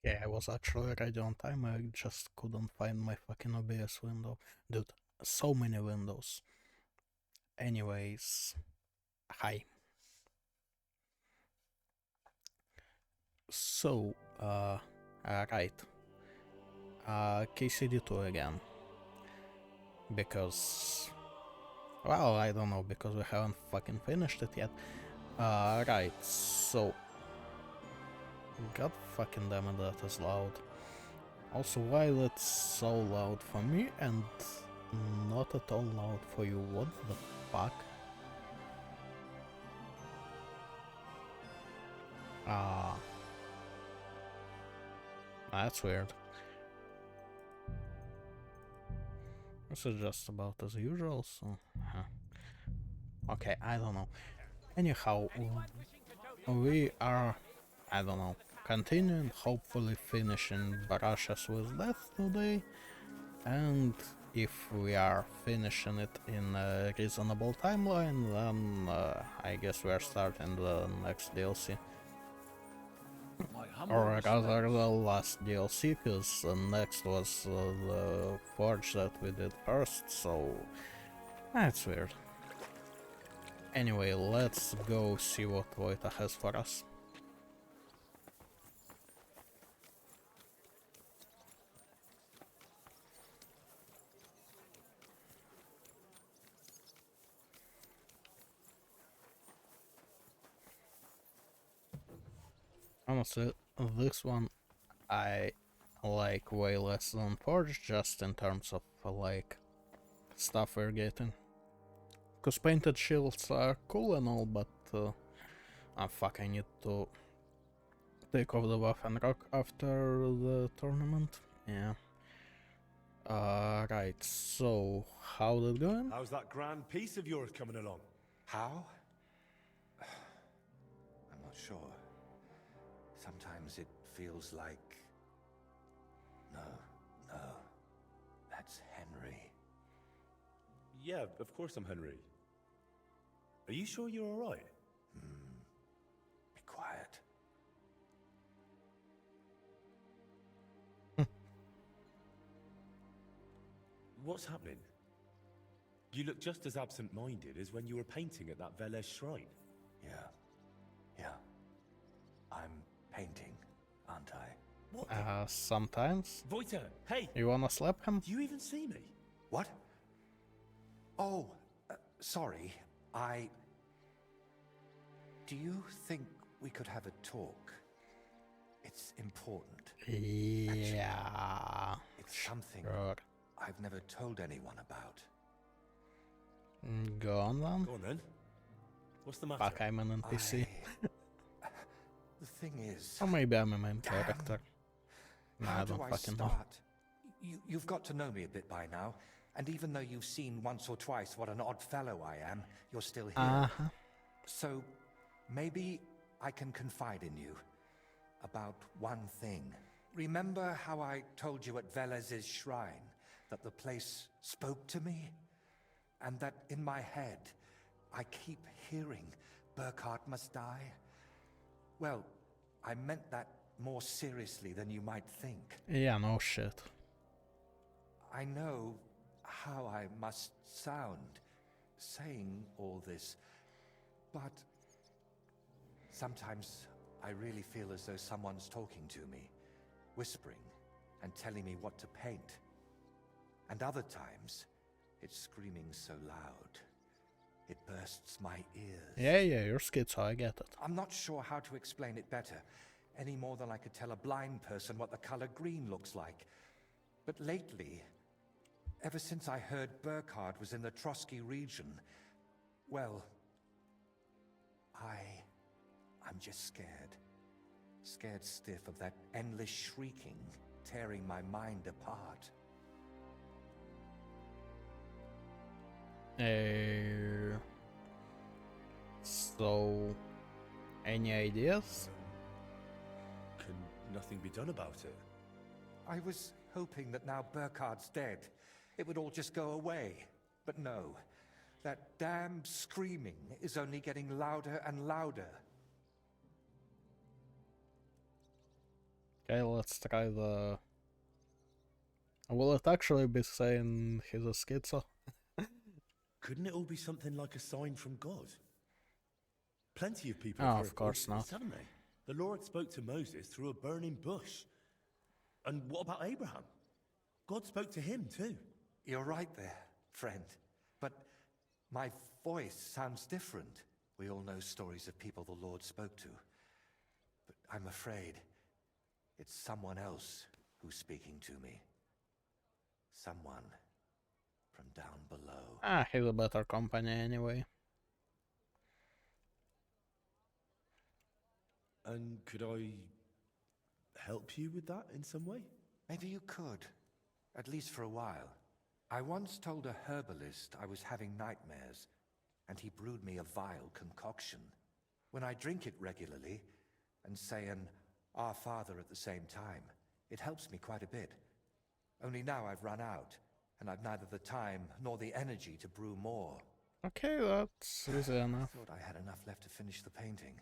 Yeah, I was actually ready on time, I just couldn't find my fucking OBS window. Dude, so many windows. Anyways, hi. So, right. KCD2 again. Because, well, I don't know, because we haven't fucking finished it yet. Right, so, god fucking damn it, that is loud. Also, while it's so loud for me and not at all loud for you, what the fuck? Ah, that's weird. This is just about as usual, so... Okay, I don't know. Anyhow, we are, I don't know, continuing, hopefully finishing Barashas with Death today, and if we are finishing it in a reasonable timeline, then I guess we are starting the next DLC. Or rather the last DLC, because next was the Forge that we did first, so that's weird. Anyway, let's go see what Vojta has for us. Honestly, this one I like way less than Forge, just in terms of like stuff we're getting. Cause painted shields are cool and all, but fuck, I need to take off the buff and rock after the tournament. Yeah. Right, so how's it going? How's that grand piece of yours coming along? How? I'm not sure. Sometimes it feels like... No, no. That's Henry. Yeah, of course I'm Henry. Are you sure you're alright? Be quiet. What's happening? You look just as absent-minded as when you were painting at that Velez shrine. Yeah. Yeah. I'm painting, aren't I? What Sometimes. Vojta, hey! You wanna slap him? Do you even see me? What? Oh, sorry. Do you think we could have a talk? It's important. Yeah. It's something Sure. I've never told anyone about. Go on then. Go on then. What's the matter? Fuck, I'm an NPC. The thing is... Or maybe I'm a main Damn. character. Nah, How I don't do I fucking know. start? You've got to know me a bit by now, and even though you've seen once or twice what an odd fellow I am, you're still here. Uh-huh. So, maybe I can confide in you about one thing. Remember how I told you at Velez's shrine that the place spoke to me? And that in my head, I keep hearing Burkhard must die? Well, I meant that more seriously than you might think. Yeah, no shit. I know how I must sound saying all this, but sometimes I really feel as though someone's talking to me, whispering and telling me what to paint. And other times, it's screaming so loud, it bursts my ears. Yeah, you're schizo, I get it. I'm not sure how to explain it better, any more than I could tell a blind person what the color green looks like. But lately, ever since I heard Burkhard was in the Trotsky region, well, I'm just scared. Scared stiff of that endless shrieking, tearing my mind apart. So, any ideas? Can nothing be done about it? I was hoping that now Burkhard's dead, it would all just go away. But no, that damn screaming is only getting louder and louder. Okay, let's try the... Will it actually be saying he's a schizo? Couldn't it all be something like a sign from God? Plenty of people have Oh, heard of course voices, not. haven't they? The Lord spoke to Moses through a burning bush. And what about Abraham? God spoke to him too. You're right there, friend. But my voice sounds different. We all know stories of people the Lord spoke to. But I'm afraid it's someone else who's speaking to me. Someone from down below. Ah, he's a better company anyway. And could I help you with that in some way? Maybe you could, at least for a while. I once told a herbalist I was having nightmares, and he brewed me a vile concoction. When I drink it regularly, and say an Our Father at the same time, it helps me quite a bit. Only now I've run out, and I've neither the time nor the energy to brew more. Okay, that's easy enough. I thought I had enough left to finish the painting,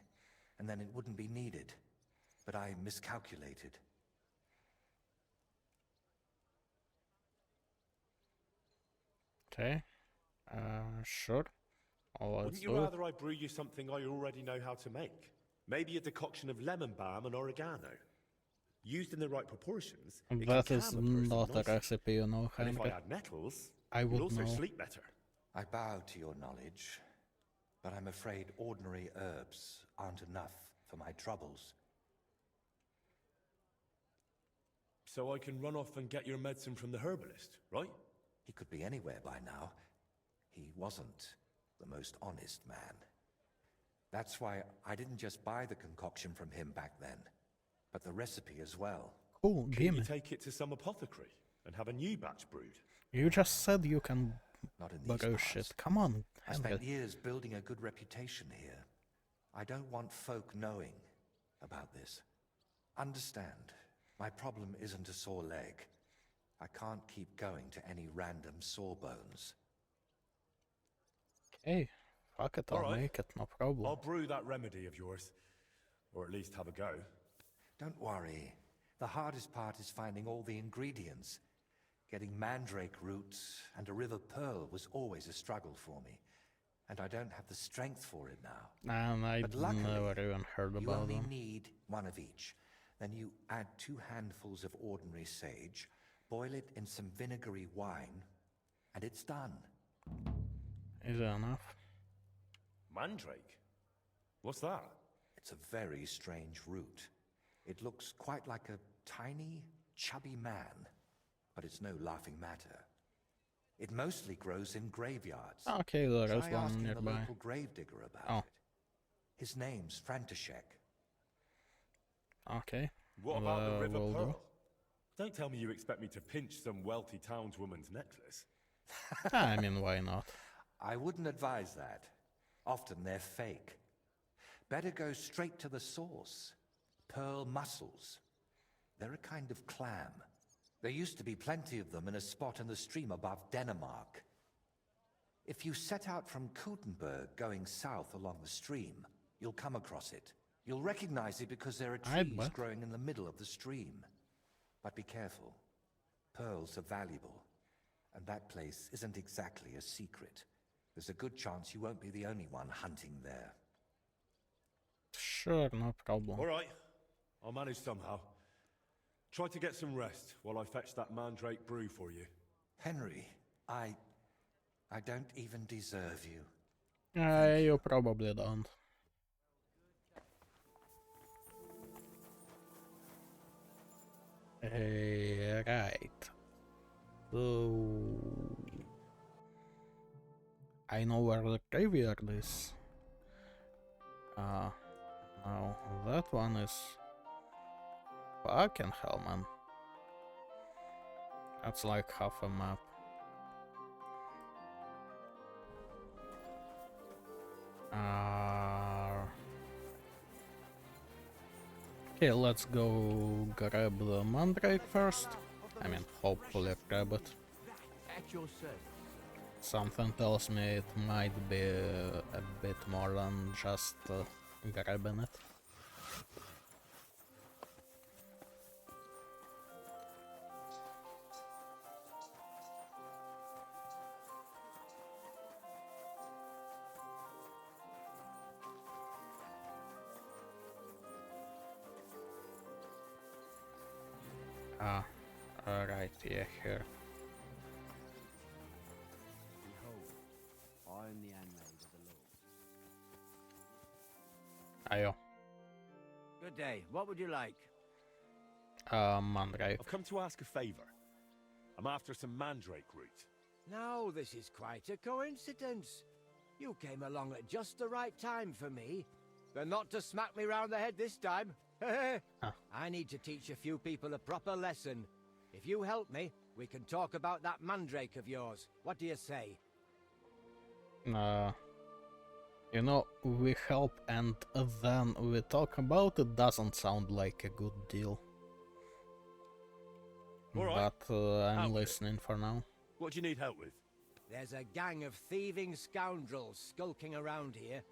and then it wouldn't be needed. But I miscalculated. Okay. Sure. Let's Wouldn't you do it. rather I brew you something I already know how to make? Maybe a decoction of lemon balm and oregano. Used in the right proportions, it can That is calm a person not a nicely. recipe, you know, And if I Henry. add nettles, I you'll would also know. sleep better. I bow to your knowledge, but I'm afraid ordinary herbs aren't enough for my troubles. So I can run off and get your medicine from the herbalist, right? He could be anywhere by now. He wasn't the most honest man. That's why I didn't just buy the concoction from him back then, but the recipe as well. Cool, Can gimme. you take it to some apothecary and have a new batch brewed? You just said you can Not in these borrow parts. shit. Come on, I spent Henry. years building a good reputation here. I don't want folk knowing about this. Understand, my problem isn't a sore leg. I can't keep going to any random sawbones. Okay, fuck it, I'll Alright. make it, no problem. I'll brew that remedy of yours. Or at least have a go. Don't worry. The hardest part is finding all the ingredients. Getting mandrake roots and a river pearl was always a struggle for me. And I don't have the strength for it now. And I But luckily, never even heard You about only them. need one of each. Then you add 2 handfuls of ordinary sage, boil it in some vinegary wine, and it's done. Easy enough. Mandrake? What's that? It's a very strange root. It looks quite like a tiny, chubby man, but it's no laughing matter. It mostly grows in graveyards. Okay, there is Try one asking the nearby. local gravedigger about Oh. it. His name's František. Okay. What about the river will do. pearl? Don't tell me you expect me to pinch some wealthy townswoman's necklace. I mean, why not? I wouldn't advise that. Often they're fake. Better go straight to the source. Pearl mussels. They're a kind of clam. There used to be plenty of them in a spot in the stream above Denmark. If you set out from Kuttenberg going south along the stream, you'll come across it. You'll recognize it because there are I'd trees bet. growing in the middle of the stream. But be careful. Pearls are valuable. And that place isn't exactly a secret. There's a good chance you won't be the only one hunting there. Sure, no problem. Alright, I'll manage somehow. Try to get some rest while I fetch that mandrake brew for you. Henry, I don't even deserve you. You probably don't. Right. So I know where the graveyard is. No, that one is fucking hell, man. That's like half a map. Okay, let's go grab the mandrake first. I mean, hopefully grab it. At your service. Something tells me it might be a bit more than just grabbing it. Ah, alright, yeah, here. Behold, I am the handmaid of the Lord. Ayo. Good day. What would you like? Mandrake. I've come to ask a favour. I'm after some mandrake root. Now, this is quite a coincidence. You came along at just the right time for me. But not to smack me round the head this time. I need to teach a few people a proper lesson. If you help me, we can talk about that mandrake of yours. What do you say? You know, we help and then we talk about it doesn't sound like a good deal. All right. But I'm Help it. listening for now. What do you need help with? There's a gang of thieving scoundrels skulking around here.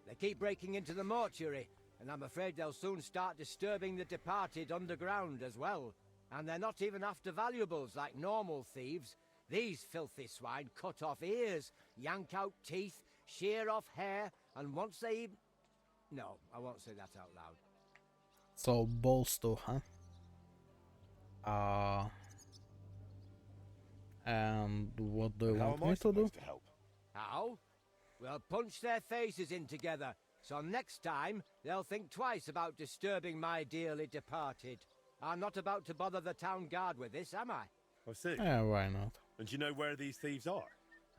They keep breaking into the mortuary, and I'm afraid they'll soon start disturbing the departed underground as well. And they're not even after valuables like normal thieves. These filthy swine cut off ears, yank out teeth, shear off hair, and once they even... No, I won't say that out loud. So, balls too, huh? And what do you How want am I me to do? supposed to help? How? We'll punch their faces in together, so next time they'll think twice about disturbing my dearly departed. I'm not about to bother the town guard with this, am I? I see. Yeah, why not? And do you know where these thieves are?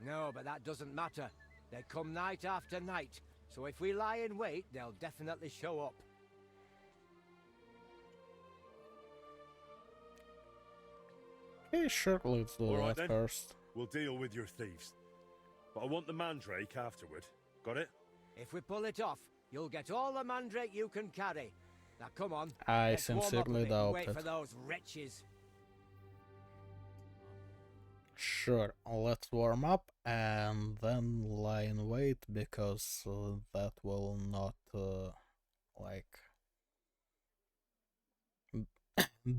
No, but that doesn't matter. They come night after night, so if we lie in wait, they'll definitely show up. Okay, sure, let's do All right, that then. first. We'll deal with your thieves. But I want the mandrake afterward. Got it? If we pull it off, you'll get all the mandrake you can carry. Now come on, I let's warm up a sincerely bit and doubt wait it. for those wretches. Sure, let's warm up and then lie in wait because that will not like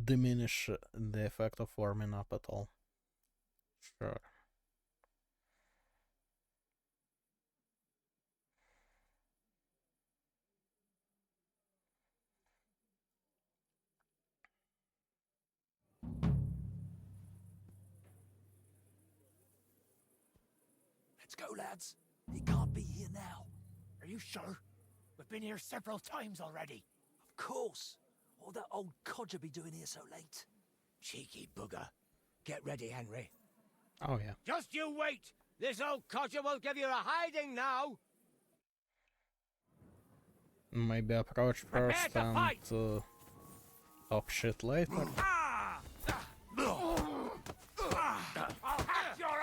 diminish the effect of warming up at all. Sure. Let's go, lads. He can't be here now. Are you sure? We've been here several times already. Of course. What would that old codger be doing here so late? Cheeky bugger. Get ready, Henry. Oh yeah. Just you wait! This old codger will give you a hiding now! Maybe approach Prepare first to and fight! talk shit later.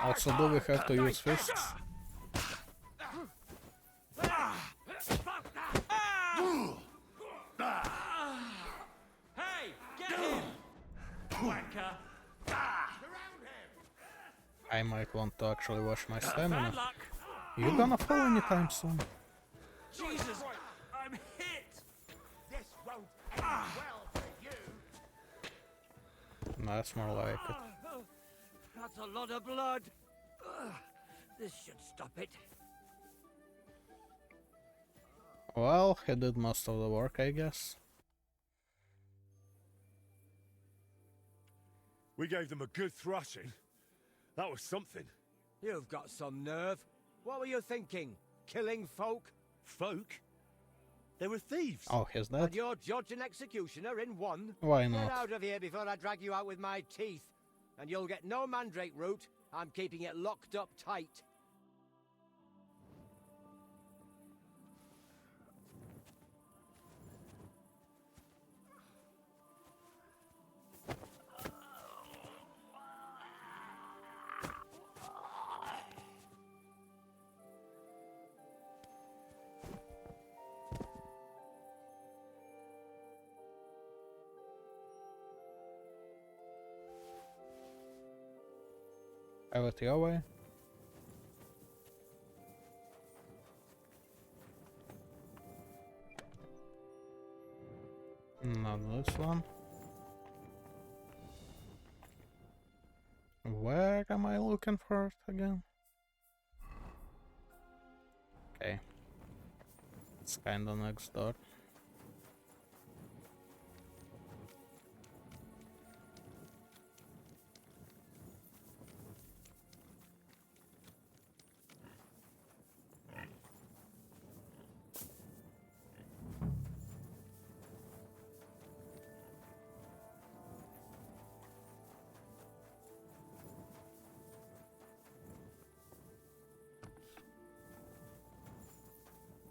Also, do we have to use fists? Hey, get him! Wanker! I might want to actually watch my stamina. Bad luck! You gonna fall anytime soon? Jesus! I'm hit! This won't end well for you. That's more like it. That's a lot of blood. This should stop it. Well, he did most of the work, I guess. We gave them a good thrashing. That was something. You've got some nerve. What were you thinking? Killing folk? Folk? They were thieves. Oh, he's dead? And you're judge and executioner in one? Why Get not? out of here before I drag you out with my teeth. And you'll get no mandrake root. I'm keeping it locked up tight. Have it your way. Not this one. Where am I looking for it again? Okay. It's kinda next door.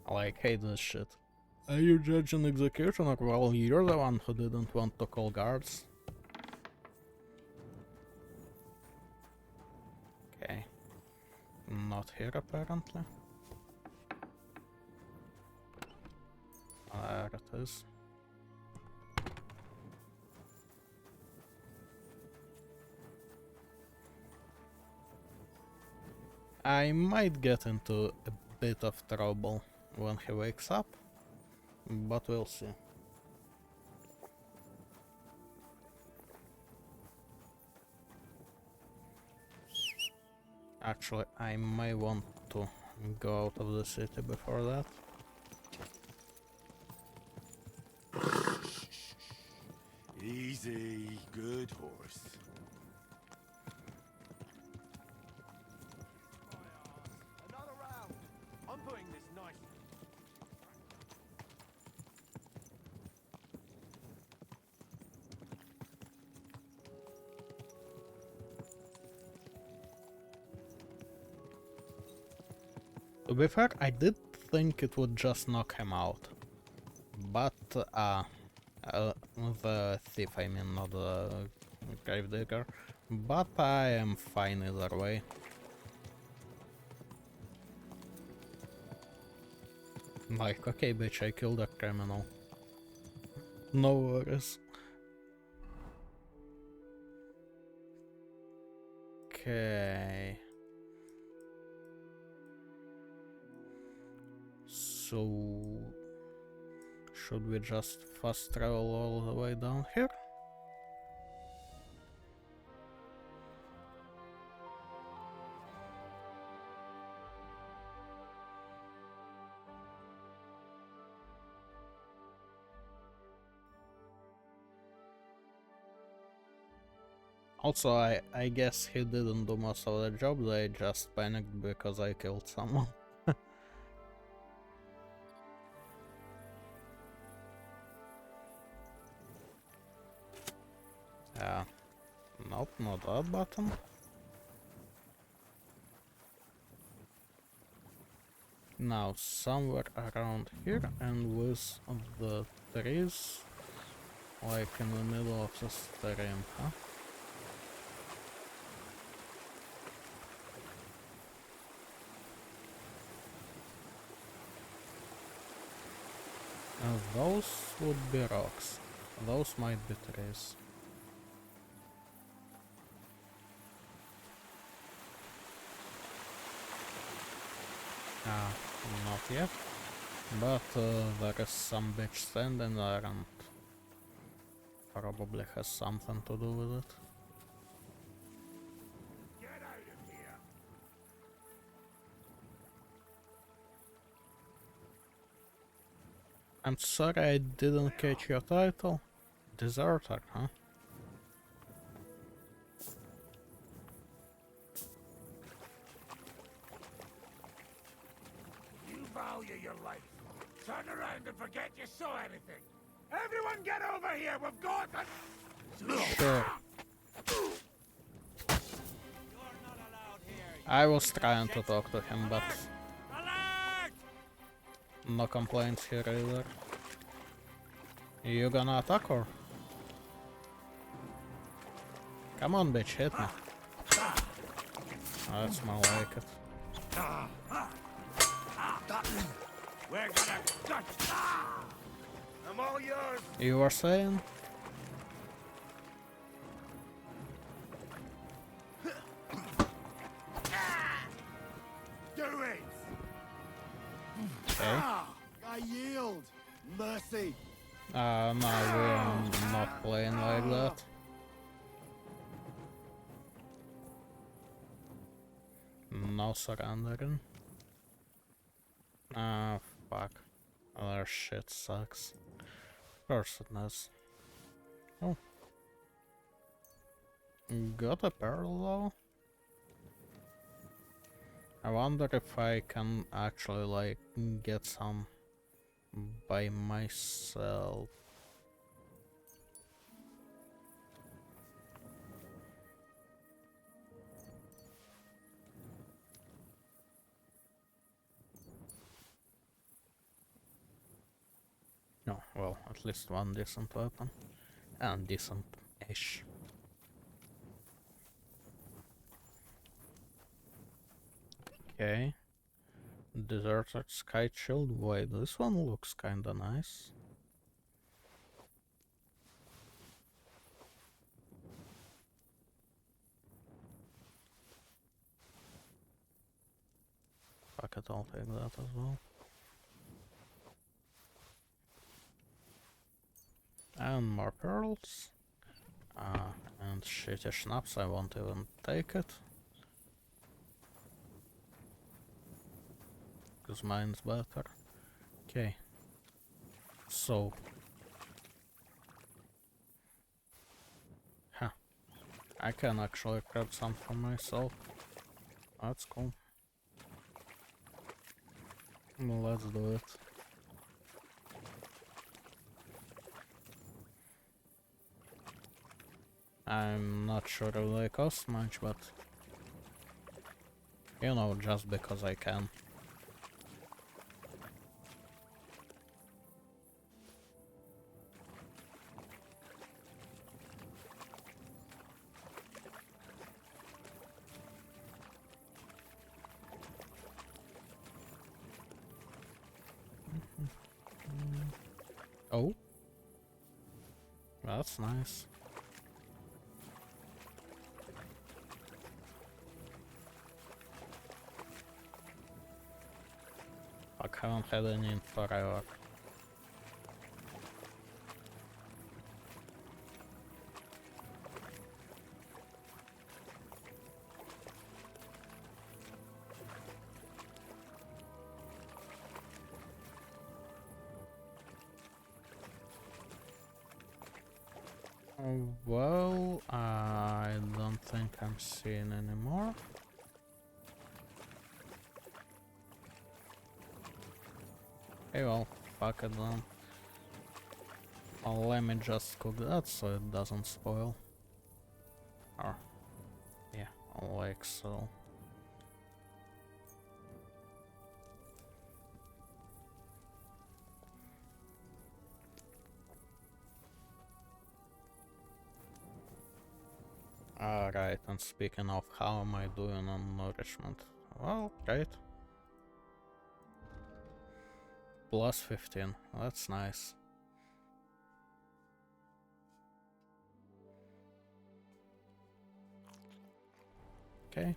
I like hate this shit. Are you judge and executioner? Well, you're the one who didn't want to call guards. Okay. Not here apparently. There it is. I might get into a bit of trouble when he wakes up, but we'll see. Actually, I may want to go out of the city before that. Easy, good horse. Another round. I'm putting this nice. To be fair, I did think it would just knock him out. But, the thief, I mean, not the gravedigger. But I am fine either way. Like, okay, bitch, I killed a criminal. No worries. Okay. So, should we just fast travel all the way down here? Also, I guess he didn't do most of the job, they just panicked because I killed someone. Yeah. Nope, not that button. Now, somewhere around here and with the trees, like in the middle of the stream, huh? And those would be rocks. Those might be trees. Ah, not yet. But there is some bitch standing there and probably has something to do with it. Get out of here! I'm sorry I didn't catch your title. Deserter, huh? You value your life. Turn around and forget you saw anything. Everyone get over here, we've got it! Sure. I was trying to talk to him, but Alert! no complaints here either. You gonna attack or? Come on, bitch, hit me. That's more like it. We're gonna gut. I'm all yours. You were saying? Do it! Okay. I yield. Mercy. No, we're not playing like that. No surrendering. Ah, fuck. Other shit sucks. Of course it does. Oh. Got a pearl though? I wonder if I can actually like get some by myself. No, well, at least one decent weapon. And decent-ish. Okay. Deserted Sky Shield. Wait, this one looks kinda nice. Fuck it, I'll take that as well. And more pearls. And shitty schnapps, I won't even take it. Because mine's better. Okay. So. Huh. I can actually grab some for myself. That's cool. Let's do it. I'm not sure if they cost much, but you know, just because I can. Oh, that's nice. I haven't had any in forever. Well, I don't think I'm seeing anymore. Hey, well, fuck it then. Well, let me just cook that so it doesn't spoil. Or, yeah, like so. Alright, and speaking of, how am I doing on nourishment? Well, great. Plus 15, that's nice. Okay.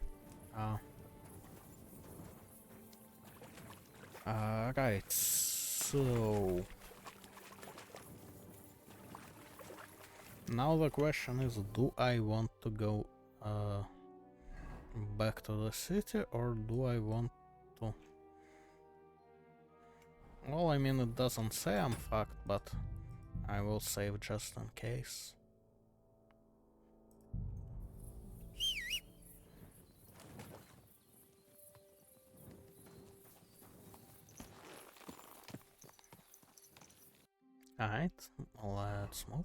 Right, so... Now the question is, do I want to go back to the city, or do I want to... Well, I mean, it doesn't say I'm fucked, but I will save just in case. Alright, let's move.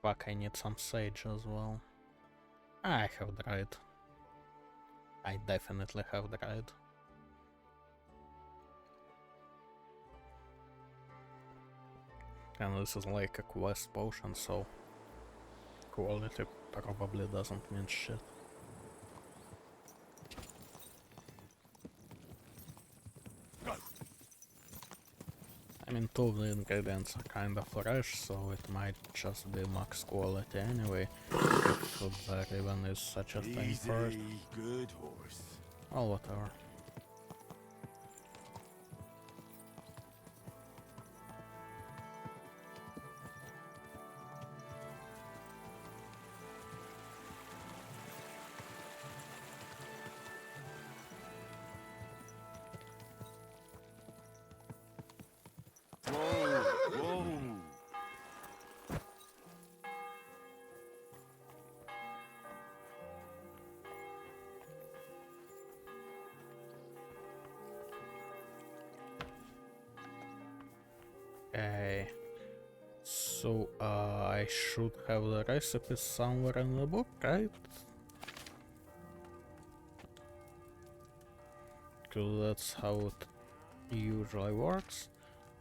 Fuck, I need some sage as well. I have dried. I definitely have dried. And this is like a quest potion, so quality probably doesn't mean shit. I mean, two of the ingredients are kinda fresh, so it might just be max quality anyway, if there even is such a thing for it. Good horse. Well, whatever. Okay, So, I should have the recipes somewhere in the book, right? Because that's how it usually works.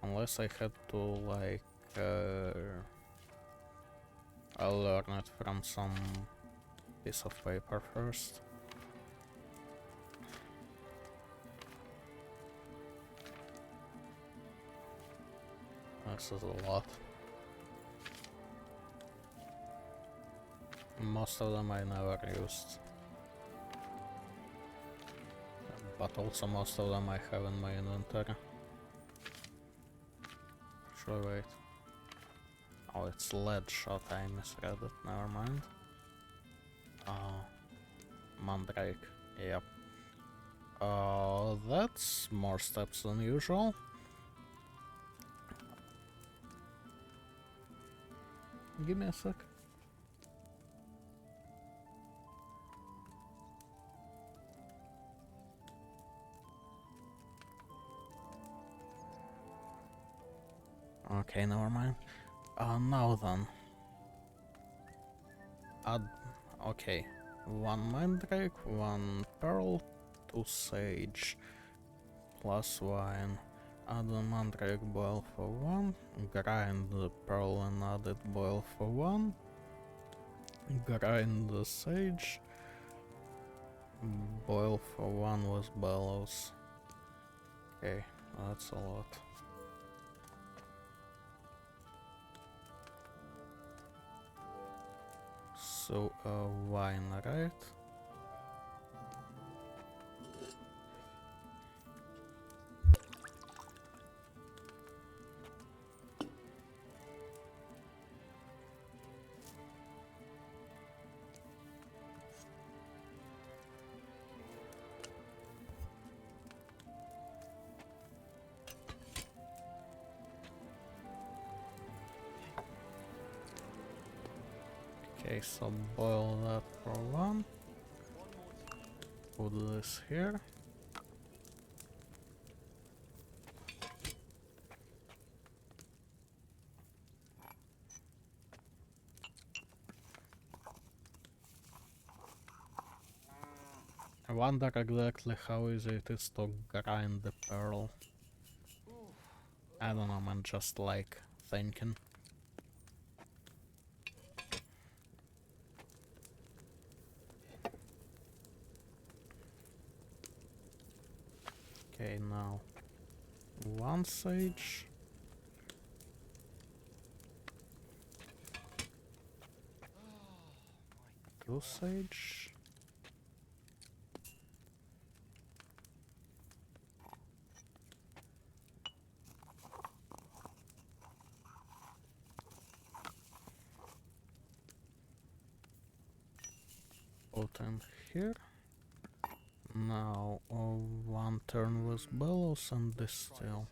Unless I had to, like, I'll learn it from some piece of paper first. This is a lot. Most of them I never used. But also most of them I have in my inventory. Actually, wait. Oh, it's lead shot, I misread it, never mind. Mandrake, yep. That's more steps than usual. Give me a sec. Okay, never mind. Now then. Add... Okay. 1 mandrake, 1 pearl, 2 sage, plus wine. Add the mandrake, boil for 1. Grind the pearl and add it, boil for 1. Grind the sage. Boil for 1 with bellows. Okay, that's a lot. So, wine, right? Okay, so boil that for 1. Put this here. I wonder exactly how easy it is to grind the pearl. I don't know, man, just like thinking. Okay, now 1 sage. 2 sage. Put in here. Now 1 turn with bellows and distill.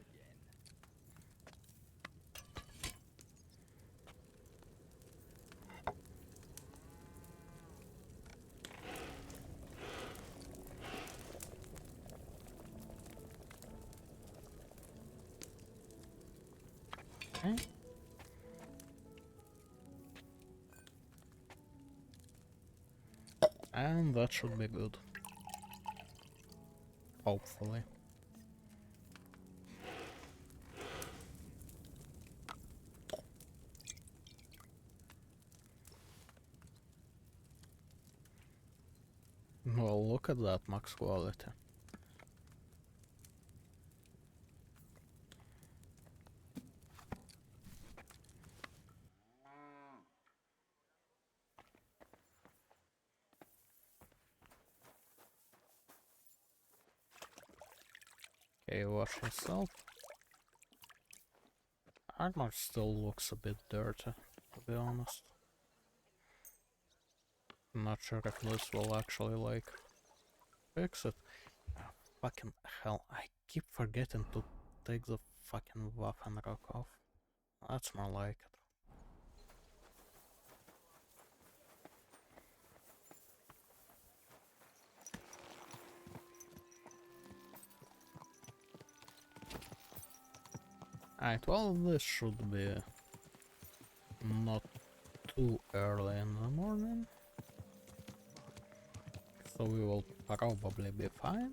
Okay. And that should be good. Hopefully. Well, look at that max quality. Okay, wash yourself. Armor still looks a bit dirty, to be honest. I'm not sure if this will actually, like, fix it. Ah, fucking hell, I keep forgetting to take the fucking Waffen rock off. That's more like it. Alright, well, this should be not too early in the morning, so we will probably be fine.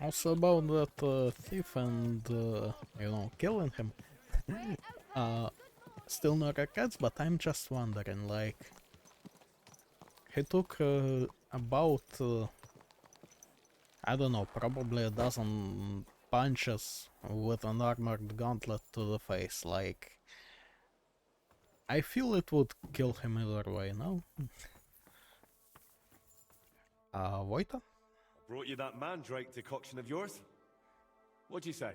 Also about that thief and, you know, killing him. Still no regrets, but I'm just wondering, like, he took about, I don't know, probably a dozen punches with an armored gauntlet to the face, like, I feel it would kill him either way, no? Vojta? Brought you that mandrake decoction of yours? What'd you say?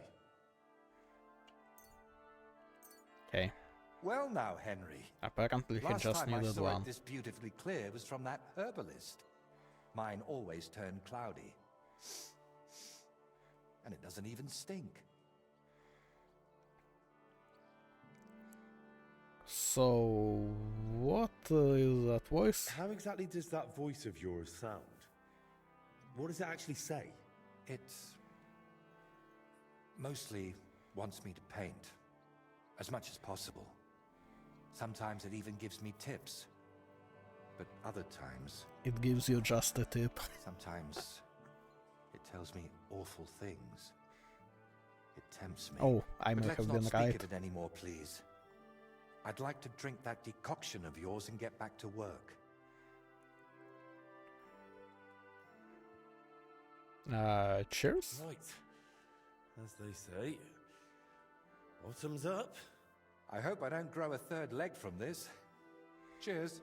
Okay, Well now, Henry. apparently he Last just time I needed saw one. it this beautifully clear was from that herbalist. Mine always turned cloudy. And it doesn't even stink. So, what is that voice? How exactly does that voice of yours sound? What does it actually say? It mostly wants me to paint as much as possible. Sometimes it even gives me tips. But other times, It gives you just a tip. sometimes it tells me awful things. It tempts me. Oh, I But may let's have not been speak right. of it anymore, please. I'd like to drink that decoction of yours and get back to work. Cheers? Right. As they say, bottoms up. I hope I don't grow a third leg from this. Cheers.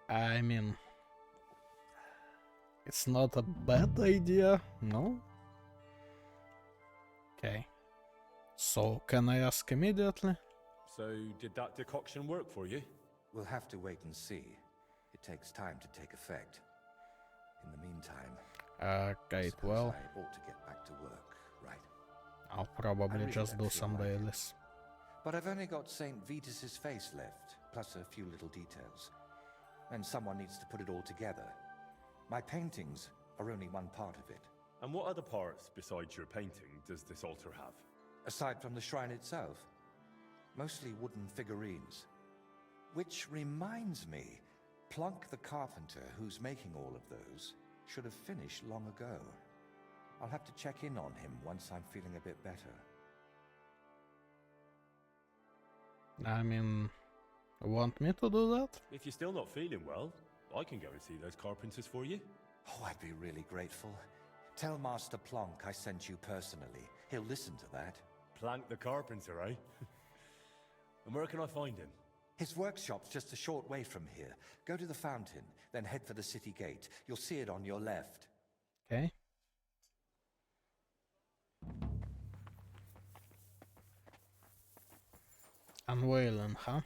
I mean, it's not a bad idea, no? Okay. So, can I ask immediately? So, did that decoction work for you? We'll have to wait and see. It takes time to take effect. In the meantime, Okay, suppose well, I ought to get back to work, right? I'll I probably really just don't do feel some like it. dailies. But I've only got St. Vitus's face left, plus a few little details. And someone needs to put it all together. My paintings are only one part of it. And what other parts besides your painting does this altar have? Aside from the shrine itself, mostly wooden figurines. Which reminds me, Plunk the carpenter, who's making all of those, should have finished long ago. I'll have to check in on him once I'm feeling a bit better. I mean, want me to do that? If you're still not feeling well, I can go and see those carpenters for you. Oh, I'd be really grateful. Tell Master Plonk I sent you personally. He'll listen to that. Plank the carpenter, eh? And where can I find him? His workshop's just a short way from here. Go to the fountain, then head for the city gate. You'll see it on your left. Okay. Unveiling, huh?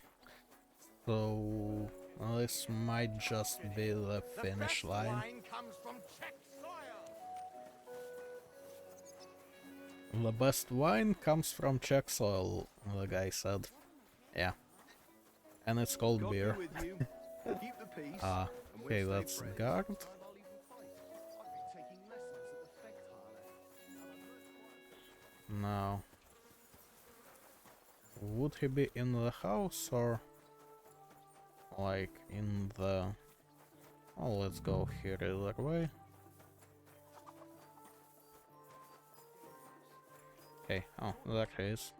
So, this might just be the finish line. Comes from Czech soil. The best wine comes from Czech soil, the guy said. Yeah. And it's called beer. Okay, that's guard. Now, would he be in the house or like in the... Oh, let's go here either way. Okay, oh, there he is.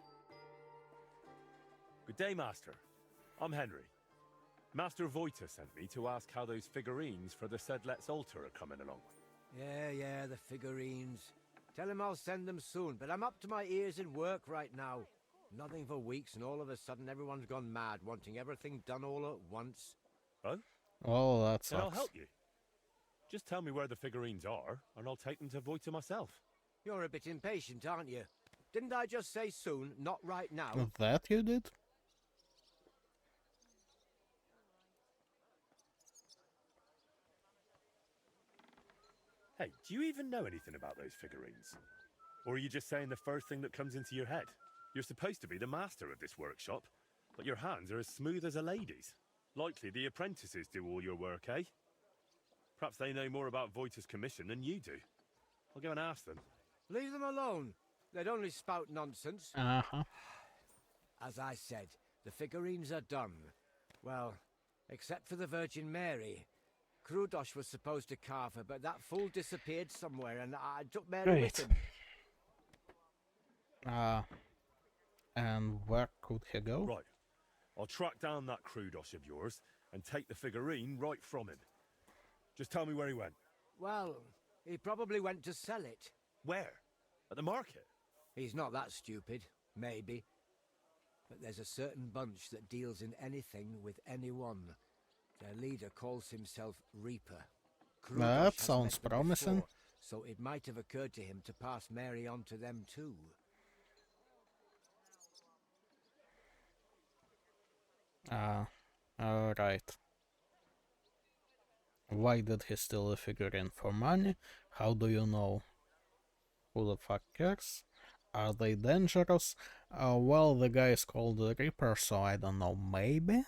Good day, Master. I'm Henry. Master Vojta sent me to ask how those figurines for the Sedlet's altar are coming along. Yeah, the figurines. Tell him I'll send them soon, but I'm up to my ears in work right now. Nothing for weeks, and all of a sudden everyone's gone mad, wanting everything done all at once. Oh? Oh, that Then I'll sucks. help you. Just tell me where the figurines are, and I'll take them to Vojta myself. You're a bit impatient, aren't you? Didn't I just say soon, not right now? That you did? Hey, do you even know anything about those figurines? Or are you just saying the first thing that comes into your head? You're supposed to be the master of this workshop, but your hands are as smooth as a lady's. Likely the apprentices do all your work, eh? Perhaps they know more about Voita's commission than you do. I'll go and ask them. Leave them alone. They'd only spout nonsense. Uh-huh. As I said, the figurines are done. Well, except for the Virgin Mary. Krudosh was supposed to carve her, but that fool disappeared somewhere, and I took Mary with him. And where could he go? Right. I'll track down that Krudosh of yours and take the figurine right from him. Just tell me where he went. Well, he probably went to sell it. Where? At the market? He's not that stupid, maybe. But there's a certain bunch that deals in anything with anyone. Their leader calls himself Reaper. Krudosh That has sounds met them promising. before, so it might have occurred to him to pass Mary on to them too. Alright. Why did he steal the figurine? For money? How do you know? Who the fuck cares? Are they dangerous? Well, the guy is called the Reaper, so I don't know, maybe?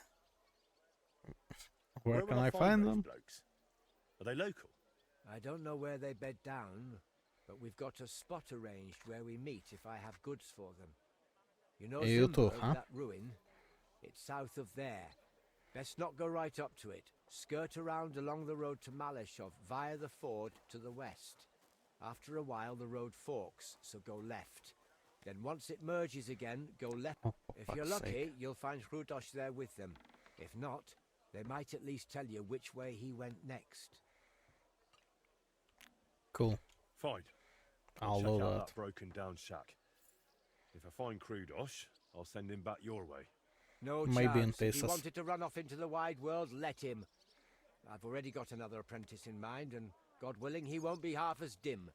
Where will can I those find them? blokes? Are they local? I don't know where they bed down, but we've got a spot arranged where we meet if I have goods for them. You know You too, Zumba, huh? that ruin? It's south of there. Best not go right up to it. Skirt around along the road to Malashov via the ford to the west. After a while the road forks, so go left. Then once it merges again, go left. Oh, for If you're fuck's lucky, sake. you'll find Hrudosh there with them. If not, they might at least tell you which way he went next. Cool. Fine. I'll check do out that. that broken down shack. If I find Krudosh, I'll send him back your way. No Maybe in chance. If he pieces. wanted to run off into the wide world, let him. I've already got another apprentice in mind, and God willing, he won't be half as dim.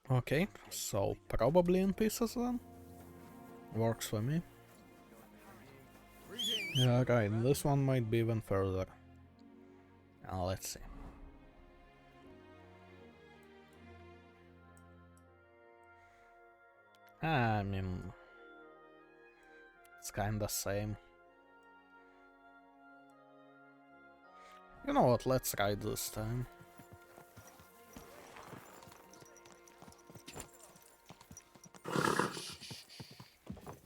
Okay, so probably in pieces then? Works for me. Yeah, right, this one might be even further. Let's see. I mean, it's kinda same. You know what, let's ride this time.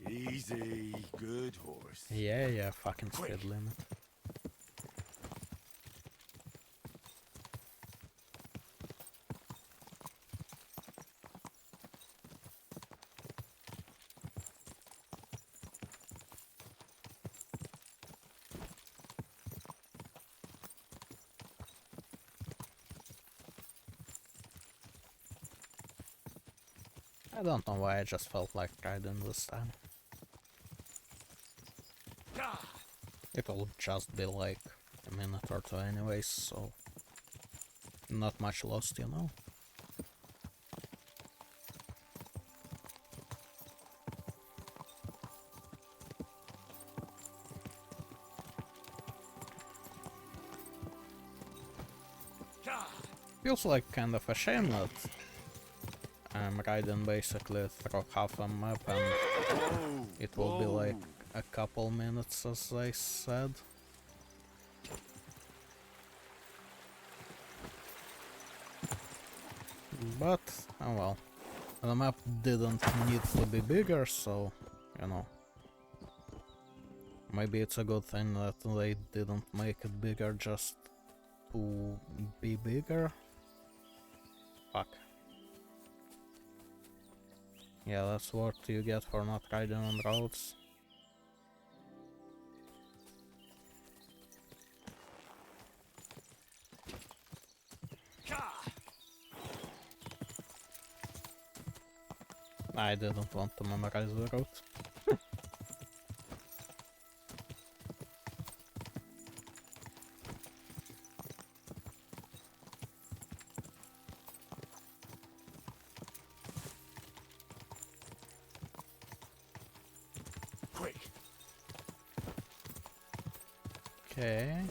Easy, good horse. Yeah, fucking speed limit. I don't know why I just felt like riding this time. It'll just be like a minute or two anyways, so not much lost, you know. Feels like kind of a shame that I'm riding basically through half a map and it will be like a couple minutes, as I said. But, oh well. The map didn't need to be bigger, so, you know. Maybe it's a good thing that they didn't make it bigger just to be bigger. Fuck. Yeah, that's what you get for not riding on roads. I didn't want to memorize the route. Okay.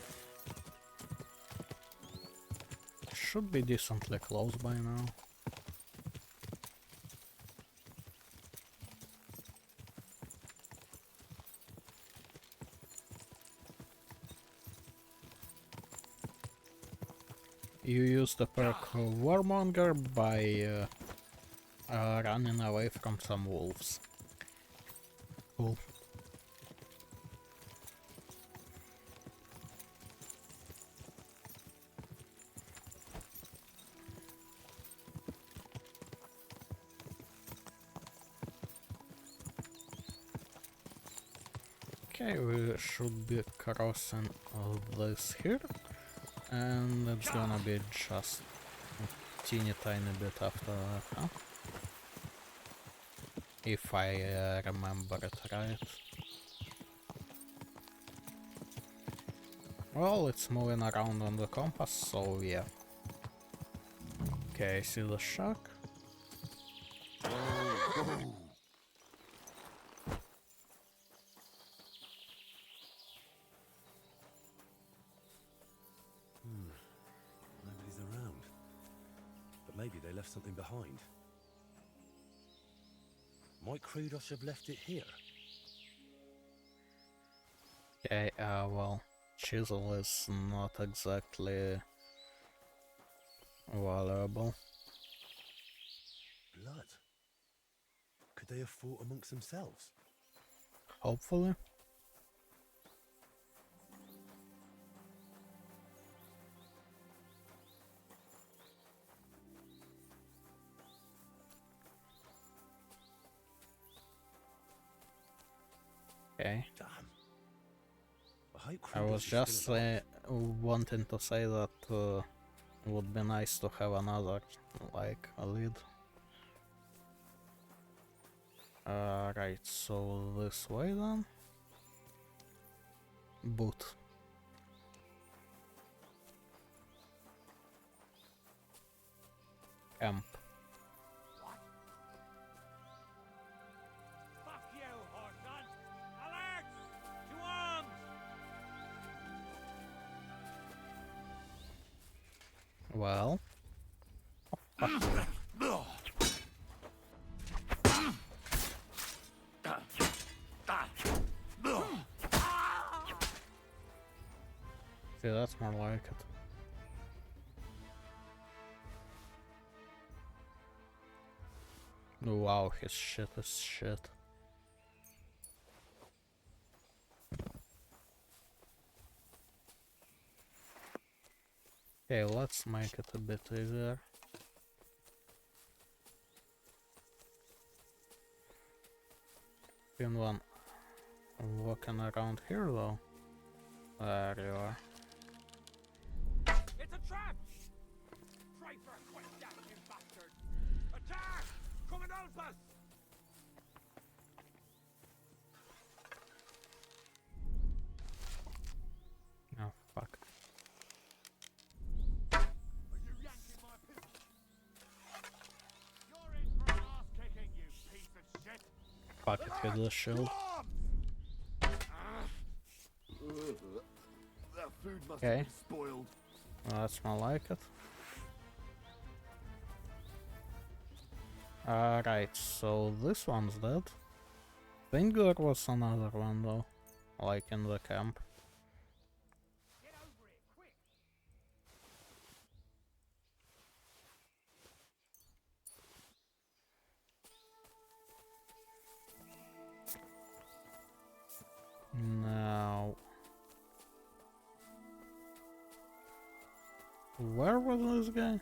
Should be decently close by now. You use the perk Warmonger by running away from some wolves. Cool. Okay, we should be crossing this here, and it's gonna be just a teeny tiny bit after that, huh? If I remember it right. Well, it's moving around on the compass, so yeah. Okay, I see the shark. Nobody's around. But maybe they left something behind. Might Krudos have left it here? Okay, well, chisel is not exactly valuable. Blood. Could they have fought amongst themselves? Hopefully. Okay. Damn. I hope I Krudos was is still just alive. wanting to say that it would be nice to have another, like, a lead. Right, so this way then? Boot. Camp. Fuck you, Horson! Alex! To arms! Well. See, that's more like it. Wow, his shit is shit. Okay, let's make it a bit easier. Been one walking around here though. There you are. It's a trap! Try for a quick death, you bastard! Attack! Come and help us! Oh fuck. Are you yanking my pistol? You're in for an ass kicking, you piece of shit! Fuck it, hit the shield. That food must Okay. have been spoiled. That's more like it. Alright, so this one's dead. I think there was another one though, like in the camp. Get over it, quick! Now, where was this guy?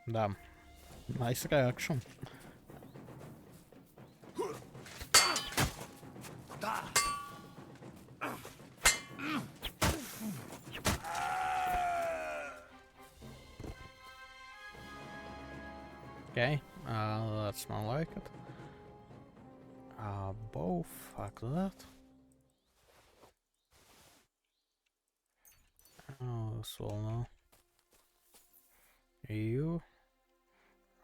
Damn, nice reaction. Okay, that's not like it. Bow, fuck that. Oh, this will know. You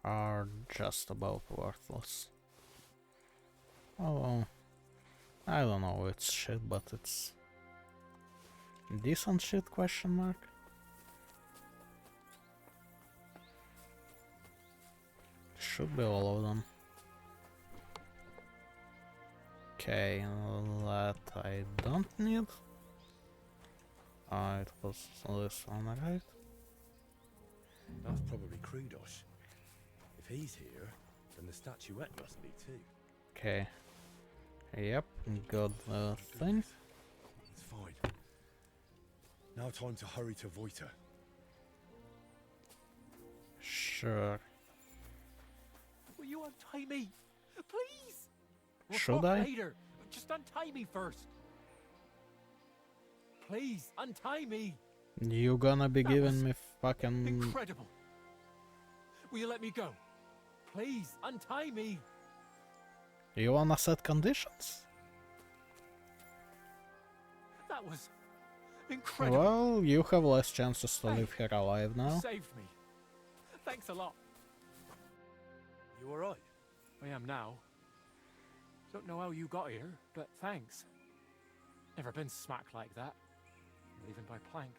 are just about worthless. Oh, I don't know, it's shit, but it's decent shit, question mark? Should be all of them. Okay, that I don't need. It was this one, right? That's probably Krudosh. If he's here, then the statuette must be too. Okay. Yep, got the thing. It's fine. Now time to hurry to Voita. Sure. Will you untie me? Please! We'll Should talk I? later. Just untie me first. Please, untie me. You gonna be That giving was me fucking... Incredible. Will you let me go? Please, untie me. You wanna set conditions? That was incredible. Well, you have less chances to Hey, leave her alive You now. saved me. Thanks a lot. You alright? I am now. Don't know how you got here, but thanks. Never been smacked like that. Not even by Plank.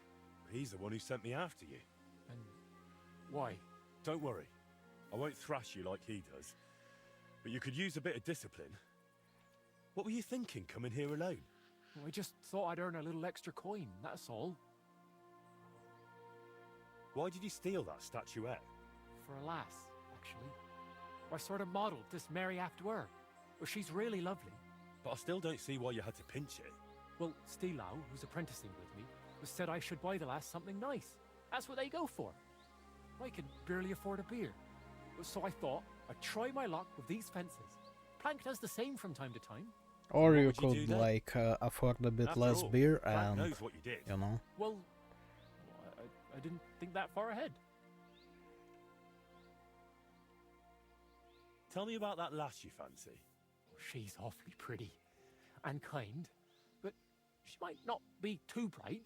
He's the one who sent me after you. And why? Don't worry. I won't thrash you like he does. But you could use a bit of discipline. What were you thinking coming here alone? Well, I just thought I'd earn a little extra coin, that's all. Why did you steal that statuette? For a lass, actually. I sort of modelled this Mary after her. Well, she's really lovely. But I still don't see why you had to pinch it. Well, Stilau, who's apprenticing with me, said I should buy the lass something nice. That's what they go for. I can barely afford a beer. So I thought I'd try my luck with these fences. Plank does the same from time to time. Or What you would you do could, then? like, afford a bit After less all, beer Frank and, knows what you did. you know. Well, I didn't think that far ahead. Tell me about that lass you fancy. She's awfully pretty and kind, but she might not be too bright.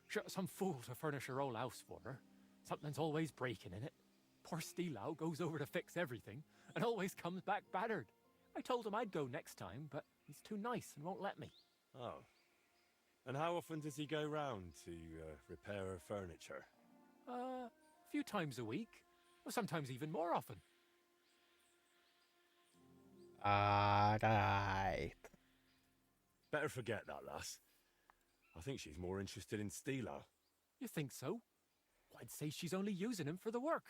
She got some fool to furnish her old house for her. Something's always breaking in it. Poor Stilau goes over to fix everything and always comes back battered. I told him I'd go next time, but he's too nice and won't let me. Oh. And how often does he go round to repair her furniture? A few times a week, or sometimes even more often. Alright. Better forget that lass. I think she's more interested in Stila. You think so? I'd say she's only using him for the work.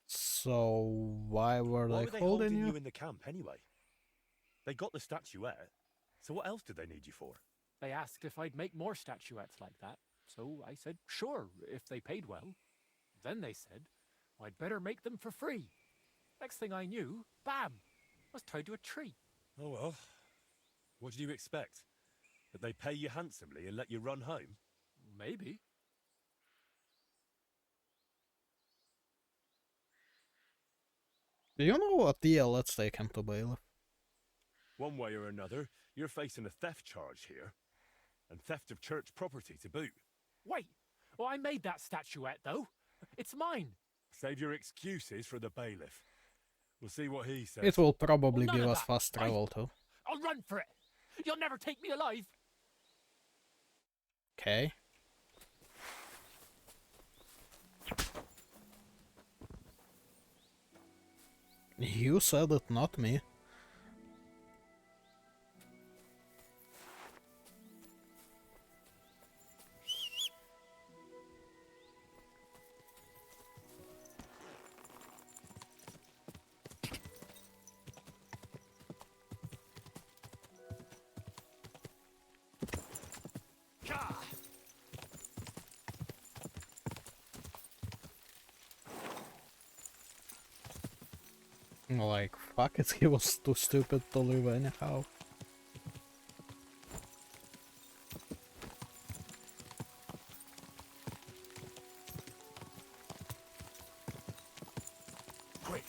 So, why were Why they were they holding holding you? you in the camp anyway? They got the statuette, so what else did they need you for? They asked if I'd make more statuettes like that, so I said sure, if they paid well. Then they said I'd better make them for free. Next thing I knew, bam, I was tied to a tree. Oh well. What did you expect? That they pay you handsomely and let you run home? Maybe. Do you know what? Yeah, let's take him to bailiff. One way or another, you're facing a theft charge here. And theft of church property to boot. Wait, well, I made that statuette, though. It's mine. Save your excuses for the bailiff. We'll see what he says. It will probably Well, none give of us that. fast travel too. I'll run for it. You'll never take me alive. Okay. You said it, not me. Like, fuck it, he was too stupid to live anyhow. Quick.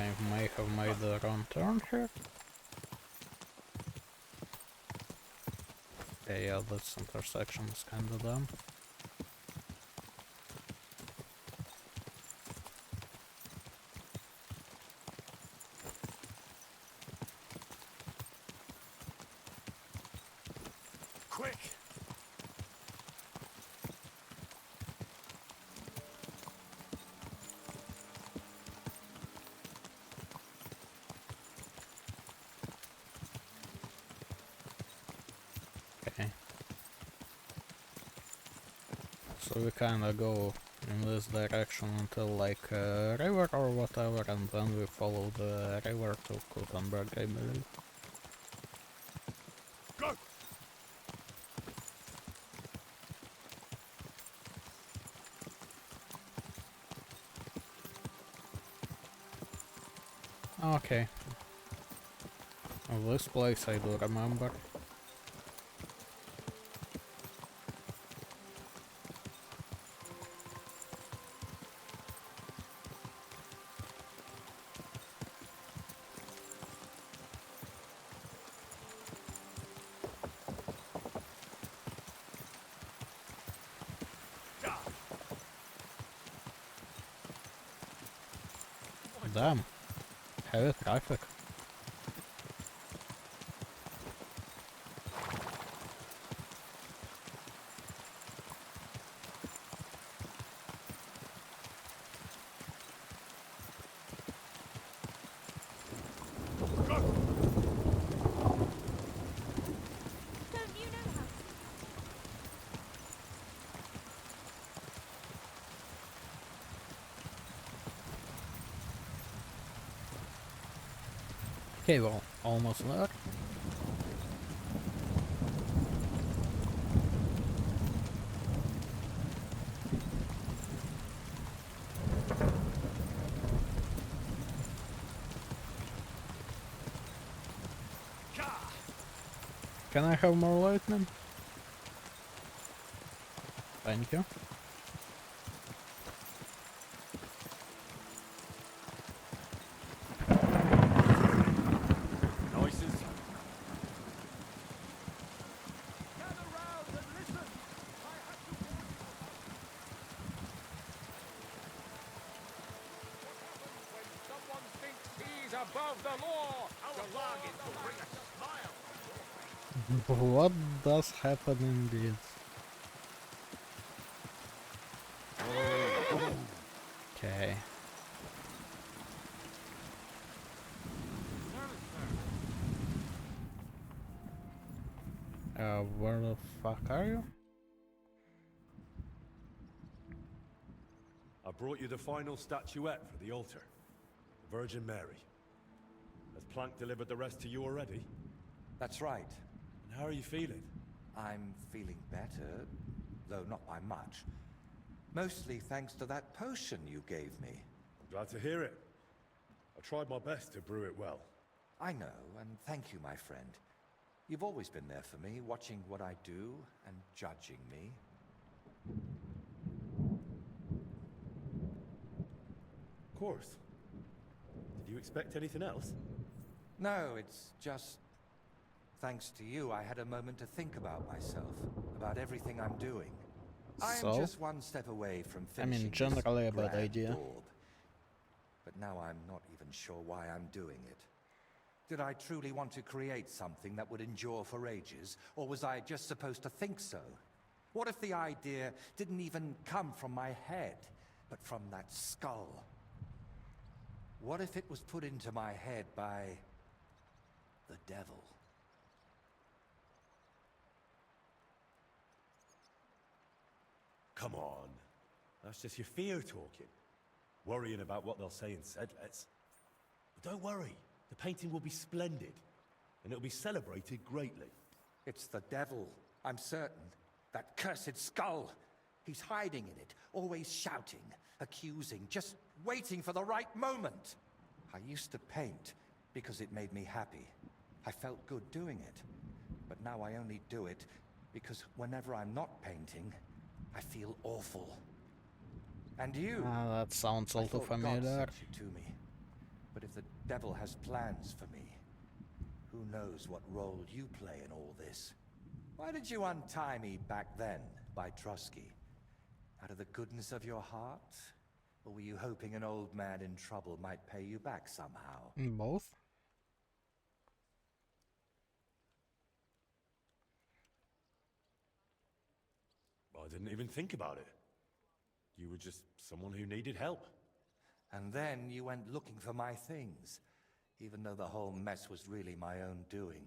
I may have made the wrong turn here. Okay, yeah, this intersection is kinda dumb. Quick! Okay. So we kinda go in this direction until like a river or whatever, and then we follow the river to Gutenberg, I believe. Go! Okay. Well, this place I do remember. Damn. Heavy traffic. Okay, well, almost there. Can I have more lightning? Thank you. Noises. Someone thinks he's above the law. The longing will bring a smile. What does happen in this? Okay. Where the fuck are you? I brought you the final statuette for the altar. The Virgin Mary. Has Plank delivered the rest to you already? That's right. And how are you feeling? I'm feeling better, though not by much. Mostly thanks to that potion you gave me. I'm glad to hear it. I tried my best to brew it well. I know, and thank you, my friend. You've always been there for me, watching what I do and judging me. Of course. Did you expect anything else? No, it's just... Thanks to you, I had a moment to think about myself, about everything I'm doing. I am So? just one step away from I mean, finishing generally a this bad grand idea. orb. But now I'm not even sure why I'm doing it. Did I truly want to create something that would endure for ages, or was I just supposed to think so? What if the idea didn't even come from my head, but from that skull? What if it was put into my head by... the devil? Come on. That's just your fear talking. Worrying about what they'll say in Sedlets. But don't worry. The painting will be splendid. And it'll be celebrated greatly. It's the devil, I'm certain. That cursed skull. He's hiding in it, always shouting, accusing, just waiting for the right moment. I used to paint because it made me happy. I felt good doing it. But now I only do it because whenever I'm not painting, I feel awful. And you? That sounds I all too thought God familiar. sent you to me. But if the Devil has plans for me. Who knows what role you play in all this? Why did you untie me back then by Trusky? Out of the goodness of your heart? Or were you hoping an old man in trouble might pay you back somehow? Both. I didn't even think about it. You were just someone who needed help. And then you went looking for my things, even though the whole mess was really my own doing.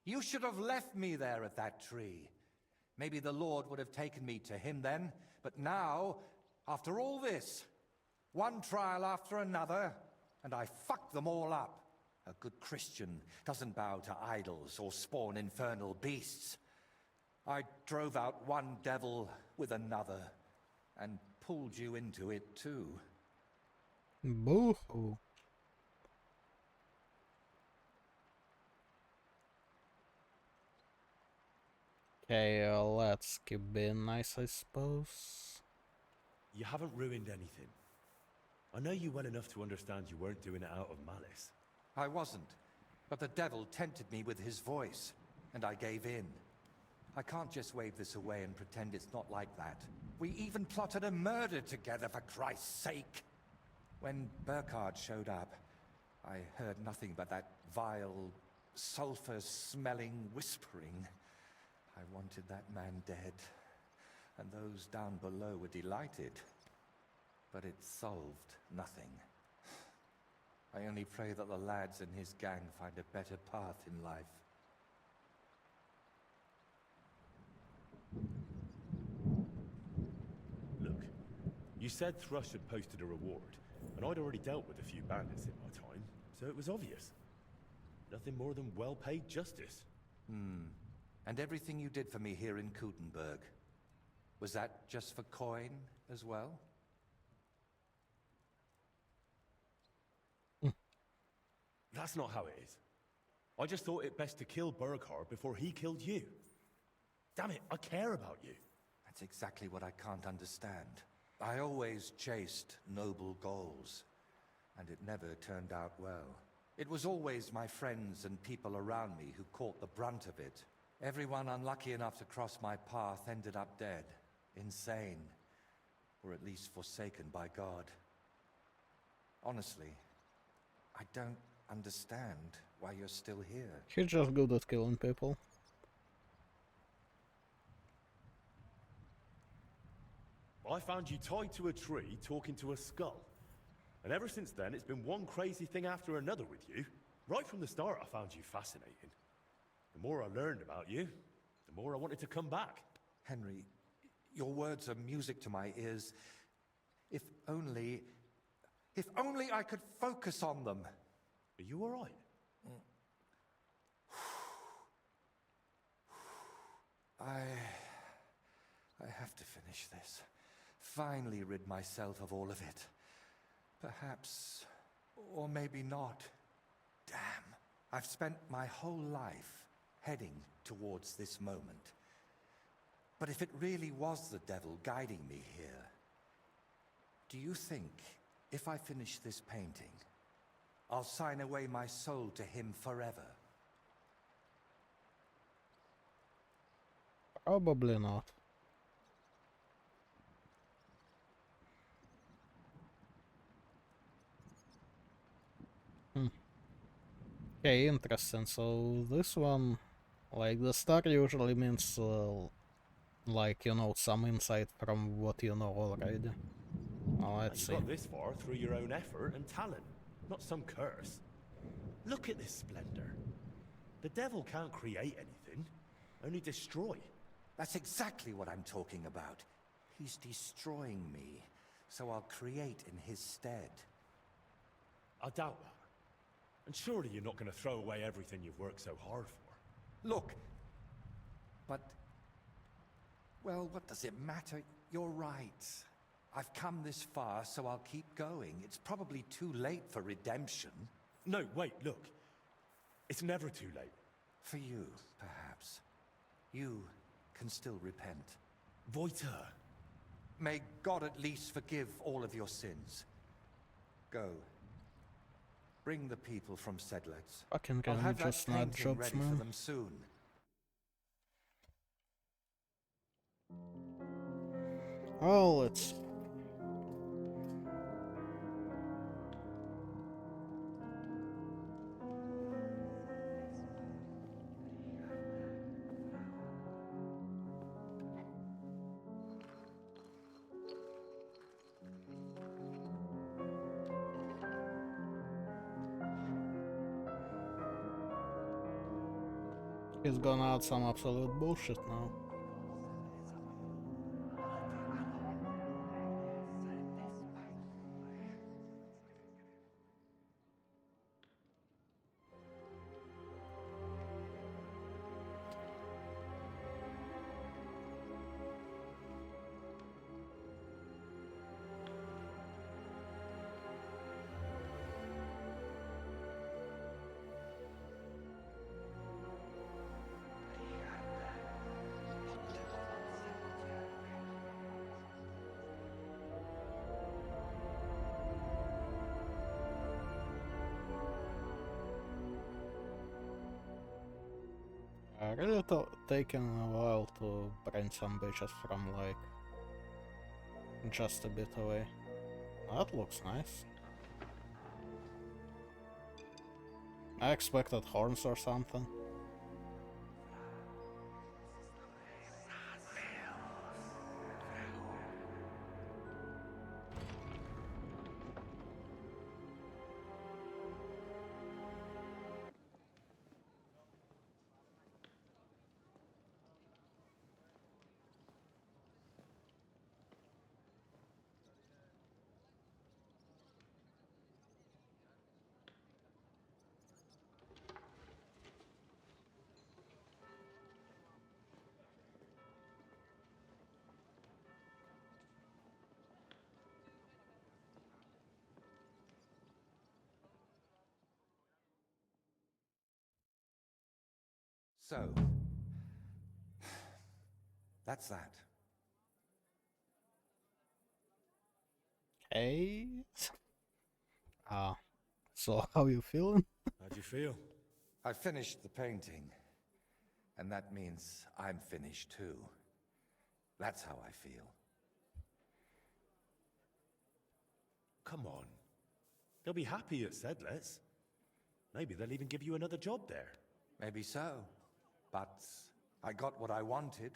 You should have left me there at that tree. Maybe the Lord would have taken me to him then, but now, after all this, one trial after another, and I fucked them all up. A good Christian doesn't bow to idols or spawn infernal beasts. I drove out one devil with another, and pulled you into it too. Boo-hoo. Okay, let's keep being nice, I suppose. You haven't ruined anything. I know you well enough to understand you weren't doing it out of malice. I wasn't, but the devil tempted me with his voice, and I gave in. I can't just wave this away and pretend it's not like that. We even plotted a murder together, for Christ's sake. When Burkhard showed up, I heard nothing but that vile, sulfur-smelling whispering. I wanted that man dead, and those down below were delighted. But it solved nothing. I only pray that the lads in his gang find a better path in life. Look, you said Thrush had posted a reward, and I'd already dealt with a few bandits in my time, so it was obvious. Nothing more than well-paid justice. And everything you did for me here in Kutenberg, was that just for coin as well? That's not how it is. I just thought it best to kill Burkhard before he killed you. Damn it, I care about you. That's exactly what I can't understand. I always chased noble goals, and it never turned out well. It was always my friends and people around me who caught the brunt of it. Everyone unlucky enough to cross my path ended up dead, insane, or at least forsaken by God. Honestly, I don't understand why you're still here. He's just good at killing people. I found you tied to a tree talking to a skull. And ever since then, it's been one crazy thing after another with you. Right from the start, I found you fascinating. The more I learned about you, the more I wanted to come back. Henry, your words are music to my ears. If only I could focus on them. Are you all right? I have to finish this. Finally rid myself of all of it. Perhaps, or maybe not. Damn. I've spent my whole life heading towards this moment. But if it really was the devil guiding me here, do you think if I finish this painting, I'll sign away my soul to him forever? Probably not. Okay, interesting. So this one, like the star usually means like, you know, some insight from what you know already. Let's You see. got this far through your own effort and talent, not some curse. Look at this splendor. The devil can't create anything, only destroy. That's exactly what I'm talking about. He's destroying me, so I'll create in his stead. I doubt that. And surely you're not going to throw away everything you've worked so hard for. Look, but... well, what does it matter? You're right. I've come this far, so I'll keep going. It's probably too late for redemption. No, wait, look. It's never too late. For you, perhaps. You can still repent. Voiture. May God at least forgive all of your sins. Go. Bring the people from Sedlets. Fucking I'll can we have that just not painting jobs, ready for man? them soon. Oh, let's... He's gonna add some absolute bullshit now. Really taking a while to bring some bitches from, like, just a bit away. That looks nice. I expected horns or something. So, that's that. Hey. So how you feeling? How'd you feel? I finished the painting, and that means I'm finished too. That's how I feel. Come on. They'll be happy at Sedlets. Maybe they'll even give you another job there. Maybe so, but I got what I wanted,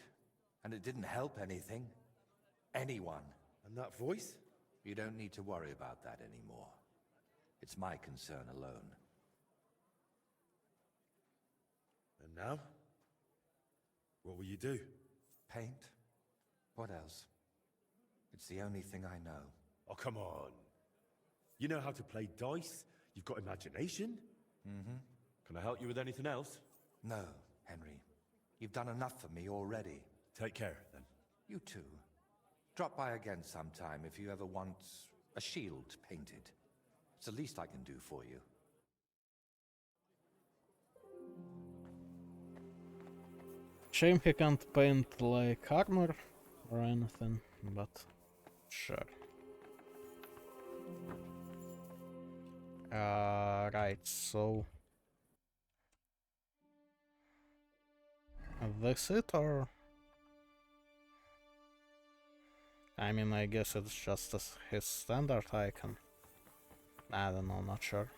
and it didn't help anything. Anyone. And that voice? You don't need to worry about that anymore. It's my concern alone. And now? What will you do? Paint? What else? It's the only thing I know. Oh, come on. You know how to play dice? You've got imagination? Mm-hmm. Can I help you with anything else? No, Henry. You've done enough for me already. Take care, then. You too. Drop by again sometime if you ever want a shield painted. It's the least I can do for you. Shame he can't paint like armor or anything, but sure. Right, so this it, or I mean, I guess it's just his standard icon. I don't know, not sure.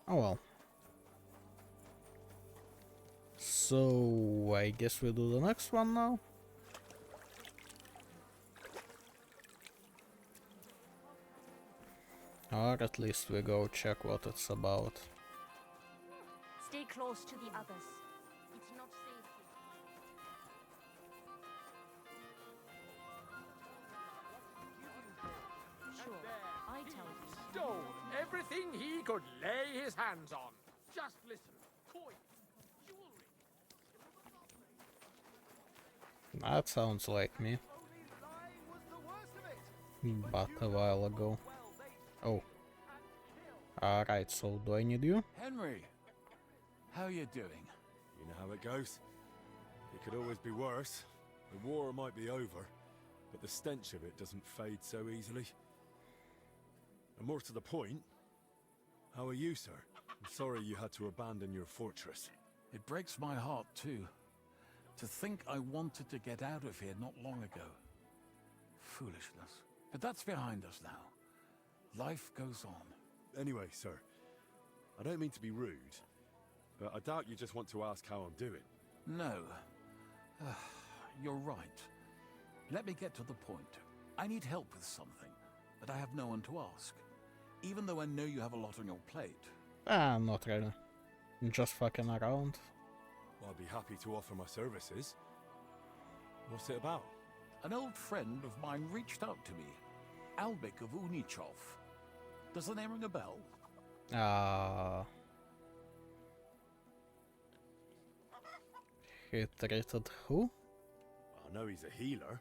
Oh well. So I guess we do the next one now. Or at least we go check what it's about. Stay close to the others. It's not safe here. Sure, I tell you. Stole everything he could lay his hands on. Just listen. Coin, jewelry. That sounds like me. But a while ago. Oh. Alright, so do I need you? Henry, how you doing? You know how it goes. It could always be worse. The war might be over, but the stench of it doesn't fade so easily. And more to the point, How are you, sir? I'm sorry you had to abandon your fortress. It breaks my heart, too. To think I wanted to get out of here not long ago. Foolishness. But that's behind us now. Life goes on. Anyway, sir, I don't mean to be rude, but I doubt you just want to ask how I'm doing. No. You're right. Let me get to the point. I need help with something, but I have no one to ask. Even though I know you have a lot on your plate. Not really. Just fucking around. Well, I'd be happy to offer my services. What's it about? An old friend of mine reached out to me. Albik of Unichov. Does the name ring a bell? He treated who? I know he's a healer.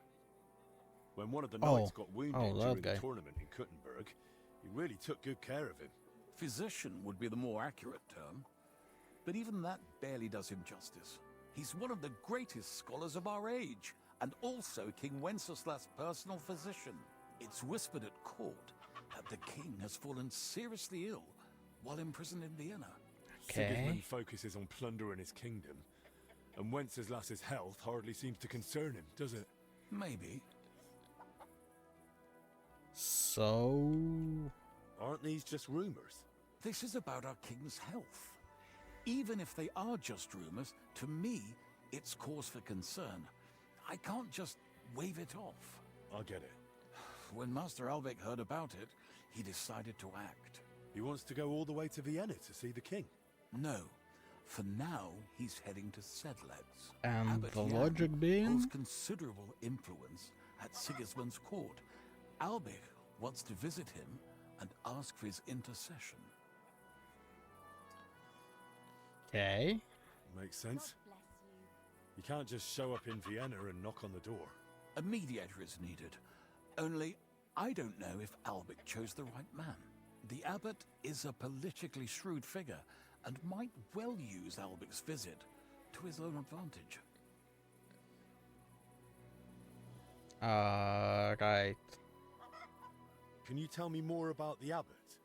When one of the knights got wounded during the tournament in Kuttenberg, he really took good care of him. Physician would be the more accurate term. But even that barely does him justice. He's one of the greatest scholars of our age, and also King Wenceslas' personal physician. It's whispered at court that the king has fallen seriously ill while imprisoned in Vienna. Sigismund focuses on plundering his kingdom, and Wenceslas's health hardly seems to concern him, does it? Maybe. So... Aren't these just rumors? This is about our king's health. Even if they are just rumors, to me, it's cause for concern. I can't just wave it off. I get it. When Master Albek heard about it, he decided to act. He wants to go all the way to Vienna to see the king? No. For now, he's heading to Sedlec. And Abbot the Jan logic being? holds considerable influence at Sigismund's court. Albek wants to visit him and ask for his intercession. Okay. Makes sense. You can't just show up in Vienna and knock on the door. A mediator is needed. Only, I don't know if Albek chose the right man. The abbot is a politically shrewd figure and might well use Albek's visit to his own advantage. Right. Can you tell me more about the abbot?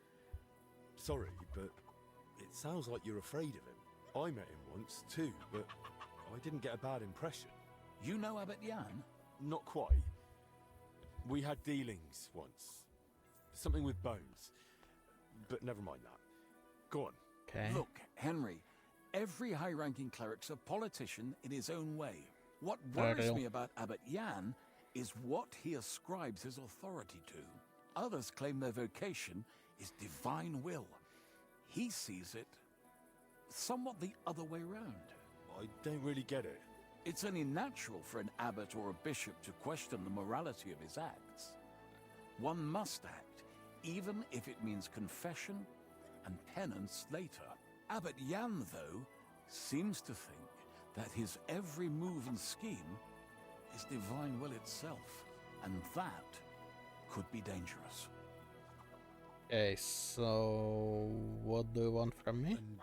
Sorry, but it sounds like you're afraid of him. I met him once, too, but I didn't get a bad impression. You know Abbot Jan? Not quite. We had dealings once. Something with bones. But never mind that. Go on. Okay. Look, Henry, every high-ranking cleric's a politician in his own way. What worries me about Abbot Jan is what he ascribes his authority to. Others claim their vocation is divine will. He sees it somewhat the other way round. I don't really get it. It's only natural for an abbot or a bishop to question the morality of his acts. One must act, even if it means confession and penance later. Abbot Jan, though, seems to think that his every move and scheme is divine will itself, and that could be dangerous. Okay, so what do you want from me? And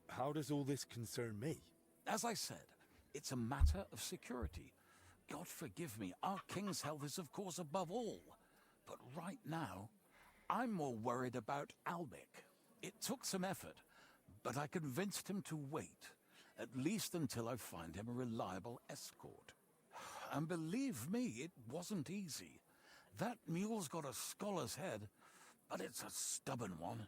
how does all this concern me? As I said, it's a matter of security. God forgive me, our king's health is of course above all. But right now, I'm more worried about Albek. It took some effort, but I convinced him to wait, at least until I find him a reliable escort. And believe me, it wasn't easy. That mule's got a scholar's head, but it's a stubborn one.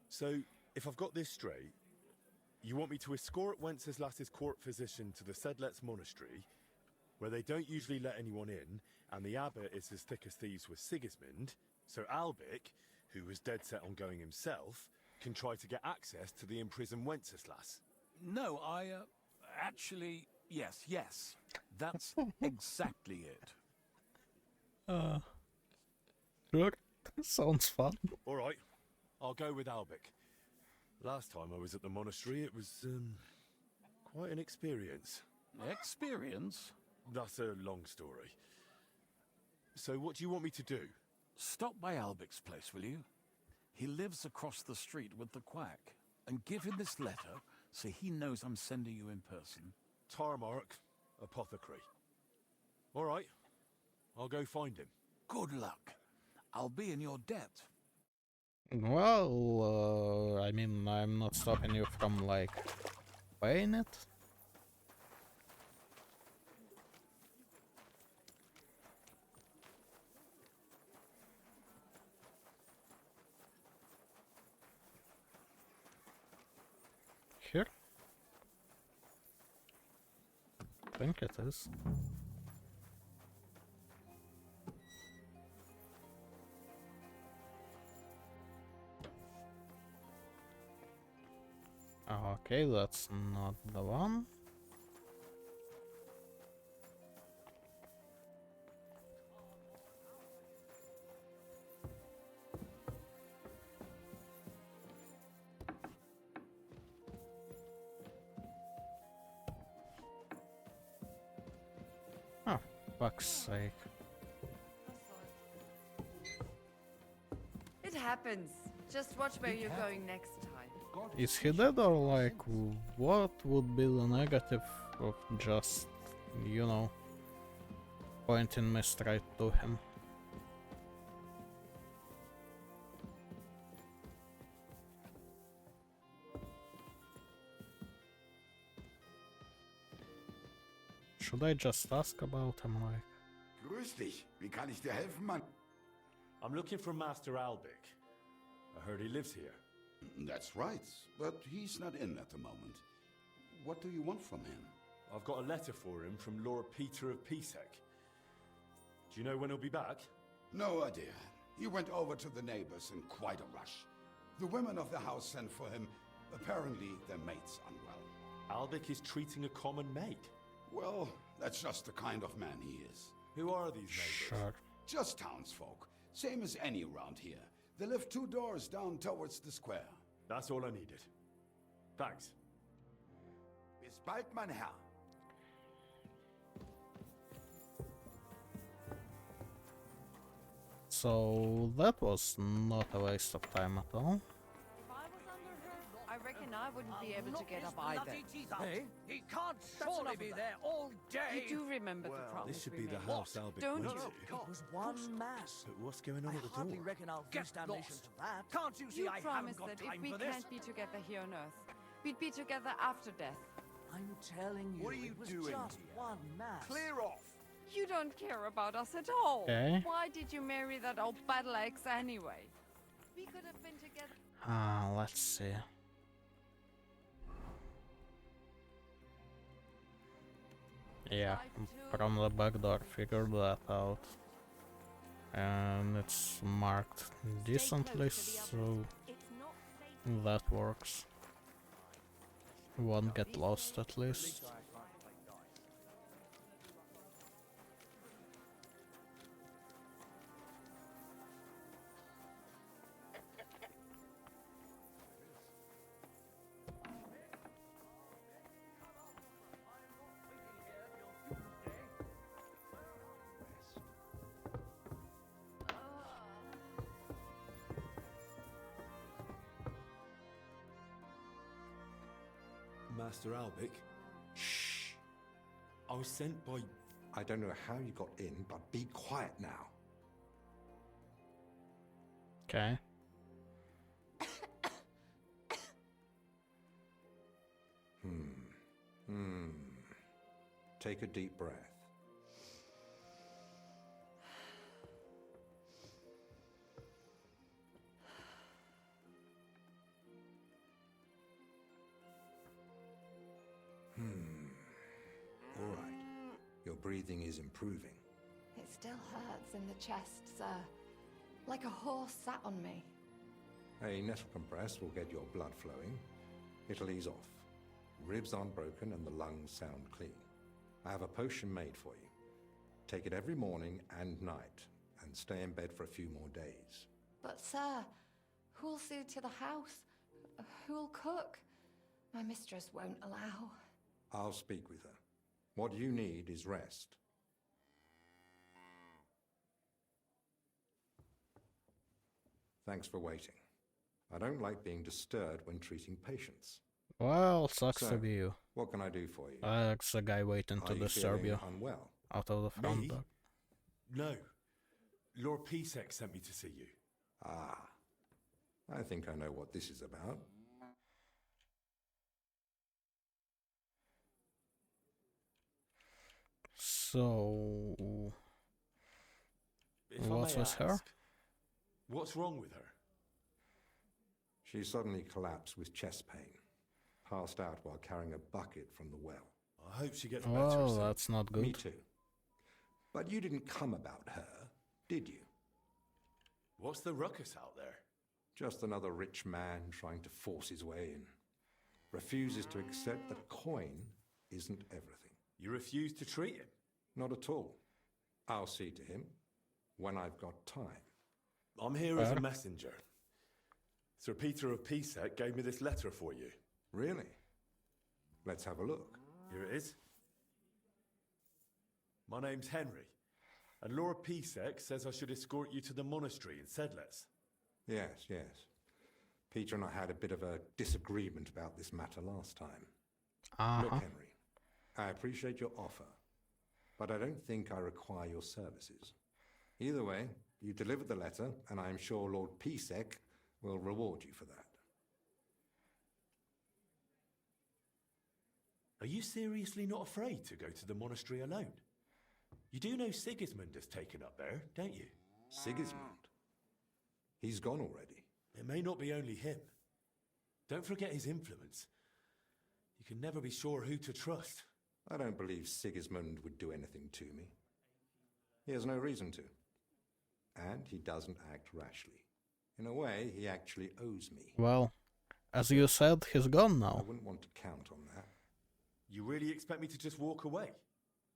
So, if I've got this straight, you want me to escort Wenceslas's court physician to the Sedlec monastery, where they don't usually let anyone in, and the abbot is as thick as thieves with Sigismund, so Albik, who was dead set on going himself, can try to get access to the imprisoned Wenceslas. No, actually, yes. That's exactly it. Sure. Sounds fun. All right, I'll go with Albik. Last time I was at the monastery, it was, quite an experience. Experience? That's a long story. So what do you want me to do? Stop by Albik's place, will you? He lives across the street with the quack. And give him this letter so he knows I'm sending you in person. Tarmark, apothecary. All right, I'll go find him. Good luck. I'll be in your debt. Well, I mean, I'm not stopping you from, like, paying it. Here? I think it is. Okay, that's not the one. Oh, fuck's sake. It happens. Just watch where you're going next time. Is he dead, or like, what would be the negative of just, you know, pointing me straight to him? Should I just ask about him, like? Grüß dich. Wie kann ich dir helfen, Mann? I'm looking for Master Albic. I heard he lives here. That's right, but he's not in at the moment. What do you want from him? I've got a letter for him from Lord Peter of Pisek. Do you know when he'll be back? No idea. He went over to the neighbors in quite a rush. The women of the house sent for him. Apparently, their mate's unwell. Albic is treating a common maid. Well, that's just the kind of man he is. Who are these neighbors? Sure. Just townsfolk. Same as any around here. They live 2 doors down towards the square. That's all I needed. Thanks. Bis bald, mein Herr. So that was not a waste of time at all. If I was under her, I reckon I wouldn't be able to get up either. Hey, he can't surely be there all day. You do remember the promise This should we be the made. house Albic Don't went you? to. It was one mass. But what's going on I at the hardly door? reckon I'll Get use damnation lost. to that. Can't you see You I haven't promised got that if time we for this? can't be together here on Earth, we'd be together after death. I'm telling you, What are you it was doing just here? one mass. Clear off! You don't care about us at all. Okay. Why did you marry that old battle axe anyway? We could have been together. Let's see. Yeah, from the back door, figured that out. And it's marked decently, so It's not safe. that works. Won't get lost at least. Master Albic? Shh. I was sent by... I don't know how you got in, but be quiet now. Okay. Take a deep breath. All right. Your breathing is improving. It still hurts in the chest, sir. Like a horse sat on me. A nettle compress will get your blood flowing. It'll ease off. Ribs aren't broken and the lungs sound clean. I have a potion made for you. Take it every morning and night, and stay in bed for a few more days. But, sir, who'll see to the house? Who'll cook? My mistress won't allow. I'll speak with her. What you need is rest. Thanks for waiting. I don't like being disturbed when treating patients. Well, sucks to So, be you. What can I do for you? Alex, the guy waiting to Are you disturb feeling you unwell? out of the front Me? door. No. Lord Pisek sent me to see you. Ah, I think I know what this is about. So, If what I may was her? ask, what's wrong with her? She suddenly collapsed with chest pain, passed out while carrying a bucket from the well. I hope she gets better Well, soon. that's not good. Me too. But you didn't come about her, did you? What's the ruckus out there? Just another rich man trying to force his way in. Refuses to accept that coin isn't everything. You refuse to treat him? Not at all. I'll see to him when I've got time. I'm here as a messenger. Sir Peter of Pisek gave me this letter for you. Really? Let's have a look. Here it is. My name's Henry, and Lord Pisek says I should escort you to the monastery in Sedlitz. Yes, yes. Peter and I had a bit of a disagreement about this matter last time. Look, Henry, I appreciate your offer, but I don't think I require your services. Either way, you delivered the letter, and I am sure Lord Pisek will reward you for that. Are you seriously not afraid to go to the monastery alone? You do know Sigismund has taken up there, don't you? Sigismund? He's gone already. It may not be only him. Don't forget his influence. You can never be sure who to trust. I don't believe Sigismund would do anything to me. He has no reason to. And he doesn't act rashly. In a way, he actually owes me. Well, as you said, he's gone now. I wouldn't want to count on that. You really expect me to just walk away?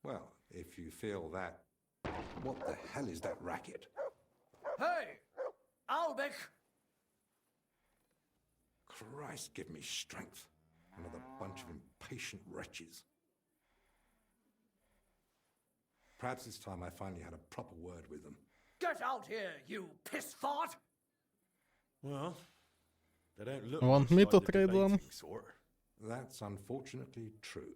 Well, if you feel that... What the hell is that racket? Hey! Albec! Christ, give me strength. Another bunch of impatient wretches. Perhaps this time I finally had a proper word with them. Get out here, you piss fart! Well, they don't look Want much me like to the trade them? debating sort. That's unfortunately true.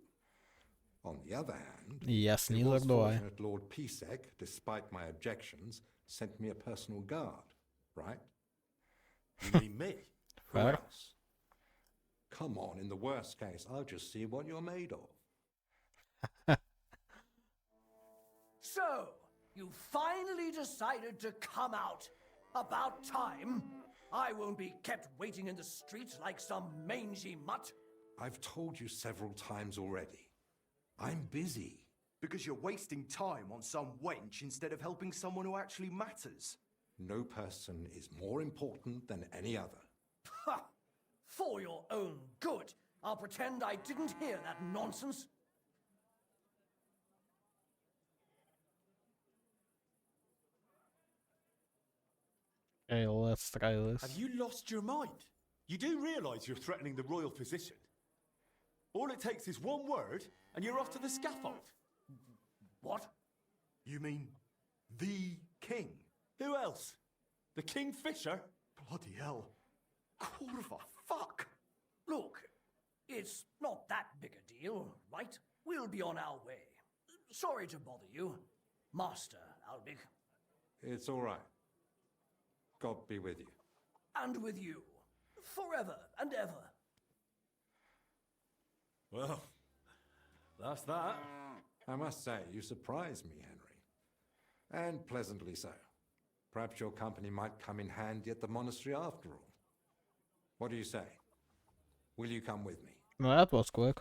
On the other hand, Yes, it neither was do I. fortunate Lord Pisek, despite my objections, sent me a personal guard, right? You mean me? Who Fair. else? Come on, in the worst case, I'll just see what you're made of. So, you finally decided to come out. About time. I won't be kept waiting in the streets like some mangy mutt. I've told you several times already. I'm busy. Because you're wasting time on some wench instead of helping someone who actually matters. No person is more important than any other. Ha! For your own good, I'll pretend I didn't hear that nonsense. Okay, let's try this. Have you lost your mind? You do realise you're threatening the royal position? All it takes is one word, and you're off to the scaffold. What? You mean the king? Who else? The Kingfisher? Bloody hell. Quarter of a fuck. Look, it's not that big a deal, right? We'll be on our way. Sorry to bother you, Master Albec. It's all right. God be with you. And with you. Forever and ever. Well, that's that. I must say, you surprise me, Henry. And pleasantly so. Perhaps your company might come in handy at the monastery after all. What do you say? Will you come with me? That was quick.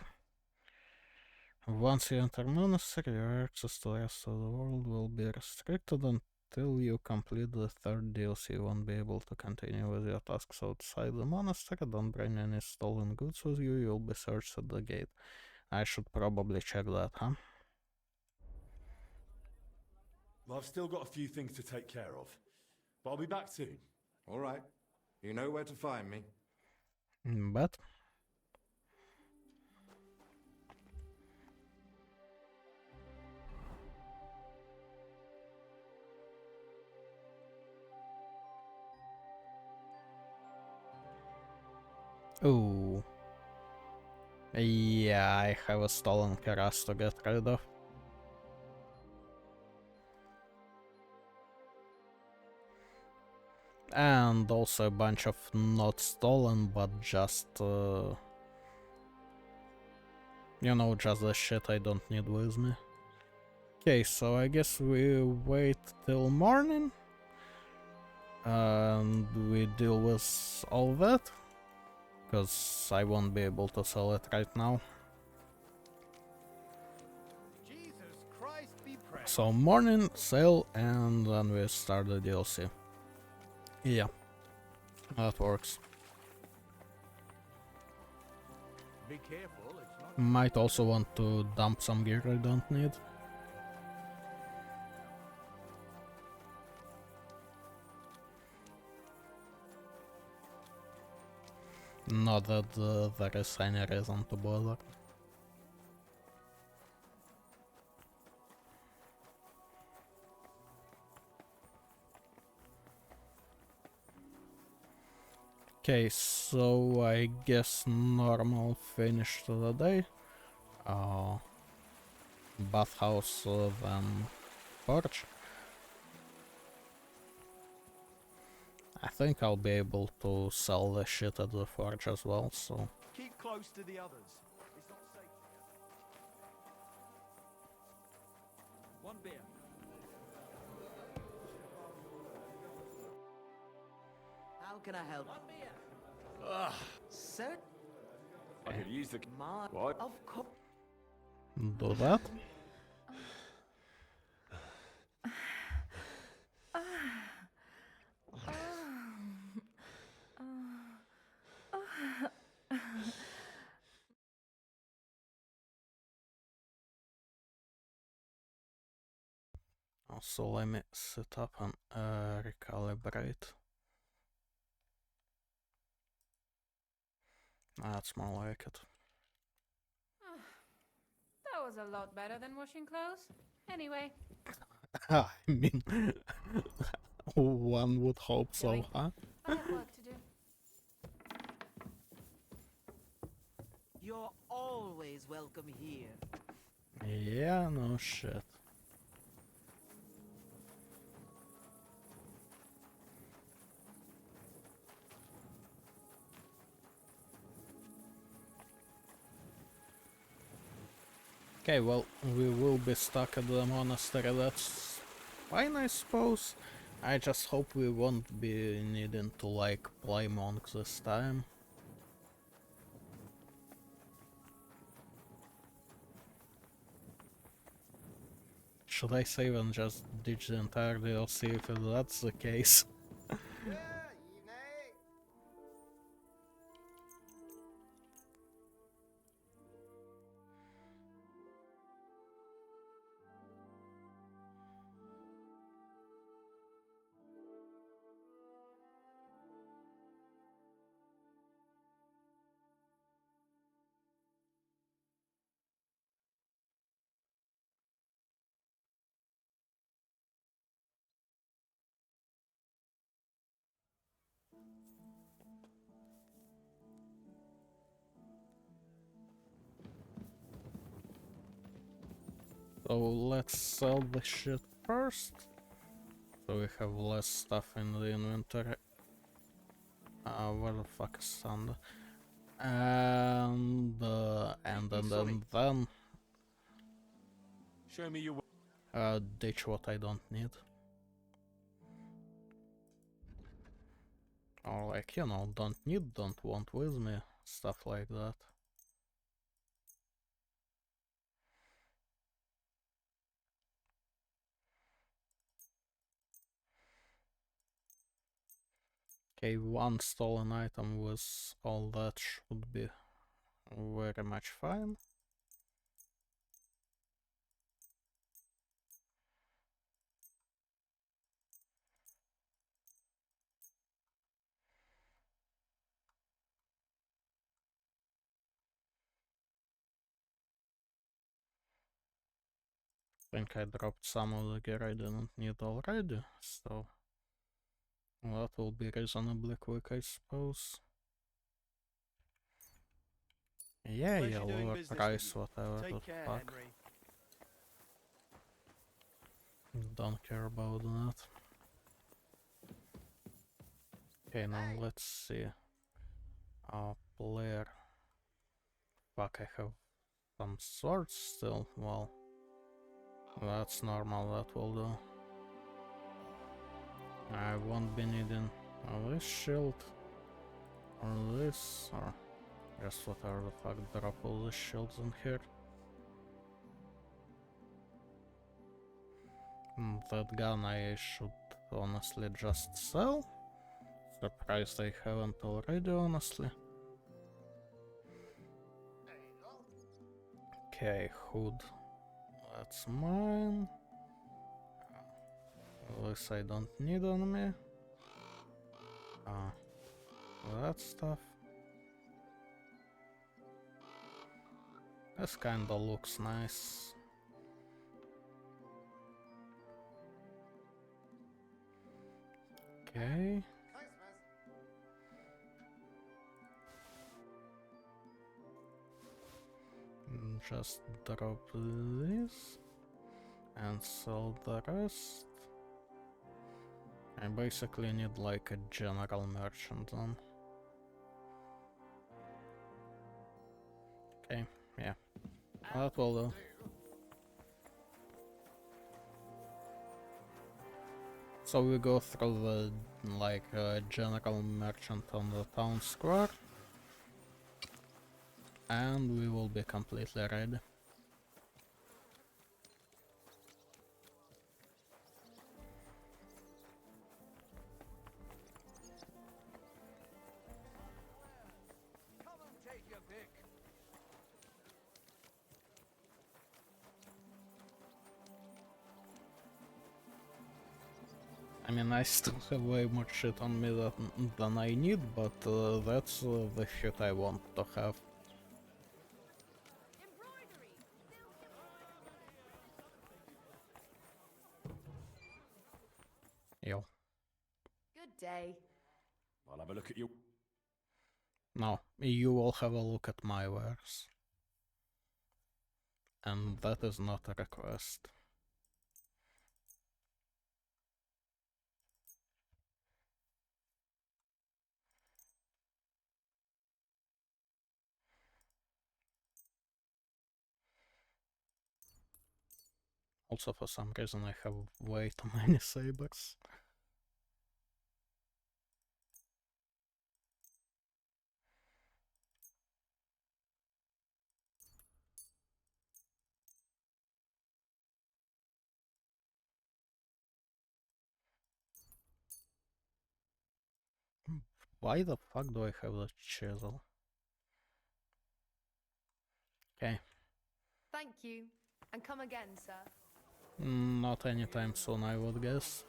Once you enter monastery, your access to the rest of the world will be restricted until you complete the third DLC. You won't be able to continue with your tasks outside the monastery. Don't bring any stolen goods with you. You'll be searched at the gate. I should probably check that, huh? Well, I've still got a few things to take care of. But I'll be back soon. All right. You know where to find me. But ooh. Yeah, I have a stolen Keras to get rid of. And also a bunch of not stolen, but just, you know, just the shit I don't need with me. Okay, so I guess we wait till morning and we deal with all that, because I won't be able to sell it right now. Jesus Christ be praised. So morning, sale, and then we start the DLC. Yeah, that works. Be careful, it's not. Might also want to dump some gear I don't need. Not that there is any reason to bother. Okay, so I guess normal finish to the day. Bathhouse, then porch. I think I'll be able to sell the shit at the forge as well, so... Keep close to the others. It's not safe here. One beer. How can I help? Ugh. Sir? I could use the... My... What? Of course. Do that. Also, let me set up and recalibrate. That's more like it. That was a lot better than washing clothes. Anyway. I mean, one would hope so, huh? I have work to do. You're always welcome here. Yeah, no shit. Okay, well, we will be stuck at the monastery, that's fine, I suppose. I just hope we won't be needing to, like, play monk this time. Should I save and just ditch the entire DLC if that's the case? So let's sell the shit first, so we have less stuff in the inventory. Where the fuck is Sand? And then Show me your... ditch what I don't need. Or like, you know, don't need, don't want with me, stuff like that. Okay, one stolen item with all that should be very much fine. I think I dropped some of the gear I didn't need already, so that will be reasonably quick, I suppose. Yeah, yeah, lower price, whatever the fuck. Henry. Don't care about that. Okay, now let's see. Player. Fuck, I have some swords still. Well, that's normal, that will do. I won't be needing this shield, or this, or just whatever the fuck, drop all the shields in here. That gun I should honestly just sell. Surprised I haven't already, honestly. Okay, hood. That's mine. This I don't need on me. That stuff. This kinda looks nice. Okay. Just drop this and sell the rest. I basically need like a general merchant on. Okay, yeah, that will do. So we go through the general merchant on the town square, and we will be completely ready. I mean, I still have way more shit on me than I need, but that's the shit I want to have. Yo. Good day. I'll have a look at you. No, you will have a look at my wares. And that is not a request. Also, for some reason, I have way too many sabers. Why the fuck do I have the chisel? Okay. Thank you. And come again, sir. Not anytime soon, I would guess.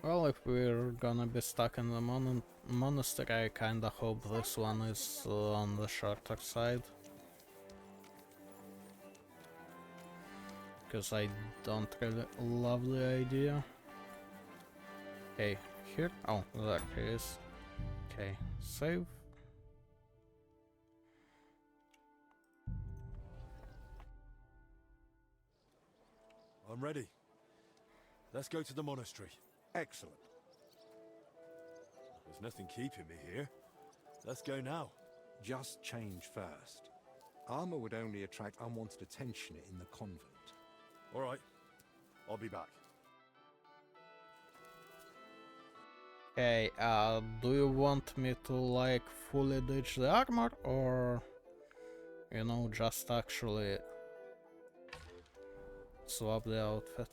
Well, if we're gonna be stuck in the monastery, I kinda hope this one is on the shorter side. Because I don't really love the idea. Okay, here? Oh, there he is. Okay, save. I'm ready. Let's go to the monastery. Excellent. There's nothing keeping me here. Let's go now. Just change first. Armor would only attract unwanted attention in the convent. All right. I'll be back. Okay, do you want me to like fully ditch the armor, or you know, just actually swap the outfit?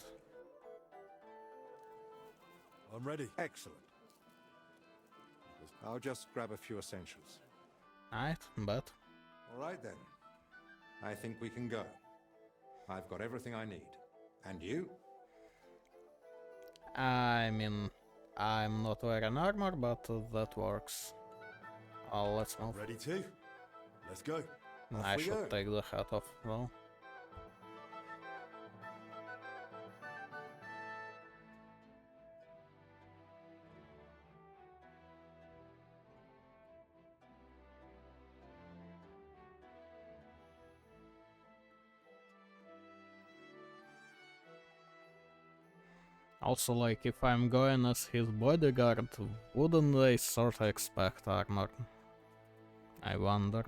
I'm ready. Excellent. I'll just grab a few essentials. Alright, but... Alright then. I think we can go. I've got everything I need. And you? I mean, I'm not wearing armor, but that works. Let's move. Ready to? Let's go. I should take the hat off though. Also, like, if I'm going as his bodyguard, wouldn't they sort of expect armor? I wonder.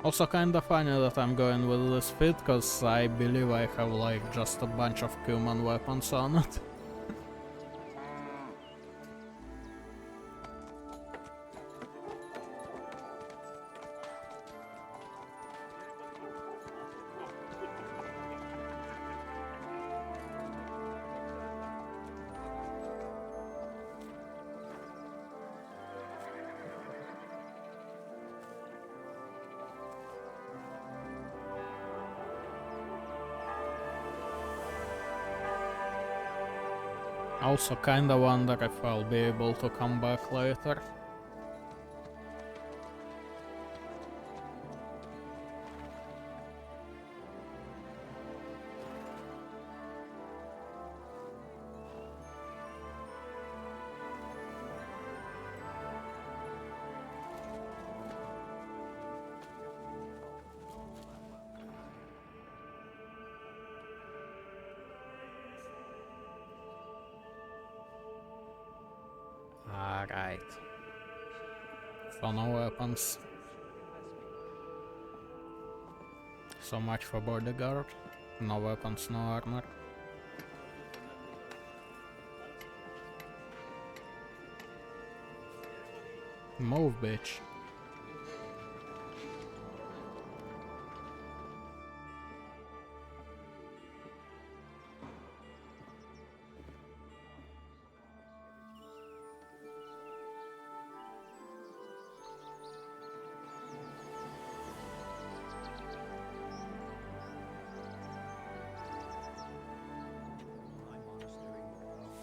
Also kinda funny that I'm going with this fit, cause I believe I have like just a bunch of human weapons on it. Also kinda wonder if I'll be able to come back later. Alright. So no weapons. So much for bodyguard. No weapons, no armor. Move, bitch.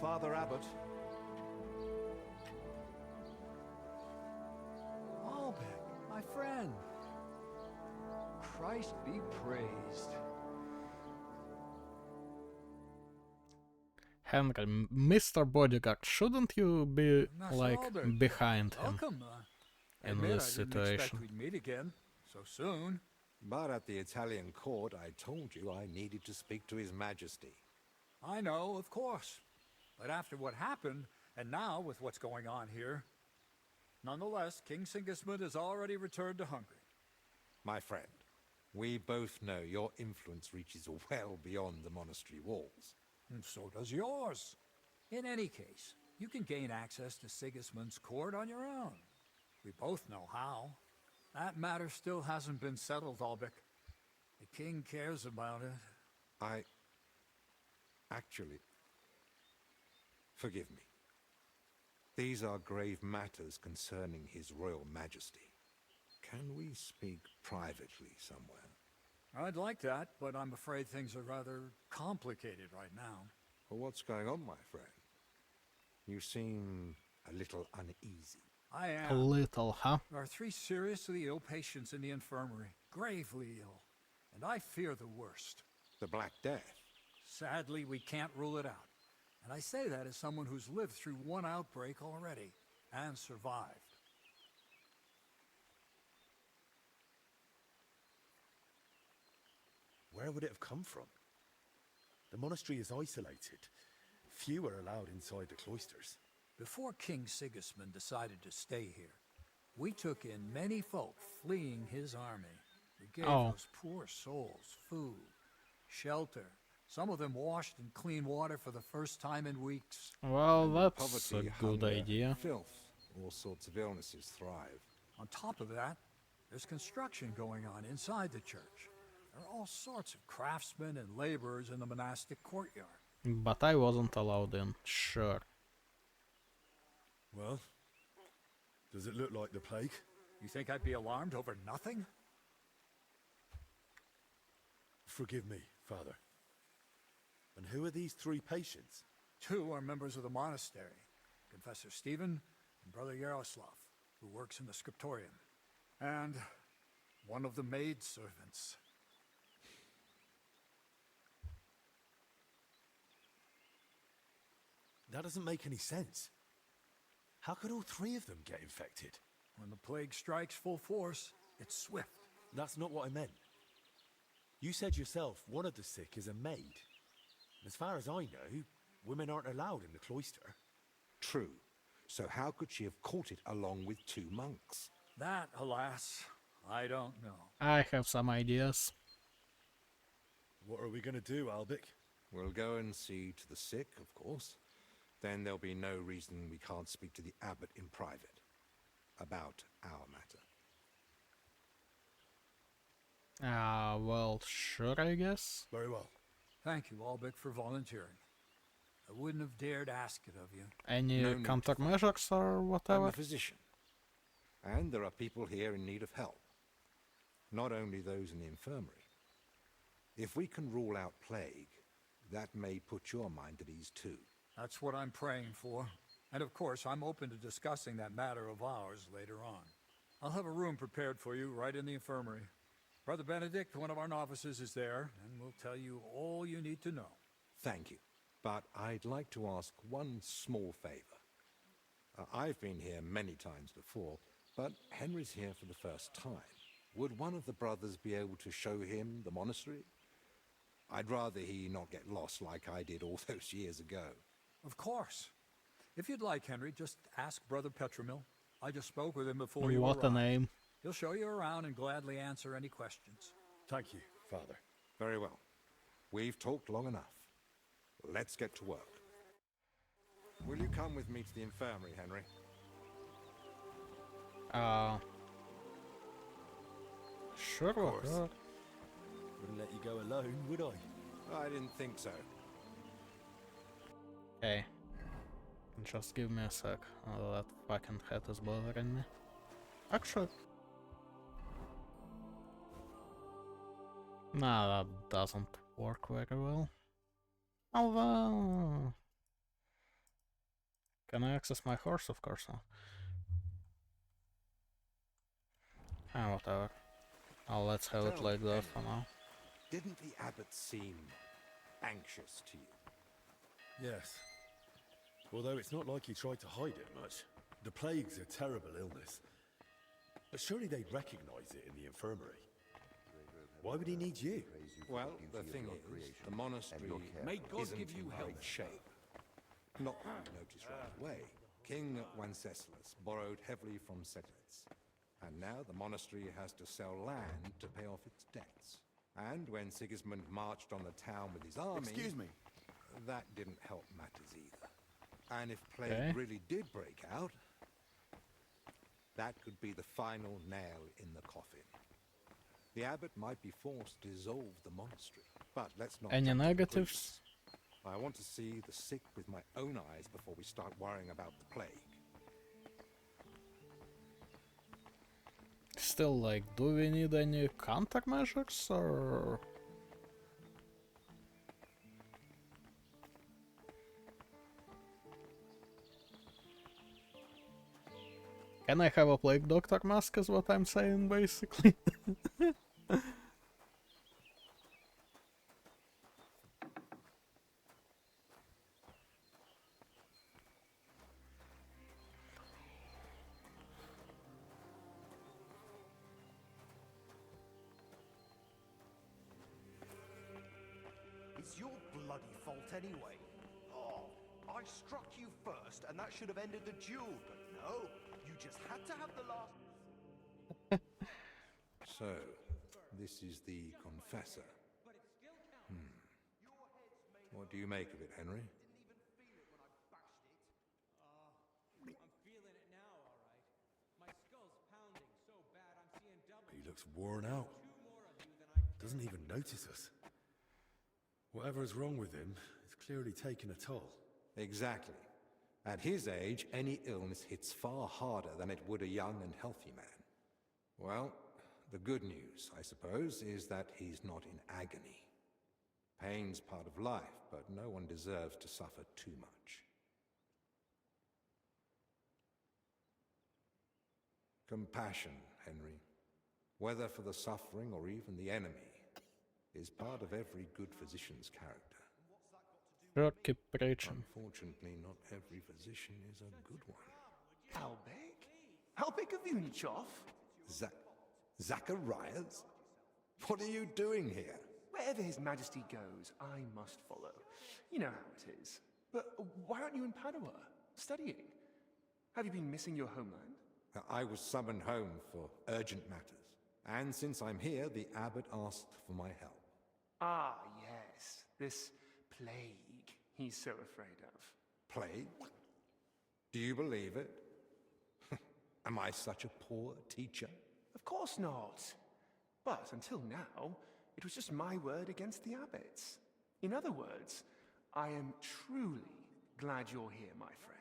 Father Abbot. Albert, my friend. Christ be praised. Henry, Mr. Bodyguard, shouldn't you be Master like Albert, behind him welcome. I in admit this I didn't expect situation? we'd meet again so soon. But at the Italian court, I told you I needed to speak to His Majesty. I know, of course. But after what happened, and now with what's going on here, nonetheless, King Sigismund has already returned to Hungary. My friend, we both know your influence reaches well beyond the monastery walls. And so does yours. In any case, you can gain access to Sigismund's court on your own. We both know how. That matter still hasn't been settled, Albrecht. The king cares about it. Actually, forgive me. These are grave matters concerning His Royal Majesty. Can we speak privately somewhere? I'd like that, but I'm afraid things are rather complicated right now. Well, what's going on, my friend? You seem a little uneasy. I am. A little, huh? There are 3 seriously ill patients in the infirmary, gravely ill, and I fear the worst. The Black Death? Sadly, we can't rule it out. And I say that as someone who's lived through one outbreak already, and survived. Where would it have come from? The monastery is isolated. Few are allowed inside the cloisters. Before King Sigismund decided to stay here, we took in many folk fleeing his army. We gave those poor souls food, shelter. Some of them washed in clean water for the first time in weeks. Well, that's Poverty, a good hunger, idea. Filth, all sorts of illnesses thrive. On top of that, there's construction going on inside the church. There are all sorts of craftsmen and laborers in the monastic courtyard. But I wasn't allowed in, sure. Well, does it look like the plague? You think I'd be alarmed over nothing? Forgive me, Father. And who are these 3 patients? 2 are members of the monastery, Confessor Stephen and Brother Yaroslav, who works in the scriptorium, and one of the maidservants. That doesn't make any sense. How could all three of them get infected? When the plague strikes full force, it's swift. That's not what I meant. You said yourself one of the sick is a maid. As far as I know, women aren't allowed in the cloister. True. So how could she have caught it along with 2 monks? That, alas, I don't know. I have some ideas. What are we going to do, Albic? We'll go and see to the sick, of course. Then there'll be no reason we can't speak to the abbot in private about our matter. Well, sure, I guess. Very well. Thank you, Albic, for volunteering. I wouldn't have dared ask it of you. Any No countermeasures or I'm whatever? a physician. And there are people here in need of help. Not only those in the infirmary. If we can rule out plague, that may put your mind at ease too. That's what I'm praying for. And of course, I'm open to discussing that matter of ours later on. I'll have a room prepared for you right in the infirmary. Brother Benedict, one of our novices, is there, and will tell you all you need to know. Thank you. But I'd like to ask one small favor. I've been here many times before, but Henry's here for the first time. Would one of the brothers be able to show him the monastery? I'd rather he not get lost like I did all those years ago. Of course. If you'd like, Henry, just ask Brother Petramil. I just spoke with him before you What a arrived. name. He'll show you around and gladly answer any questions. Thank you, Father. Very well. We've talked long enough. Let's get to work. Will you come with me to the infirmary, Henry? Sure, Of course. well, Wouldn't let you go alone, would I? I didn't think so. Okay. Just give me a sec. That fucking head is bothering me. Actually... Nah, that doesn't work very well. Although... Can I access my horse? Of course not. Whatever. Let's have it like that for now. Didn't the abbot seem anxious to you? Yes. Although it's not like he tried to hide it much. The plague's a terrible illness. But surely they'd recognize it in the infirmary. Why would he need you? Well, the thing is, the monastery May God isn't give you in health. great shape. Not that you notice right away. King Wenceslas borrowed heavily from settlers, and now the monastery has to sell land to pay off its debts. And when Sigismund marched on the town with his army... Excuse me. That didn't help matters either. And if plague really did break out, that could be the final nail in the coffin. The abbot might be forced to dissolve the monastery. But let's not... Any negatives? I want to see the sick with my own eyes before we start worrying about the plague. Still, like, do we need any countermeasures or... Can I have a plague doctor mask is what I'm saying, basically. It's your bloody fault anyway. Oh, I struck you first, and that should have ended the duel, but no, you just had to have the last... So, this is the confessor. What do you make of it, Henry? He looks worn out. Doesn't even notice us. Whatever's wrong with him, it's clearly taken a toll. Exactly. At his age, any illness hits far harder than it would a young and healthy man. Well, the good news, I suppose, is that he's not in agony. Pain's part of life, but no one deserves to suffer too much. Compassion, Henry, whether for the suffering or even the enemy, is part of every good physician's character. Sure, keep preaching. Unfortunately, not every physician is a good one. Albec? Albec of Unchoff? Zacharias? What are you doing here? Wherever His Majesty goes, I must follow. You know how it is. But why aren't you in Padua, studying? Have you been missing your homeland? I was summoned home for urgent matters. And since I'm here, the abbot asked for my help. Ah, yes. This plague he's so afraid of. Plague? Do you believe it? Am I such a poor teacher? Of course not. But until now, it was just my word against the abbot's. In other words, I am truly glad you're here, my friend.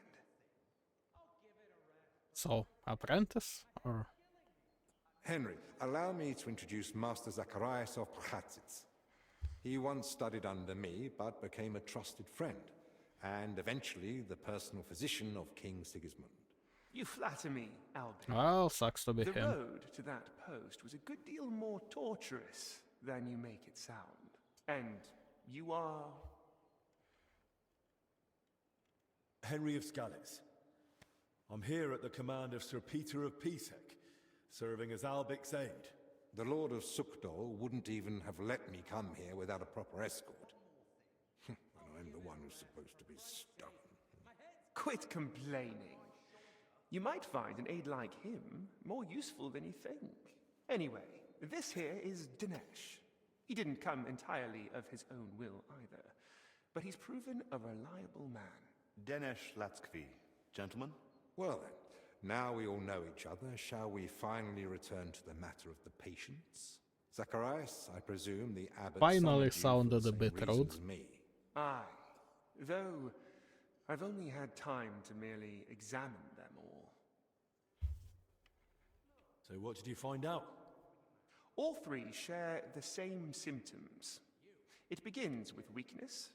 So, apprentice, or? Henry, allow me to introduce Master Zacharias of Prchatsitz. He once studied under me, but became a trusted friend, and eventually the personal physician of King Sigismund. You flatter me, Albert. Well, sucks to be the him. The road to that post was a good deal more torturous than you make it sound. And you are... Henry of Scalitz. I'm here at the command of Sir Peter of Pisek, serving as Albic's aide. The Lord of Sukdol wouldn't even have let me come here without a proper escort. And I'm the one who's supposed to be stubborn. Quit complaining. You might find an aide like him more useful than you think. Anyway, this here is Dinesh. He didn't come entirely of his own will either, but he's proven a reliable man. Dinesh Latskvi, gentlemen. Well then, now we all know each other, shall we finally return to the matter of the patients? Zacharias, I presume the abbot finally sounded a bit rude. Aye, though I've only had time to merely examine them all. So what did you find out? All three share the same symptoms. It begins with weakness,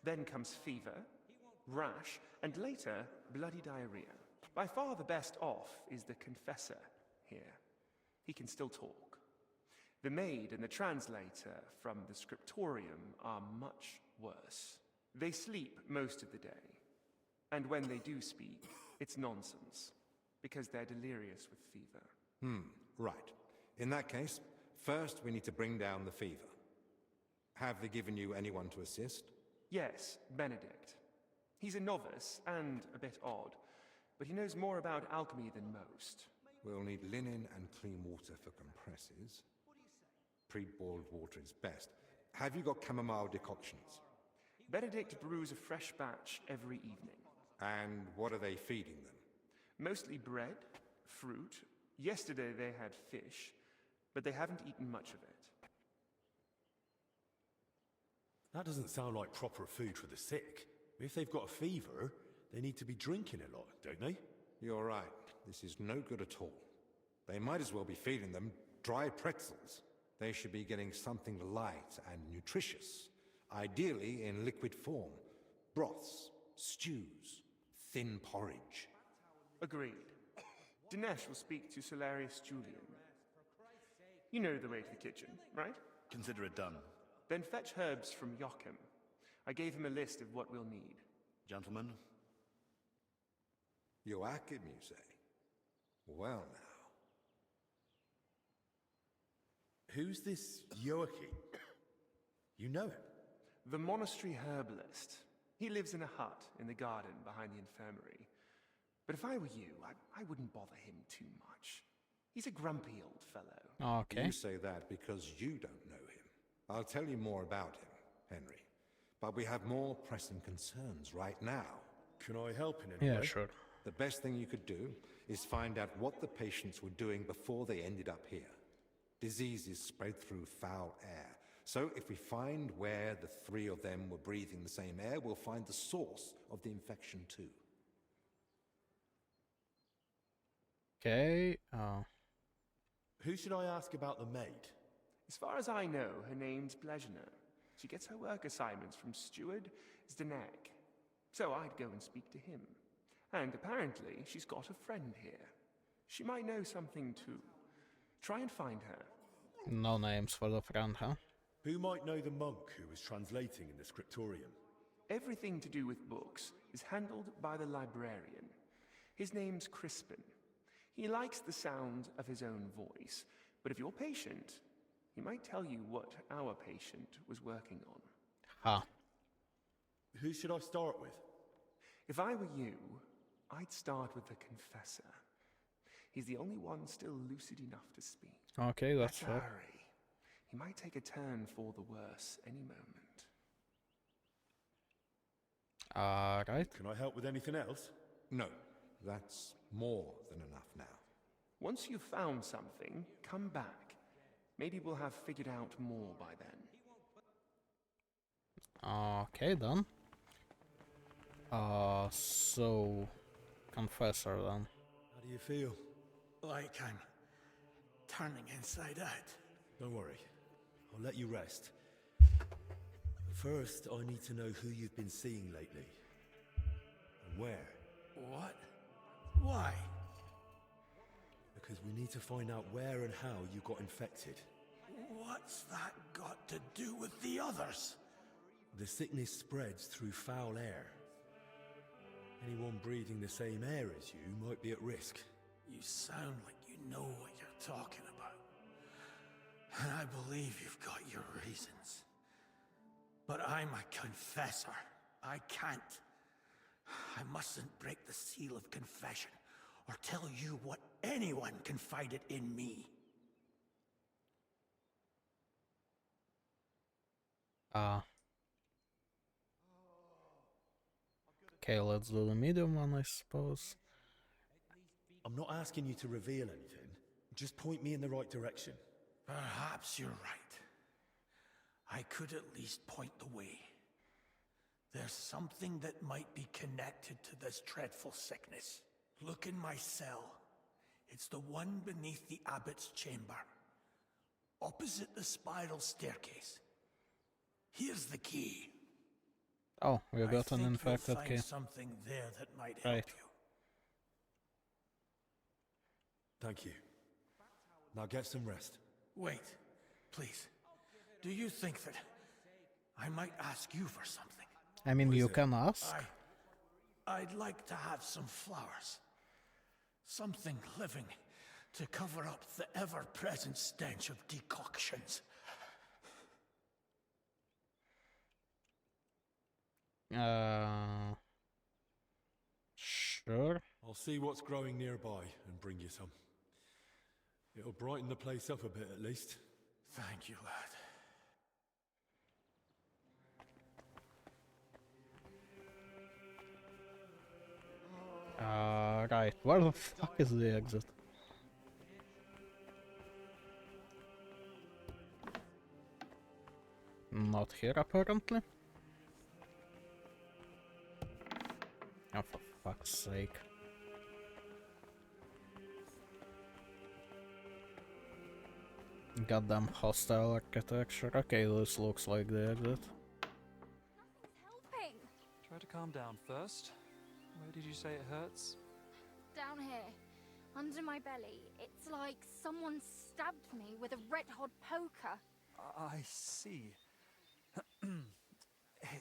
then comes fever, rash, and later bloody diarrhea. By far the best off is the confessor here. He can still talk. The maid and the translator from the scriptorium are much worse. They sleep most of the day. And when they do speak, it's nonsense, because they're delirious with fever. Right. In that case, first we need to bring down the fever. Have they given you anyone to assist? Yes, Benedict. He's a novice and a bit odd, but he knows more about alchemy than most. We'll need linen and clean water for compresses. Pre-boiled water is best. Have you got chamomile decoctions? Benedict brews a fresh batch every evening. And what are they feeding them? Mostly bread, fruit. Yesterday they had fish, but they haven't eaten much of it. That doesn't sound like proper food for the sick. If they've got a fever, they need to be drinking a lot, don't they? You're right. This is no good at all. They might as well be feeding them dry pretzels. They should be getting something light and nutritious, ideally in liquid form. Broths, stews, thin porridge. Agreed. Dinesh will speak to Solarius Julian. You know the way to the kitchen, right? Consider it done. Then fetch herbs from Joachim. I gave him a list of what we'll need. Gentlemen. Joachim, you say? Well now. Who's this Joachim? You know him? The monastery herbalist. He lives in a hut in the garden behind the infirmary. But if I were you, I wouldn't bother him too much. He's a grumpy old fellow. Okay. You say that because you don't know him. I'll tell you more about him, Henry. But we have more pressing concerns right now. Can I help in any way? Yeah, sure. The best thing you could do is find out what the patients were doing before they ended up here. Diseases spread through foul air. So if we find where the three of them were breathing the same air, we'll find the source of the infection too. Okay. Who should I ask about the maid? As far as I know, her name's Blezhna. She gets her work assignments from Steward Zdenek. So I'd go and speak to him. And apparently, she's got a friend here. She might know something too. Try and find her. No names for the friend, huh? Who might know the monk who was translating in the scriptorium? Everything to do with books is handled by the librarian. His name's Crispin. He likes the sound of his own voice, but if you're patient, he might tell you what our patient was working on. Ah. Who should I start with? If I were you, I'd start with the Confessor. He's the only one still lucid enough to speak. Okay, that's fair. Hurry. He might take a turn for the worse any moment. Right. Can I help with anything else? No, that's more than enough now. Once you've found something, come back. Maybe we'll have figured out more by then. Okay, then. So... Confessor, then. How do you feel? Like I'm turning inside out. Don't worry. I'll let you rest. First, I need to know who you've been seeing lately. And where. What? Why? Because we need to find out where and how you got infected. What's that got to do with the others? The sickness spreads through foul air. Anyone breathing the same air as you might be at risk. You sound like you know what you're talking about. And I believe you've got your reasons. But I'm a confessor. I can't. I mustn't break the seal of confession or tell you what anyone confided in me. Okay, let's do the medium one, I suppose. I'm not asking you to reveal anything. Just point me in the right direction. Perhaps you're right. I could at least point the way. There's something that might be connected to this dreadful sickness. Look in my cell. It's the one beneath the abbot's chamber, opposite the spiral staircase. Here's the key. Oh, we got an infected key. Something there that might help you. Thank you. Now get some rest. Wait, please. Do you think that I might ask you for something? I mean, you can ask. I'd like to have some flowers. Something living to cover up the ever-present stench of decoctions. Sure. I'll see what's growing nearby and bring you some. It'll brighten the place up a bit at least. Thank you, lad. Right. Where the fuck is the exit? Not here, apparently. Oh, for fuck's sake. Goddamn hostile architecture. Okay, this looks like the exit. Helping. Try to calm down first. Where did you say it hurts? Down here, under my belly. It's like someone stabbed me with a red-hot poker. I see.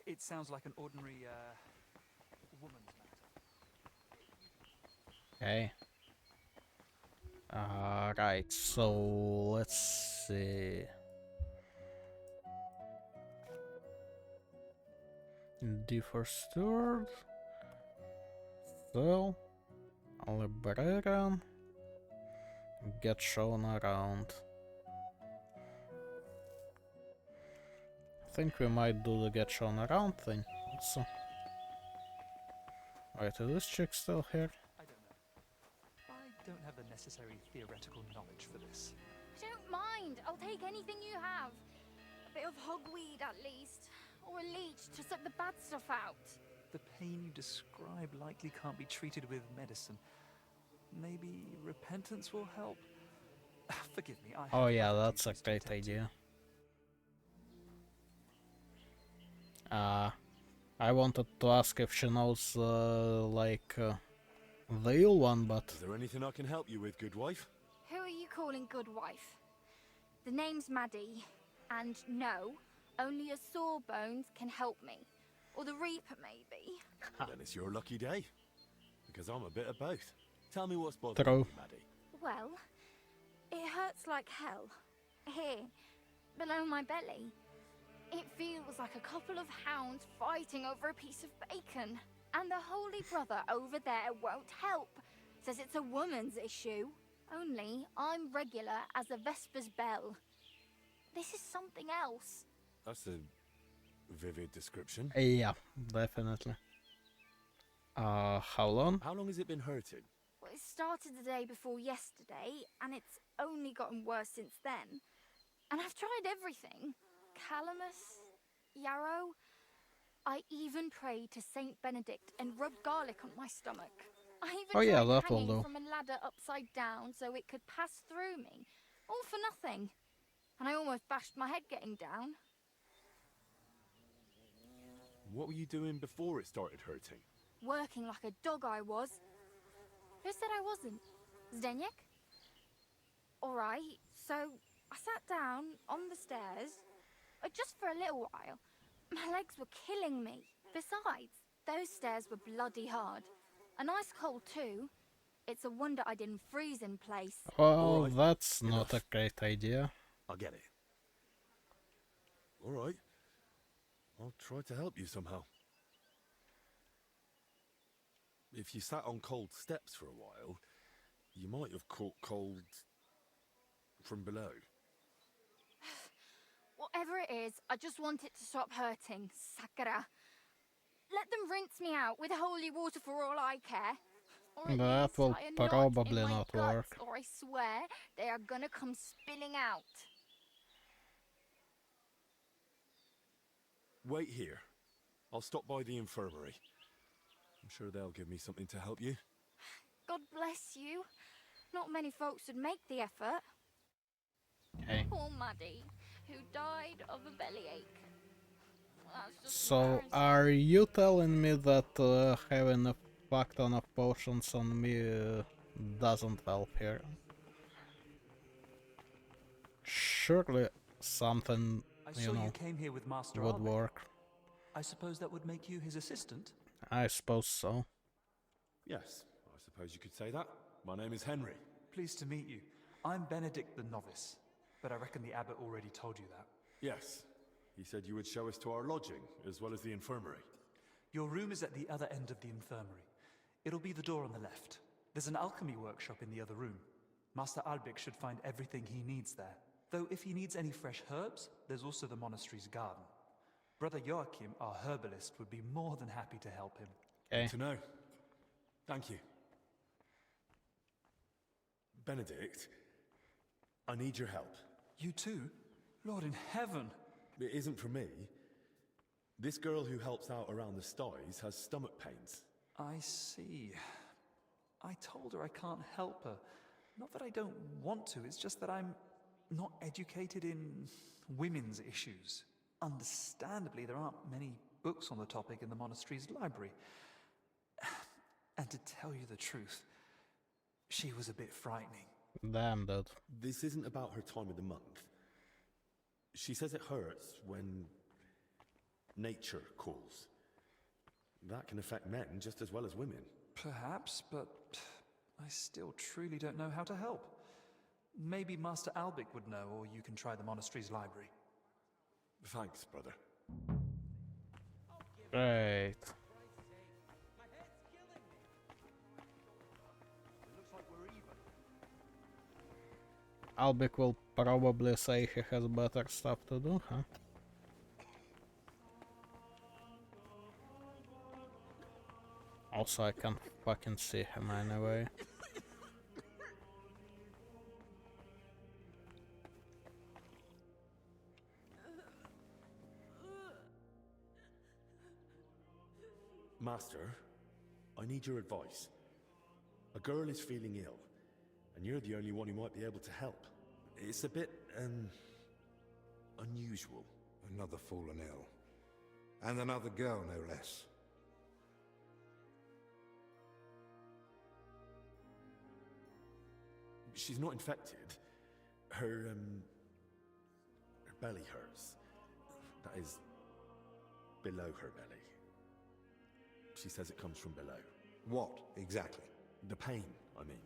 It sounds like an ordinary, woman's matter. Okay. Right, so let's see. D for steward. So, librarian. Get shown around. I think we might do the get shown around thing also. Wait, is this chick still here? I don't know. I don't have the necessary theoretical knowledge for this. Don't mind. I'll take anything you have. A bit of hogweed at least. Or a leech to suck the bad stuff out. The pain you describe likely can't be treated with medicine. Maybe repentance will help? Forgive me, Oh yeah, that's a great idea. I wanted to ask if she knows, the ill one, but... Is there anything I can help you with, good wife? Who are you calling good wife? The name's Maddie, and no, only a Sawbones can help me. Or the Reaper, maybe. Then it's your lucky day. Because I'm a bit of both. Tell me what's bothering True. you, Maddie. Well, it hurts like hell. Here, below my belly. It feels like a couple of hounds fighting over a piece of bacon. And the Holy Brother over there won't help. Says it's a woman's issue. Only I'm regular as a Vesper's bell. This is something else. That's a vivid description. Yeah, definitely. How long? How long has it been hurting? Well, it started the day before yesterday, and it's only gotten worse since then. And I've tried everything. Calamus, yarrow. I even prayed to Saint Benedict and rubbed garlic on my stomach. I even tried hanging from a ladder upside down so it could pass through me. All for nothing. And I almost bashed my head getting down. What were you doing before it started hurting? Working like a dog I was. Who said I wasn't? Zdeněk? Alright, so I sat down on the stairs, just for a little while. My legs were killing me. Besides, those stairs were bloody hard. And ice cold too. It's a wonder I didn't freeze in place. Well, right. That's not a great idea. I get it. Alright. I'll try to help you somehow. If you sat on cold steps for a while, you might have caught cold from below. Whatever it is, I just want it to stop hurting. Sakura. Let them rinse me out with holy water for all I care. Or that will probably not work. Or I swear they are gonna come spilling out. Wait here. I'll stop by the infirmary. I'm sure they'll give me something to help you. God bless you. Not many folks would make the effort. Okay. Poor Maddie, who died of a bellyache. So, are you telling me that having a fuck ton of potions on me doesn't help here? Surely something, you came here with Master would Albek. work. I suppose that would make you his assistant? I suppose so. Yes, I suppose you could say that. My name is Henry. Pleased to meet you. I'm Benedict the Novice, but I reckon the abbot already told you that. Yes. He said you would show us to our lodging, as well as the infirmary. Your room is at the other end of the infirmary. It'll be the door on the left. There's an alchemy workshop in the other room. Master Albik should find everything he needs there. Though if he needs any fresh herbs, there's also the monastery's garden. Brother Joachim, our herbalist, would be more than happy to help him. Good to know. Thank you. Benedict, I need your help. You too? Lord in heaven! It isn't for me. This girl who helps out around the styes has stomach pains. I see. I told her I can't help her. Not that I don't want to, it's just that I'm not educated in women's issues. Understandably, there aren't many books on the topic in the monastery's library. And to tell you the truth, she was a bit frightening. Damn, dude. This isn't about her time of the month. She says it hurts when nature calls. That can affect men just as well as women. Perhaps, but I still truly don't know how to help. Maybe Master Albik would know, or you can try the monastery's library. Thanks, brother. Great. Albik will probably say he has better stuff to do, huh? Also, I can't fucking see him anyway. Master, I need your advice. A girl is feeling ill, and you're the only one who might be able to help. It's a bit, unusual. Another fallen ill. And another girl, no less. She's not infected. Her belly hurts. That is, below her belly. She says it comes from below. What, exactly? The pain, I mean.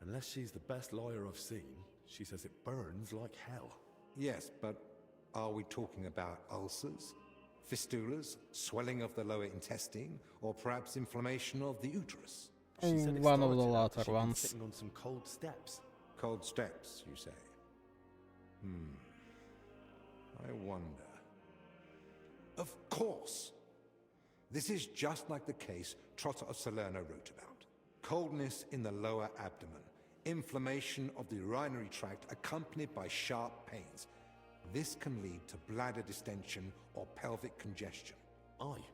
Unless she's the best lawyer I've seen, she says it burns like hell. Yes, but are we talking about ulcers, fistulas, swelling of the lower intestine, or perhaps inflammation of the uterus? She said it One of the started after latter she'd been ones. sitting on some cold steps. Cold steps, you say? I wonder. Of course! This is just like the case Trotter of Salerno wrote about. Coldness in the lower abdomen, inflammation of the urinary tract accompanied by sharp pains. This can lead to bladder distension or pelvic congestion. Aye.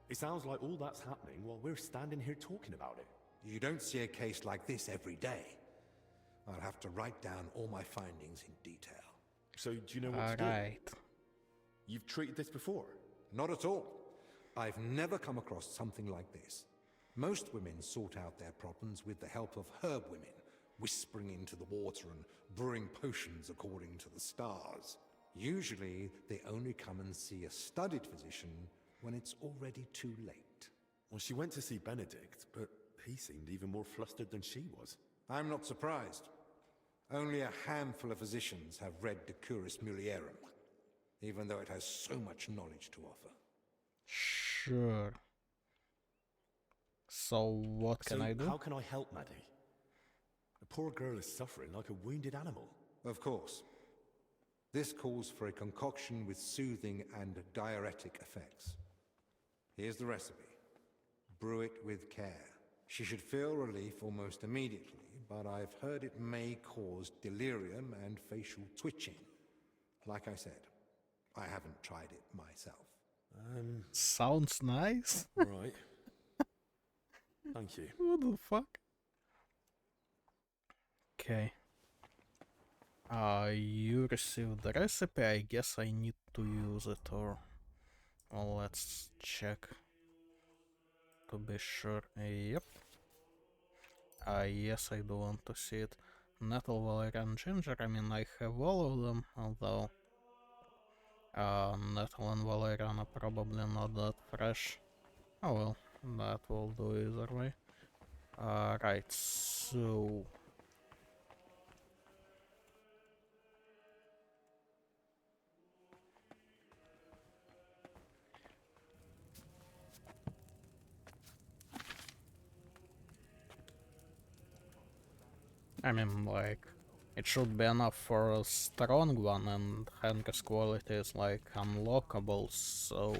It sounds like all that's happening while we're standing here talking about it. You don't see a case like this every day. I'll have to write down all my findings in detail. So do you know what to do? You've treated this before? Not at all. I've never come across something like this. Most women sort out their problems with the help of herb women, whispering into the water and brewing potions according to the stars. Usually, they only come and see a studied physician when it's already too late. Well, she went to see Benedict, but he seemed even more flustered than she was. I'm not surprised. Only a handful of physicians have read De Curis Mulierum, even though it has so much knowledge to offer. Sure. So what can I do? How can I help, Maddie? The poor girl is suffering like a wounded animal. Of course. This calls for a concoction with soothing and diuretic effects. Here's the recipe. Brew it with care. She should feel relief almost immediately, but I've heard it may cause delirium and facial twitching. Like I said, I haven't tried it myself. Sounds nice. Right. Thank you. What the fuck? Okay. You received the recipe. I guess I need to use it, or... Well, let's check. To be sure. Yep. Yes, I do want to see it. Nettle, valerian, ginger. I mean, I have all of them, although... nettle and valerian are probably not that fresh. Oh well, that will do either way. Right, so... I mean, like, it should be enough for a strong one, and Henry's quality is, like, unlockable, so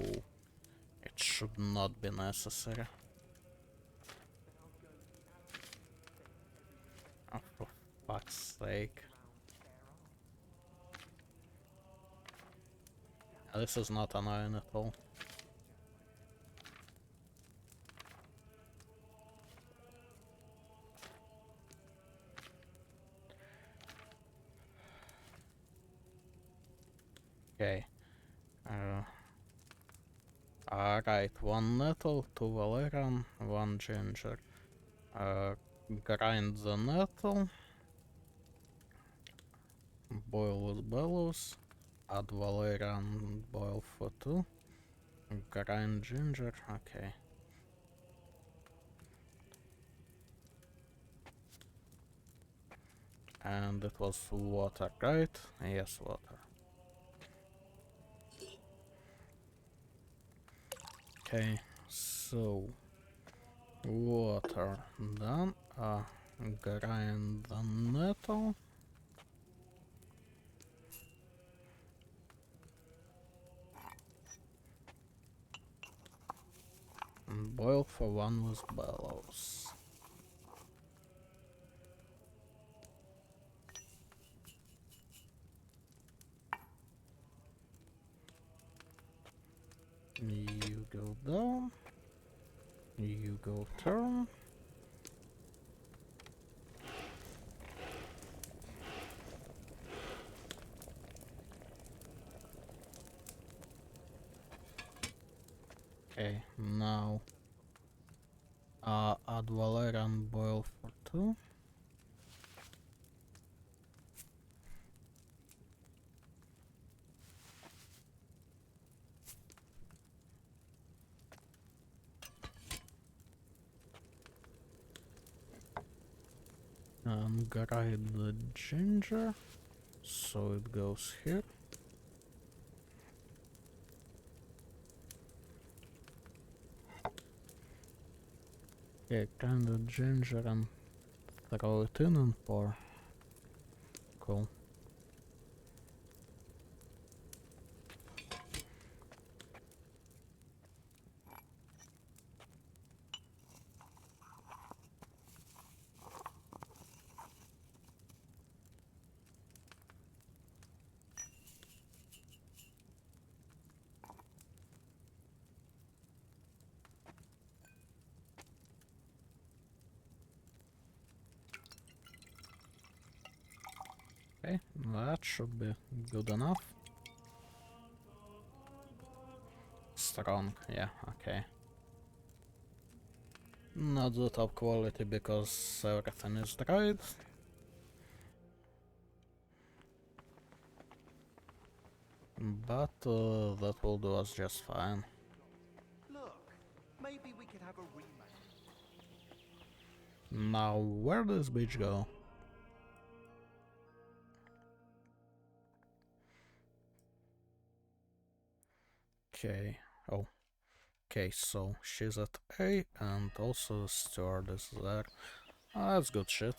it should not be necessary. Oh, for fuck's sake. This is not annoying at all. Okay. Right, 1 nettle, 2 valerian, 1 ginger. Grind the nettle. Boil with bellows. Add valerian, boil for 2. Grind ginger, okay. And it was water, right? Yes, water. Okay, so water done. Grind the nettle. And boil for 1 with bellows. You go down. You go turn. Okay, now add valerian, boil for 2. Grab the ginger, so it goes here. Yeah, grind the ginger and throw it in and pour. Cool. Okay, that should be good enough. Strong, yeah, okay. Not the top quality because everything is dried. But that will do us just fine. Look, maybe we could have a rematch. Now, where does beach go? Okay, oh. Okay, so she's at A, and also the steward is there. That's good shit.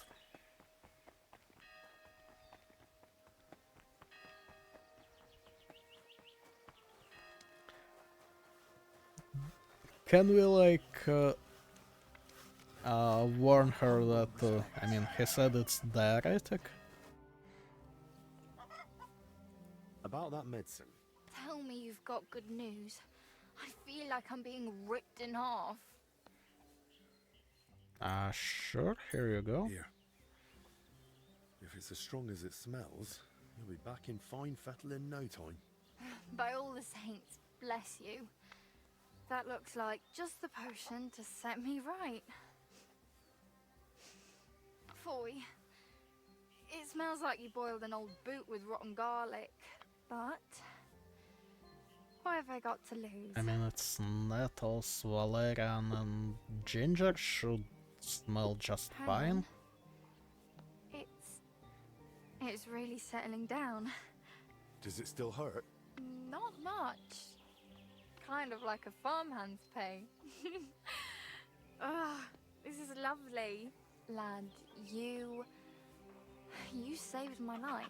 Can we, like, warn her that, I mean, he said it's diuretic? About that medicine. Tell me you've got good news. I feel like I'm being ripped in half. Sure, here you go. Here. If it's as strong as it smells, you'll be back in fine fettle in no time. By all the saints, bless you. That looks like just the potion to set me right. Foy, it smells like you boiled an old boot with rotten garlic, but what have I got to lose? I mean, it's nettles, valerian, and ginger should smell just fine. It's really settling down. Does it still hurt? Not much. Kind of like a farmhand's pay. Ugh, this is lovely. Lad, you saved my life.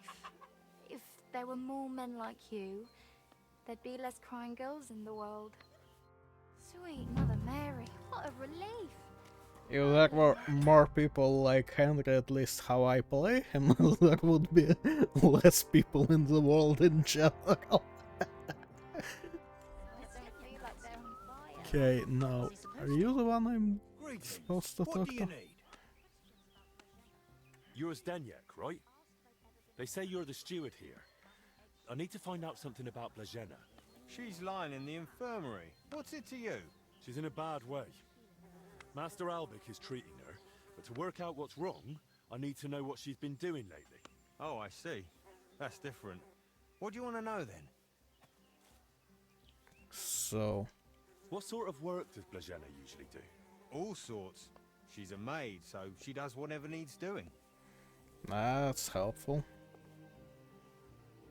If there were more men like you, there'd be less crying girls in the world. Sweet Mother Mary, what a relief. If there were more people like Henry, at least how I play him, there would be less people in the world in general. Okay, now, are you the one I'm supposed to talk to? You're Zdenek, right? They say you're the steward here. I need to find out something about Blazena. She's lying in the infirmary. What's it to you? She's in a bad way. Master Albic is treating her, but to work out what's wrong, I need to know what she's been doing lately. Oh, I see. That's different. What do you want to know, then? So... What sort of work does Blazena usually do? All sorts. She's a maid, so she does whatever needs doing. That's helpful.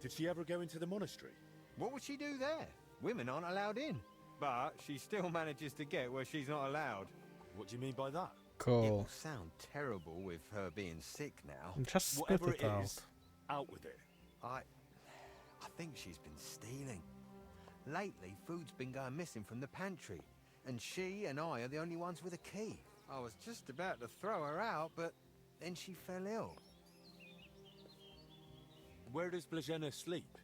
Did she ever go into the monastery? What would she do there? Women aren't allowed in. But she still manages to get where she's not allowed. What do you mean by that? Cool. It will sound terrible with her being sick now. Just spit Whatever it it out. is, out with it. I think she's been stealing. Lately, food's been going missing from the pantry, and she and I are the only ones with a key. I was just about to throw her out, but then she fell ill. Where does Blazena sleep?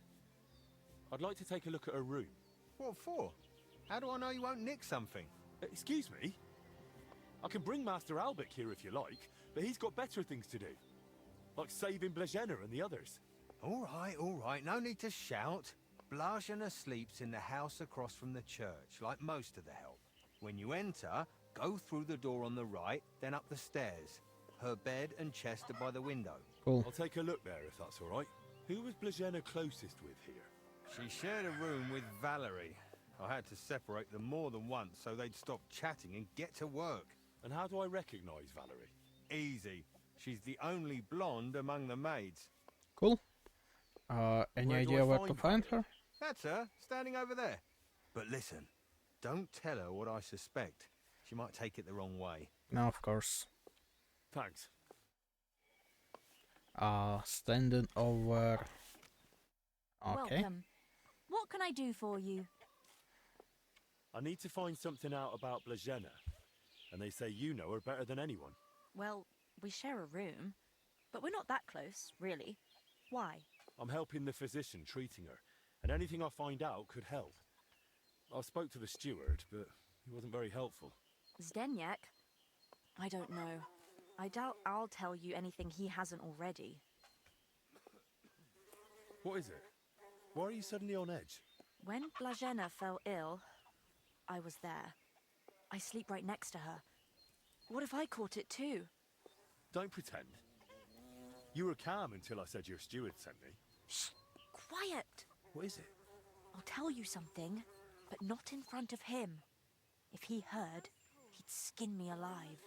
I'd like to take a look at her room. What for? How do I know you won't nick something? Excuse me? I can bring Master Albic here if you like, but he's got better things to do. Like saving Blazena and the others. All right, no need to shout. Blazena sleeps in the house across from the church, like most of the help. When you enter, go through the door on the right, then up the stairs. Her bed and chest are by the window. Cool. I'll take a look there if that's all right. Who was Blazena closest with here? She shared a room with Valerie. I had to separate them more than once so they'd stop chatting and get to work. And how do I recognize Valerie? Easy. She's the only blonde among the maids. Cool. Any Where do idea I where to find her? That's her, standing over there. But listen, don't tell her what I suspect. She might take it the wrong way. No, of course. Thanks. Standing over. Okay. Welcome. What can I do for you? I need to find something out about Blazena, and they say you know her better than anyone. Well, we share a room, but we're not that close, really. Why? I'm helping the physician treating her, and anything I find out could help. I spoke to the steward, but he wasn't very helpful. Zdeněk? I don't know. I doubt I'll tell you anything he hasn't already. What is it? Why are you suddenly on edge? When Blazena fell ill, I was there. I sleep right next to her. What if I caught it too? Don't pretend. You were calm until I said your steward sent me. Shh! Quiet! What is it? I'll tell you something, but not in front of him. If he heard, he'd skin me alive.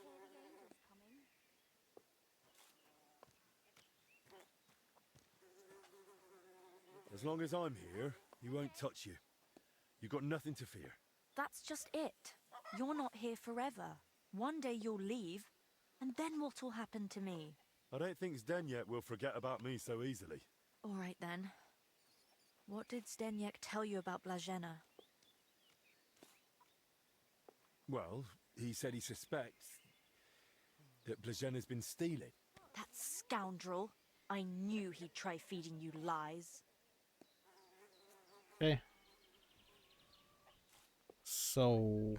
As long as I'm here, he won't touch you. You've got nothing to fear. That's just it. You're not here forever. One day you'll leave, and then what'll happen to me? I don't think Zdeněk will forget about me so easily. All right then. What did Zdeněk tell you about Blazena? Well, he said he suspects that Blazena's been stealing. That scoundrel. I knew he'd try feeding you lies. Okay. So,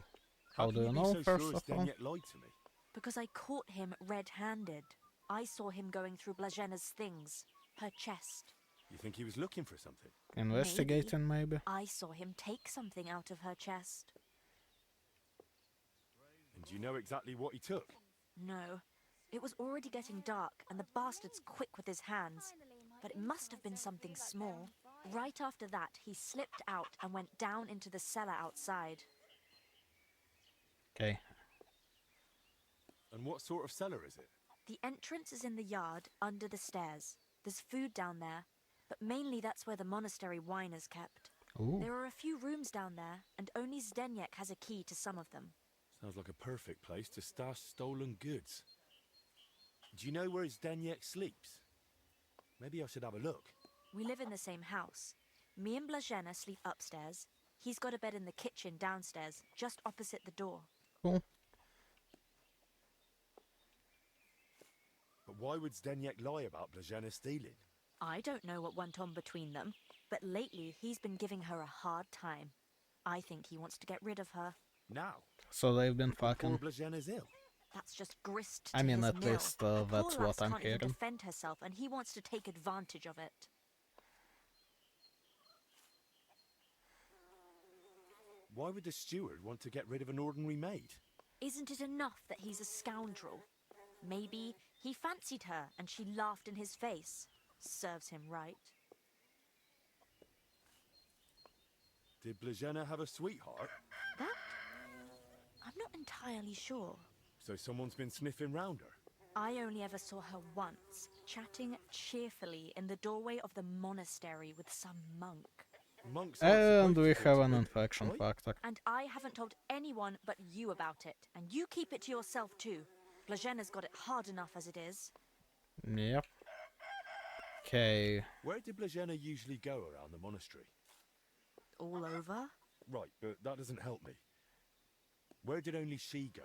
how do you can know, be so first sure of all? Zdeněk lied to me? Because I caught him red-handed. I saw him going through Blazena's things. Her chest. You think he was looking for something? Investigating, maybe? I saw him take something out of her chest. And do you know exactly what he took? No. It was already getting dark, and the bastard's quick with his hands. But it must have been something small. Right after that, he slipped out and went down into the cellar outside. Okay. And what sort of cellar is it? The entrance is in the yard, under the stairs. There's food down there, but mainly that's where the monastery wine is kept. Ooh. There are a few rooms down there, and only Zdeněk has a key to some of them. Sounds like a perfect place to stash stolen goods. Do you know where Zdeněk sleeps? Maybe I should have a look. We live in the same house. Me and Blazena sleep upstairs. He's got a bed in the kitchen downstairs, just opposite the door. Cool. But why would Zdeněk lie about Blazena stealing? I don't know what went on between them, but lately he's been giving her a hard time. I think he wants to get rid of her. Now? So they've been fucking. Poor Blazena's ill. That's just grist to I mean, his at mill. least The that's poor what lass I'm can't even hearing. defend herself, and he wants to take advantage of it. Why would the steward want to get rid of an ordinary maid? Isn't it enough that he's a scoundrel? Maybe he fancied her and she laughed in his face. Serves him right. Did Blazena have a sweetheart? That? I'm not entirely sure. So someone's been sniffing round her? I only ever saw her once, chatting cheerfully in the doorway of the monastery with some monk. Monks And we have an infection factor. And I haven't told anyone but you about it. And you keep it to yourself too. Blazena's got it hard enough as it is. Yep. Okay. Where did Blazena usually go around the monastery? All over? Right, but that doesn't help me. Where did only she go?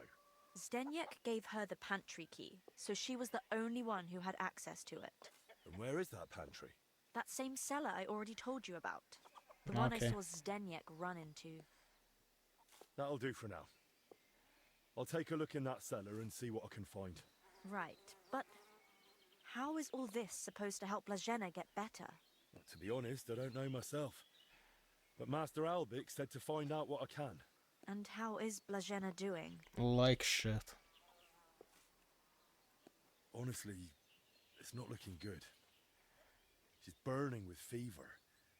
Zdeněk gave her the pantry key, so she was the only one who had access to it. And where is that pantry? That same cellar I already told you about. The one I Okay. saw Zdeněk run into. That'll do for now. I'll take a look in that cellar and see what I can find. Right, but how is all this supposed to help Blazena get better? Well, to be honest, I don't know myself. But Master Albic said to find out what I can. And how is Blazena doing? Like shit. Honestly, it's not looking good. She's burning with fever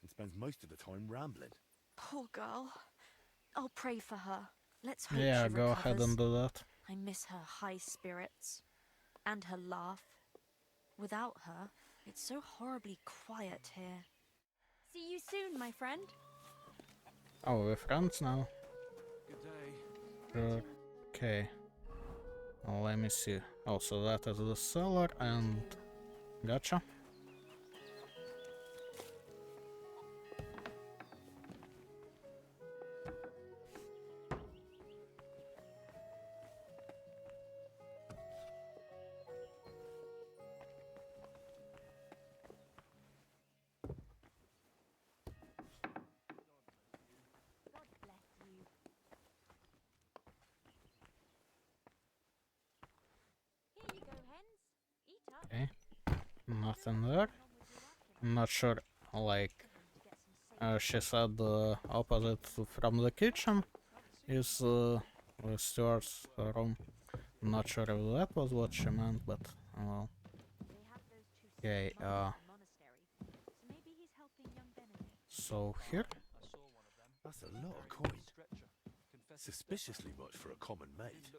and spends most of the time rambling. Poor girl. I'll pray for her. Let's hope Yeah, she go recovers. ahead and do that. I miss her high spirits. And her laugh. Without her, it's so horribly quiet here. See you soon, my friend. Oh, we're friends now. Good day. Okay. Let me see. Oh, so that is the cellar and... Gotcha. Okay. Nothing there. I'm not sure, like... she said the opposite from the kitchen is the steward's room. I'm not sure if that was what she meant, but well. Okay, so here? That's a lot of coin. Suspiciously much for a common maid.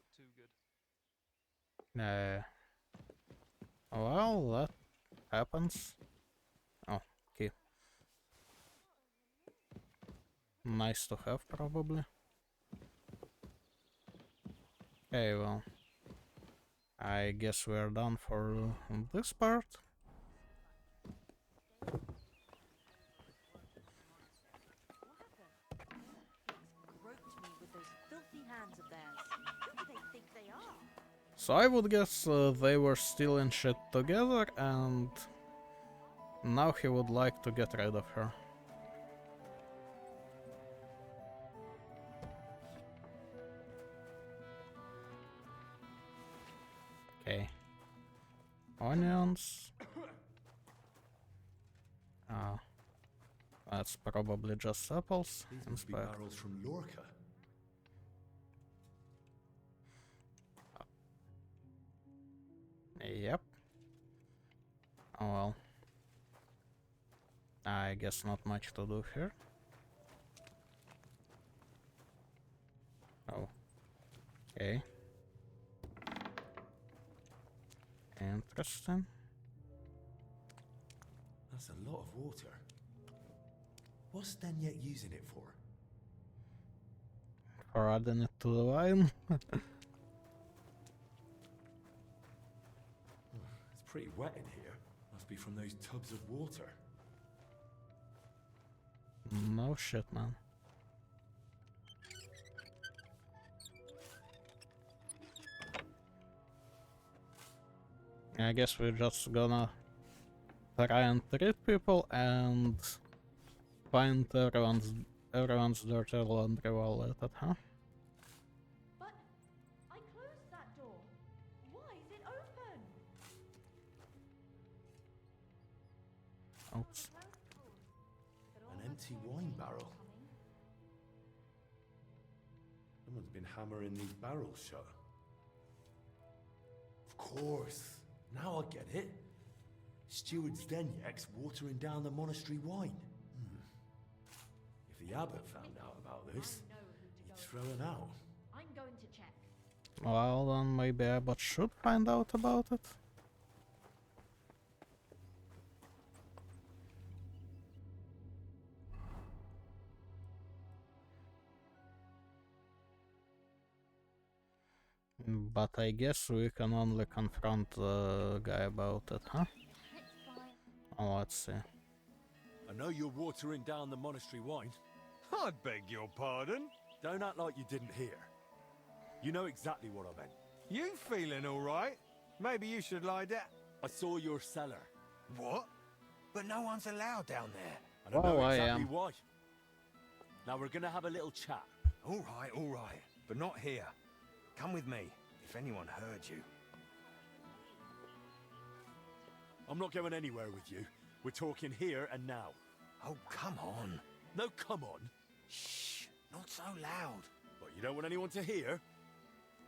Well, that happens. Oh, key. Nice to have, probably. Okay, well. I guess we're done for this part. So I would guess they were still in shit together, and now he would like to get rid of her. Okay. Onions. That's probably just apples. These must be barrels from Lorca. Yep. Oh well. I guess not much to do here. Oh. Okay. Interesting. That's a lot of water. What's Daniek using it for? For adding it to the wine. It's pretty wet in here. Must be from those tubs of water. No shit, man. I guess we're just gonna try and treat people and find everyone's dirty laundry while at it, huh? But I closed that door. Why is it open? Oops. An empty wine barrel. Someone's been hammering these barrels shut. Of course. Now I get it. Steward Zdenyek's watering down the monastery wine. If the abbot found out about this, he'd throw him out. I'm going to check. Well, then maybe Abbott should find out about it. But I guess we can only confront the guy about it, huh? Oh, let's see. I know you're watering down the monastery wine. I beg your pardon? Don't act like you didn't hear. You know exactly what I meant. You feeling all right? Maybe you should lie down. I saw your cellar. What? But no one's allowed down there. And I know exactly why. Now we're gonna have a little chat. All right. But not here. Come with me, if anyone heard you. I'm not going anywhere with you. We're talking here and now. Oh, come on. No, come on. Shh, not so loud. But you don't want anyone to hear?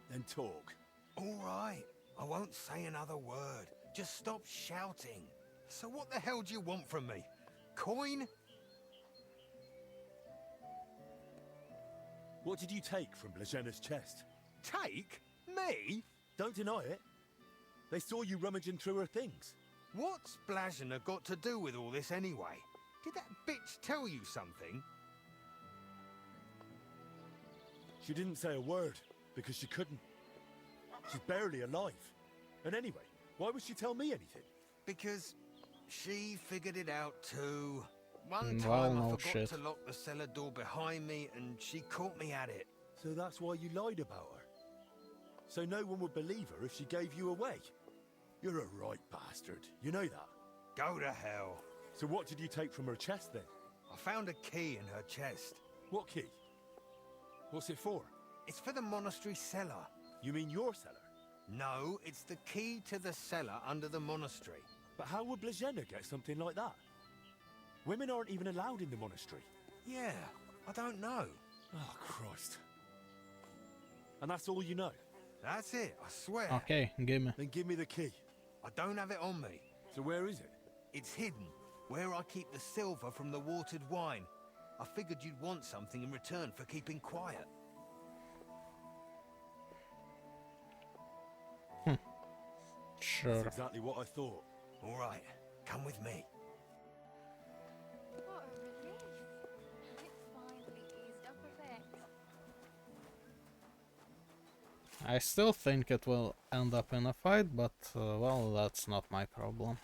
Then talk. All right, I won't say another word. Just stop shouting. So what the hell do you want from me? Coin? What did you take from Blažena's chest? Take? Me? Don't deny it. They saw you rummaging through her things. What's Blazhina got to do with all this anyway? Did that bitch tell you something? She didn't say a word, because she couldn't. She's barely alive. And anyway, why would she tell me anything? Because she figured it out too. One Well, time I no forgot shit. to lock the cellar door behind me and she caught me at it. So that's why you lied about her? So no one would believe her if she gave you away? You're a right bastard, you know that? Go to hell. So what did you take from her chest then? I found a key in her chest. What key? What's it for? It's for the monastery cellar. You mean your cellar? No, it's the key to the cellar under the monastery. But how would Blazhina get something like that? Women aren't even allowed in the monastery. Yeah, I don't know. Oh, Christ. And that's all you know? That's it, I swear. Okay, give me. Then give me the key. I don't have it on me. So where is it? It's hidden, where I keep the silver from the watered wine. I figured you'd want something in return for keeping quiet. Sure. That's exactly what I thought. All right, come with me. What a relief. It's finally eased up a bit. I still think it will end up in a fight, but well, that's not my problem.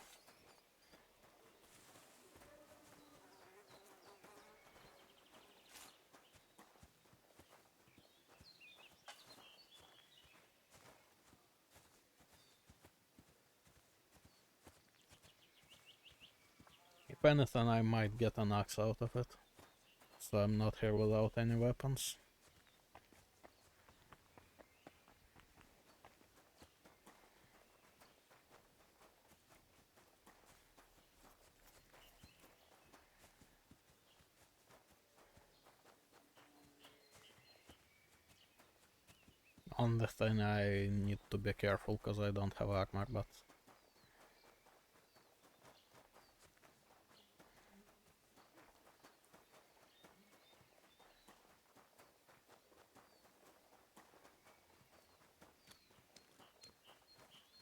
If anything, I might get an axe out of it, so I'm not here without any weapons. Only thing I need to be careful because I don't have armor, but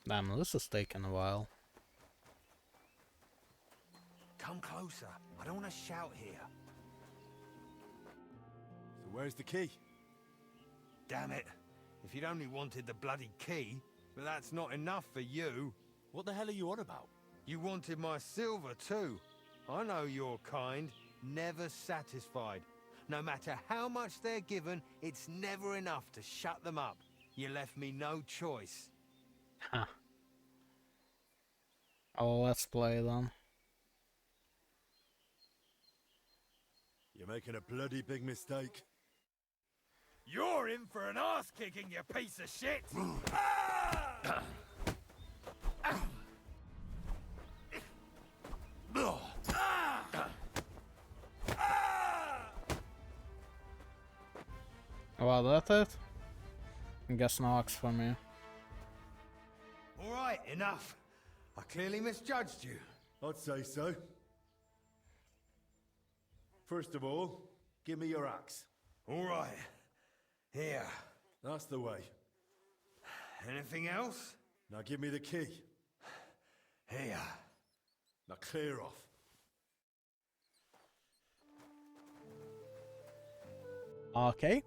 damn, this is taking a while. Come closer. I don't want to shout here. So where's the key? Damn it. If you'd only wanted the bloody key, but that's not enough for you. What the hell are you on about? You wanted my silver too. I know your kind. Never satisfied. No matter how much they're given, it's never enough to shut them up. You left me no choice. Huh. Oh, let's play then. You're making a bloody big mistake. You're in for an ass kicking, you piece of shit! Well, that's it. Guess no axe for me. All right, enough. I clearly misjudged you. I'd say so. First of all, give me your axe. All right. Here. That's the way. Anything else? Now give me the key. Here. Now clear off. Okay.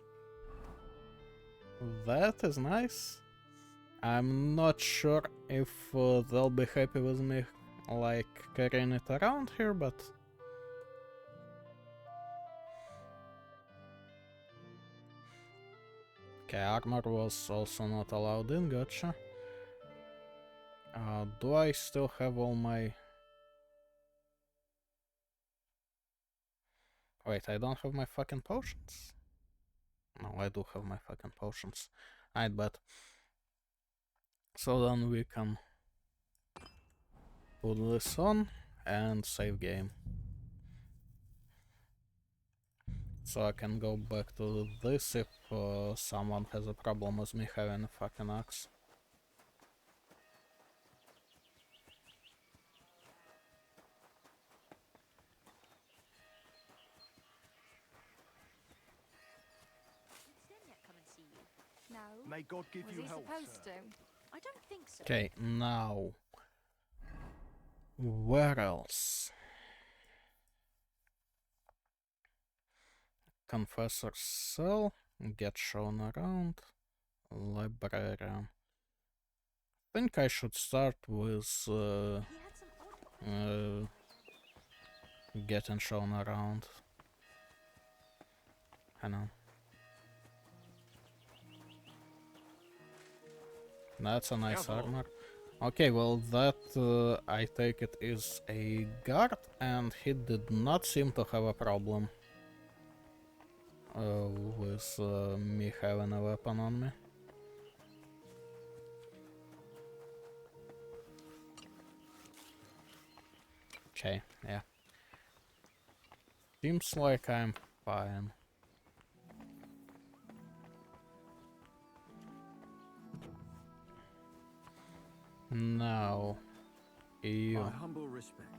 That is nice. I'm not sure if they'll be happy with me, like, carrying it around here, but... Okay, armor was also not allowed in, gotcha. Do I still have all my... Wait, I don't have my fucking potions? No, I do have my fucking potions. I'd bet. So then we can put this on and save game. So I can go back to this if someone has a problem with me having a fucking axe. No. May God give Was you he health, supposed sir. to? I don't think so. Okay, now Where else? Confessor's cell, get shown around, librarian. Think I should start with getting shown around. I know. That's a nice armor. Okay, well that I take it is a guard, and he did not seem to have a problem with me having a weapon on me. Okay, yeah. Seems like I'm fine. Now, you. My humble respects.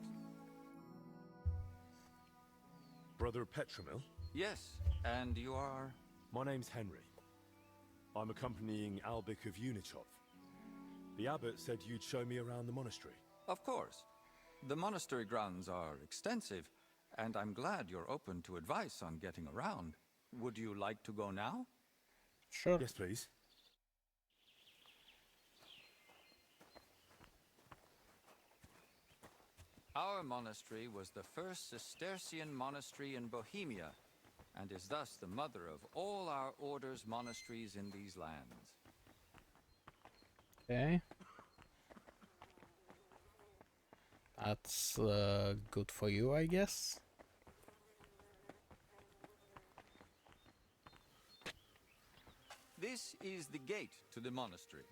Brother Petramil? Yes, and you are? My name's Henry. I'm accompanying Albic of Unichov. The abbot said you'd show me around the monastery. Of course. The monastery grounds are extensive, and I'm glad you're open to advice on getting around. Would you like to go now? Sure. Yes, please. Our monastery was the first Cistercian monastery in Bohemia, and is thus the mother of all our order's monasteries in these lands. Okay. That's good for you, I guess. This is the gate to the monastery.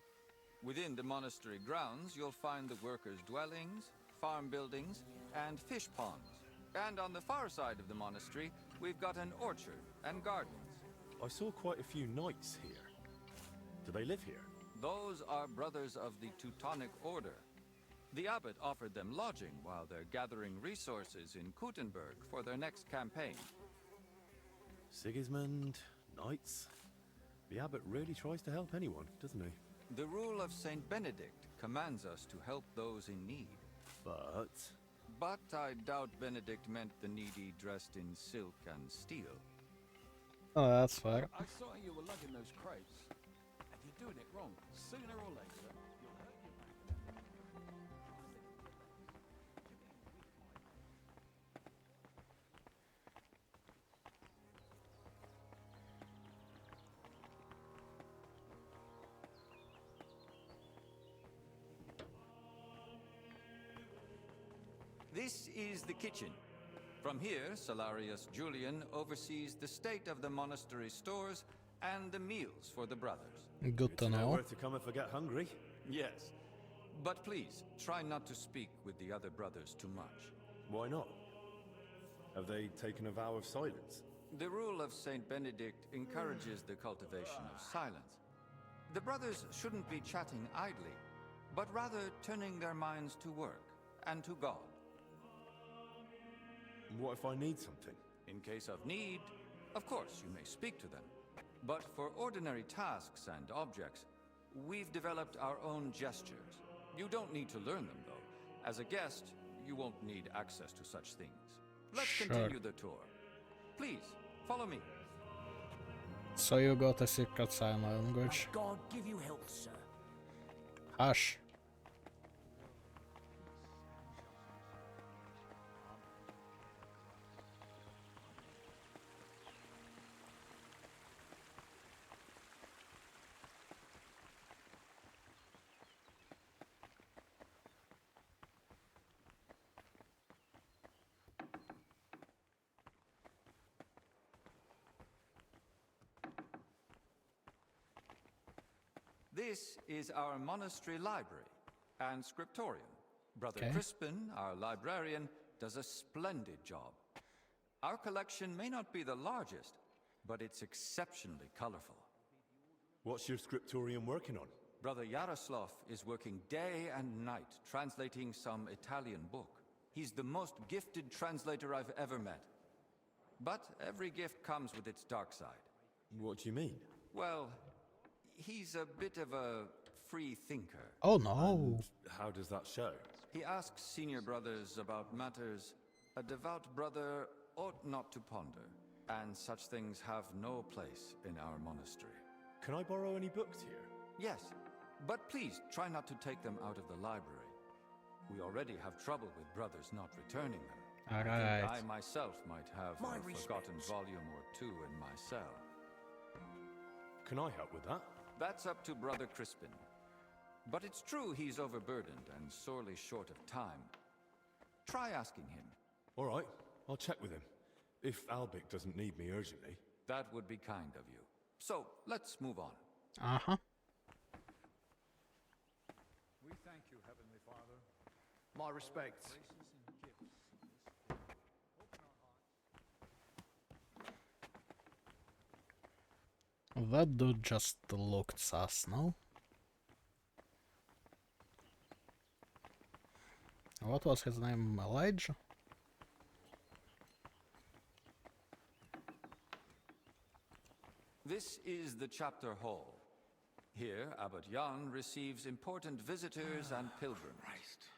Within the monastery grounds, you'll find the workers' dwellings, farm buildings, and fish ponds. And on the far side of the monastery, we've got an orchard and gardens. I saw quite a few knights here. Do they live here? Those are brothers of the Teutonic Order. The abbot offered them lodging while they're gathering resources in Kuttenberg for their next campaign. Sigismund, knights. The abbot really tries to help anyone, doesn't he? The rule of Saint Benedict commands us to help those in need. But I doubt Benedict meant the needy dressed in silk and steel. Oh, that's fair. I saw you were lugging those crates, and you're doing it wrong. Sooner or later, you'll hurt your back. This is the kitchen. From here, Salarius Julian oversees the state of the monastery stores and the meals for the brothers. Good to know. Where to come if I get hungry. Yes. But please, try not to speak with the other brothers too much. Why not? Have they taken a vow of silence? The rule of Saint Benedict encourages the cultivation of silence. The brothers shouldn't be chatting idly, but rather turning their minds to work and to God. What if I need something? In case of need, of course you may speak to them. But for ordinary tasks and objects, we've developed our own gestures. You don't need to learn them, though. As a guest, you won't need access to such things. Let's continue the tour. Please, follow me. So you got a secret sign language. May God give you health, sir. Hush. This is our monastery library and scriptorium. Brother Crispin, our librarian, does a splendid job. Our collection may not be the largest, but it's exceptionally colorful. What's your scriptorium working on? Brother Yaroslav is working day and night translating some Italian book. He's the most gifted translator I've ever met. But every gift comes with its dark side. What do you mean? Well, he's a bit of a free thinker. Oh no. And how does that show? He asks senior brothers about matters a devout brother ought not to ponder, and such things have no place in our monastery. Can I borrow any books here? Yes, but please try not to take them out of the library. We already have trouble with brothers not returning them. I think I myself might have a forgotten volume or two in my cell. Can I help with that? That's up to Brother Crispin. But it's true he's overburdened and sorely short of time. Try asking him. All right, I'll check with him. If Albic doesn't need me urgently. That would be kind of you. So, let's move on. Uh-huh. We thank you, Heavenly Father. My respects. That dude just looked sus, no? What was his name? Elijah? This is the chapter hall. Here, Abbot Jan receives important visitors and pilgrims.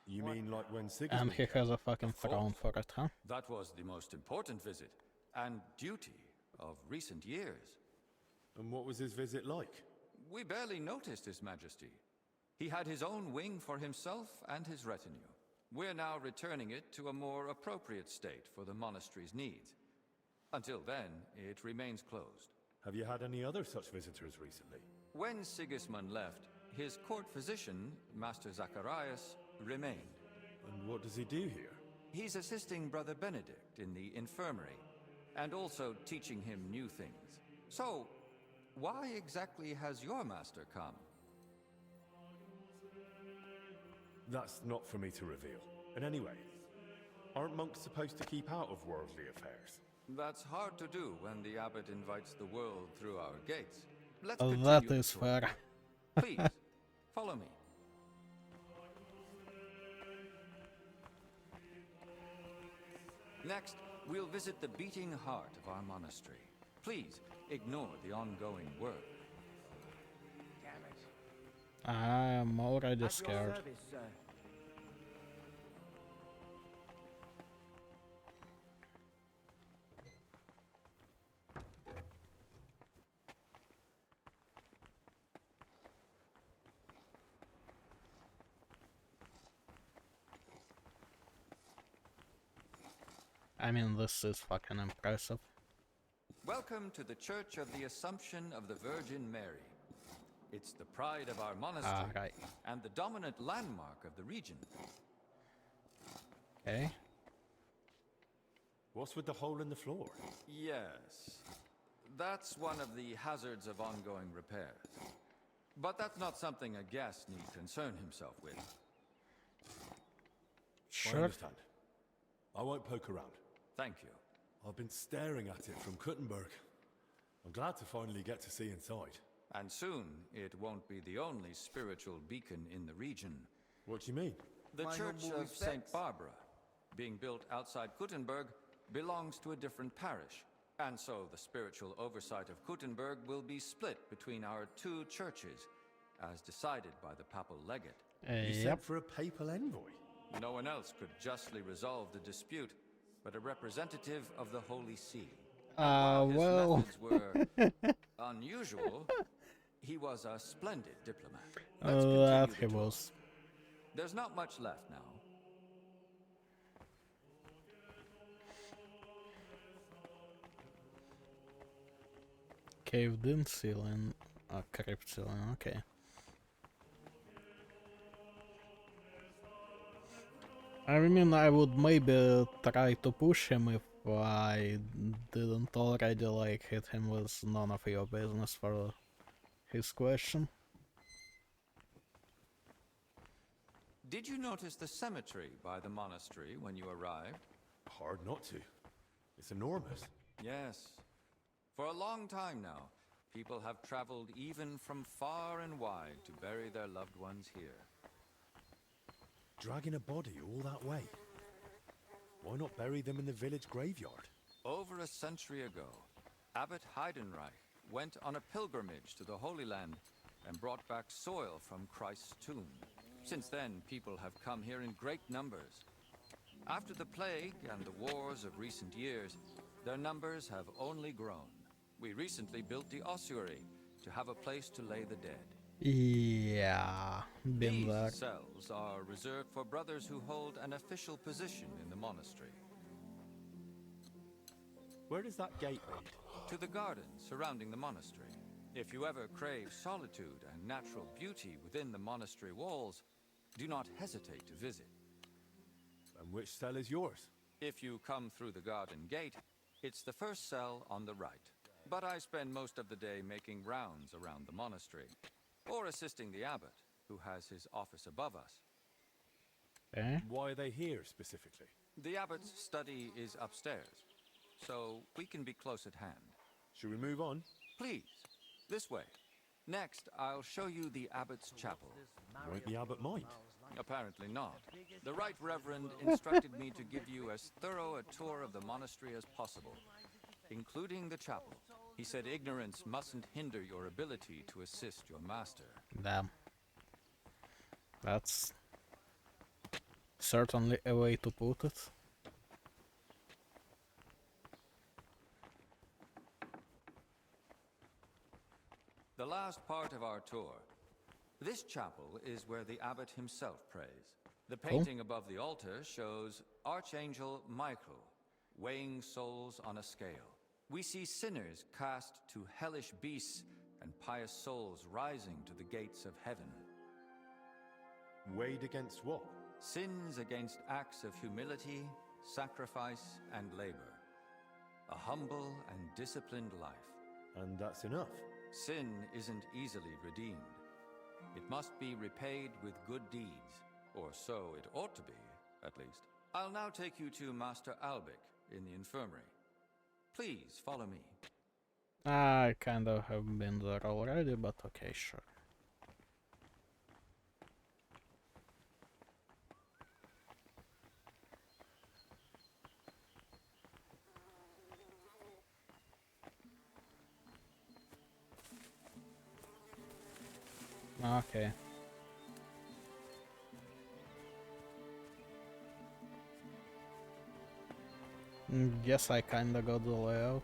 You mean like when Sigismund... And he has a fucking throne for it, huh? That was the most important visit and duty of recent years. And what was his visit like? We barely noticed His Majesty. He had his own wing for himself and his retinue. We're now returning it to a more appropriate state for the monastery's needs. Until then, it remains closed. Have you had any other such visitors recently? When Sigismund left, his court physician, Master Zacharias, remained. And what does he do here? He's assisting Brother Benedict in the infirmary, and also teaching him new things. So, why exactly has your master come? That's not for me to reveal. And anyway, aren't monks supposed to keep out of worldly affairs? That's hard to do when the abbot invites the world through our gates. Let's That continue is the tour. fair. Please, follow me. Next, we'll visit the beating heart of our monastery. Please, ignore the ongoing work. I'm already scared. I mean, this is fucking impressive. Welcome to the Church of the Assumption of the Virgin Mary. It's the pride of our monastery and the dominant landmark of the region. Okay. What's with the hole in the floor? Yes. That's one of the hazards of ongoing repairs. But that's not something a guest need concern himself with. I understand. I won't poke around. Thank you. I've been staring at it from Kuttenberg. I'm glad to finally get to see inside. And soon, it won't be the only spiritual beacon in the region. What do you mean? The Church of St. Barbara, being built outside Kuttenberg, belongs to a different parish. And so the spiritual oversight of Kuttenberg will be split between our two churches, as decided by the papal legate. You sent for a papal envoy? No one else could justly resolve the dispute, but a representative of the Holy See. While his methods were unusual, he was a splendid diplomat. That he was. There's not much left now. Caved-in ceiling, crypt ceiling, okay. I mean, I would maybe try to push him if I didn't already, like, hit him with none of your business for his question. Did you notice the cemetery by the monastery when you arrived? Hard not to. It's enormous. Yes. For a long time now, people have traveled even from far and wide to bury their loved ones here. Dragging a body all that way? Why not bury them in the village graveyard? Over a century ago, Abbot Heidenreich went on a pilgrimage to the Holy Land and brought back soil from Christ's tomb. Since then, people have come here in great numbers. After the plague and the wars of recent years, their numbers have only grown. We recently built the ossuary to have a place to lay the dead. Yeah, been there. These cells are reserved for brothers who hold an official position in the monastery. Where does that gate lead? To the gardens surrounding the monastery. If you ever crave solitude and natural beauty within the monastery walls, do not hesitate to visit. And which cell is yours? If you come through the garden gate, it's the first cell on the right. But I spend most of the day making rounds around the monastery, or assisting the abbot, who has his office above us. Why are they here specifically? The abbot's study is upstairs, so we can be close at hand. Should we move on? Please, this way. Next, I'll show you the abbot's chapel. Won't the abbot mind? Apparently not. The Right Reverend instructed me to give you as thorough a tour of the monastery as possible, including the chapel. He said ignorance mustn't hinder your ability to assist your master. Damn. That's certainly a way to put it. The last part of our tour. This chapel is where the abbot himself prays. The painting above the altar shows Archangel Michael weighing souls on a scale. We see sinners cast to hellish beasts and pious souls rising to the gates of heaven. Weighed against what? Sins against acts of humility, sacrifice, and labor. A humble and disciplined life. And that's enough? Sin isn't easily redeemed. It must be repaid with good deeds, or so it ought to be, at least. I'll now take you to Master Albic in the infirmary. Please follow me. I kind of have been there already, but okay, sure. Okay. Guess I kinda got the layout.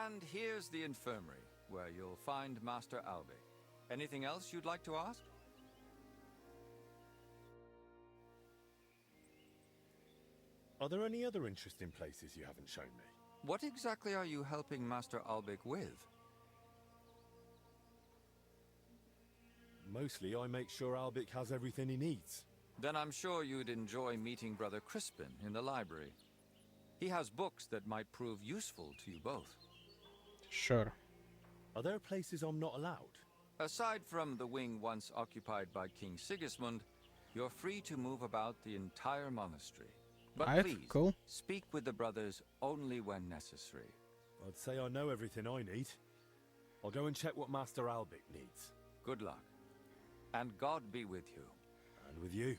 And here's the infirmary, where you'll find Master Albic. Anything else you'd like to ask? Are there any other interesting places you haven't shown me? What exactly are you helping Master Albic with? Mostly I make sure Albic has everything he needs. Then I'm sure you'd enjoy meeting Brother Crispin in the library. He has books that might prove useful to you both. Sure. Are there places I'm not allowed? Aside from the wing once occupied by King Sigismund, you're free to move about the entire monastery. But please, speak with the brothers only when necessary. I'd say I know everything I need. I'll go and check what Master Albic needs. Good luck. And God be with you. And with you.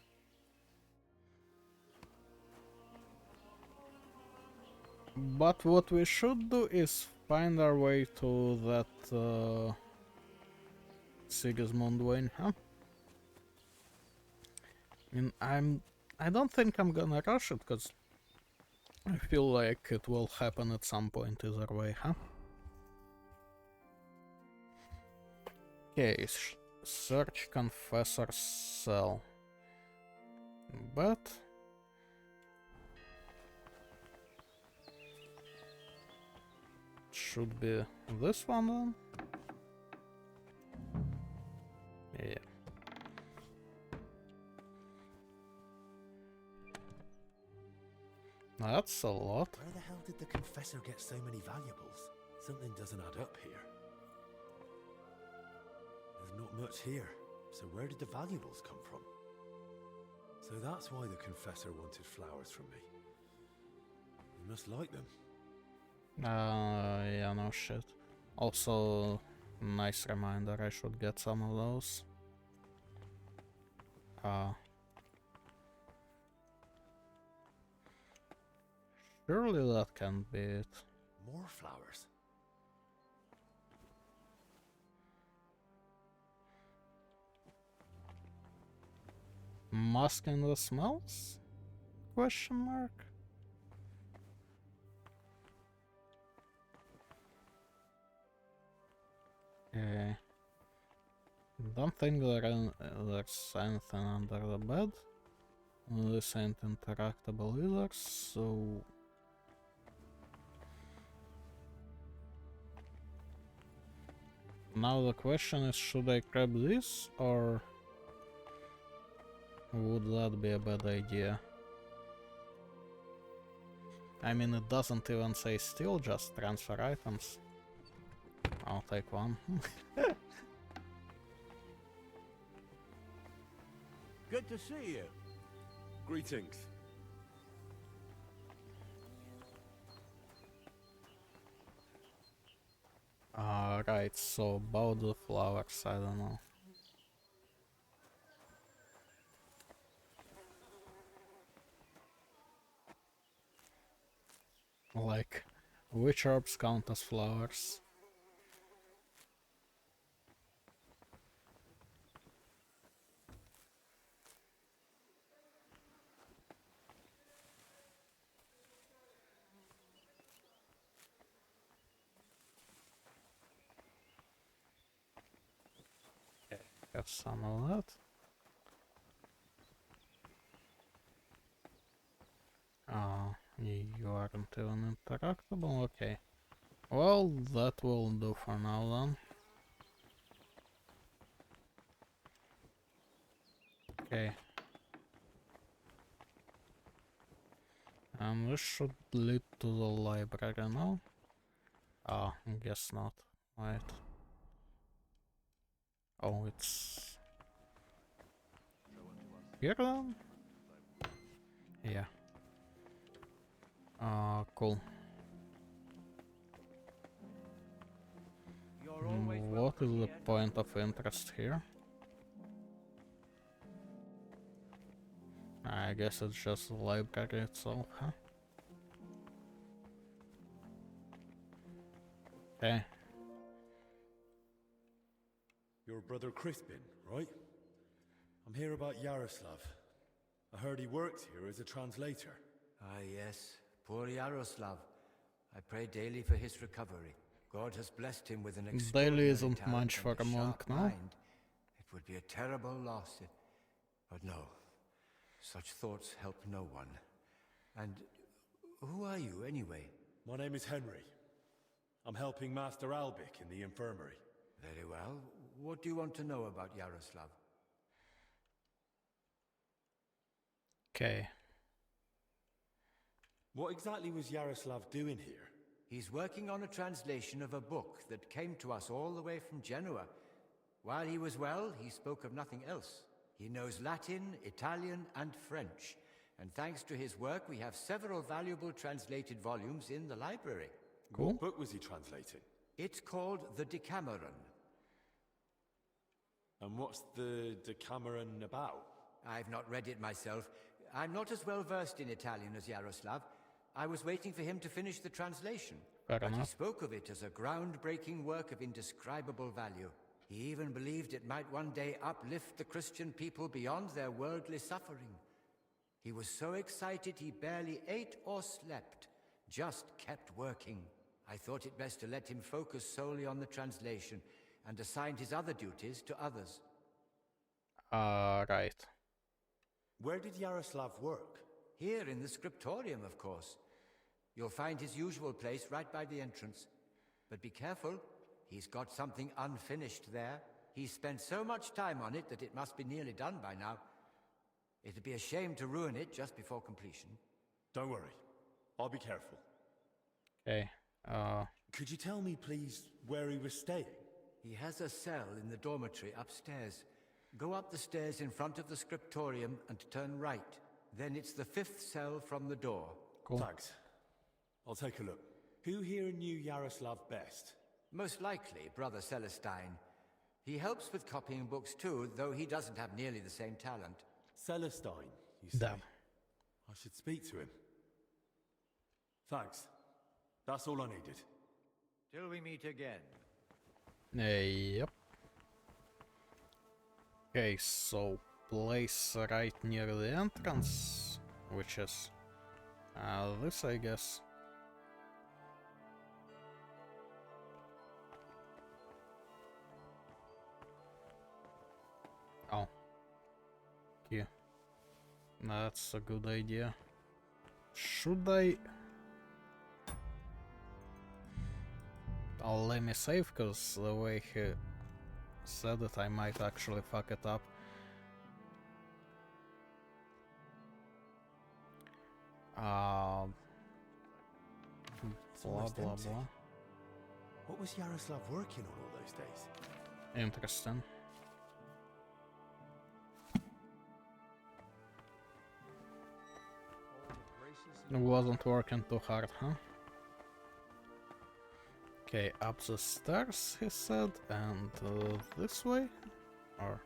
But what we should do is find our way to that Sigismund Wayne, huh? I mean, I don't think I'm gonna rush it, because I feel like it will happen at some point either way, huh? Okay, search Confessor's cell. But should be this one then? Yeah. That's a lot. Where the hell did the Confessor get so many valuables? Something doesn't add up here. There's not much here, so where did the valuables come from? So that's why the Confessor wanted flowers from me. You must like them. Yeah, no shit. Also, nice reminder, I should get some of those. Surely that can't be it. More flowers. Masking the smells? Question mark? Okay. Don't think there's anything under the bed. This ain't interactable either, so... Now the question is, should I grab this, or would that be a bad idea? I mean, it doesn't even say steal, just transfer items. I'll take one. Good to see you. Greetings. Right, so about the flowers, I don't know. Like, which herbs count as flowers? Have some of that. You aren't even interactable, okay. Well, that will do for now then. Okay. And this should lead to the library now. Guess not. Wait. Oh, it's here then? Yeah. Cool. What is the point of interest here? I guess it's just the library itself, huh? Okay. Your brother Crispin, right? I'm here about Yaroslav. I heard he works here as a translator. Ah, yes. Poor Yaroslav. I pray daily for his recovery. God has blessed him with an extraordinary Daily isn't talent much for and a monk, sharp no? mind. It would be a terrible loss but no. Such thoughts help no one. And who are you, anyway? My name is Henry. I'm helping Master Albic in the infirmary. Very well. What do you want to know about Yaroslav? Okay. What exactly was Yaroslav doing here? He's working on a translation of a book that came to us all the way from Genoa. While he was well, he spoke of nothing else. He knows Latin, Italian, and French. And thanks to his work, we have several valuable translated volumes in the library. Cool. What book was he translating? It's called the Decameron. And what's the Decameron about? I've not read it myself. I'm not as well versed in Italian as Yaroslav. I was waiting for him to finish the translation. Fair But he enough. spoke of it as a groundbreaking work of indescribable value. He even believed it might one day uplift the Christian people beyond their worldly suffering. He was so excited he barely ate or slept, just kept working. I thought it best to let him focus solely on the translation and assigned his other duties to others. Right. Where did Yaroslav work? Here in the scriptorium, of course. You'll find his usual place right by the entrance. But be careful, he's got something unfinished there. He's spent so much time on it that it must be nearly done by now. It'd be a shame to ruin it just before completion. Don't worry. I'll be careful. Okay. Could you tell me, please, where he was staying? He has a cell in the dormitory upstairs. Go up the stairs in front of the scriptorium and turn right. Then it's the 5th cell from the door. Cool. Thanks. I'll take a look. Who here knew Yaroslav best? Most likely, Brother Celestine. He helps with copying books too, though he doesn't have nearly the same talent. Celestine, you say? Damn. I should speak to him. Thanks. That's all I needed. Till we meet again. Yep. Okay, so place right near the entrance, which is this, I guess. Oh. Yeah. That's a good idea. Should I? Let me save, because the way he said it, I might actually fuck it up. Blah blah empty. blah. What was Yaroslav working on all those days? Interesting. It wasn't working too hard, huh? Okay, up the stairs, he said, and this way? Or...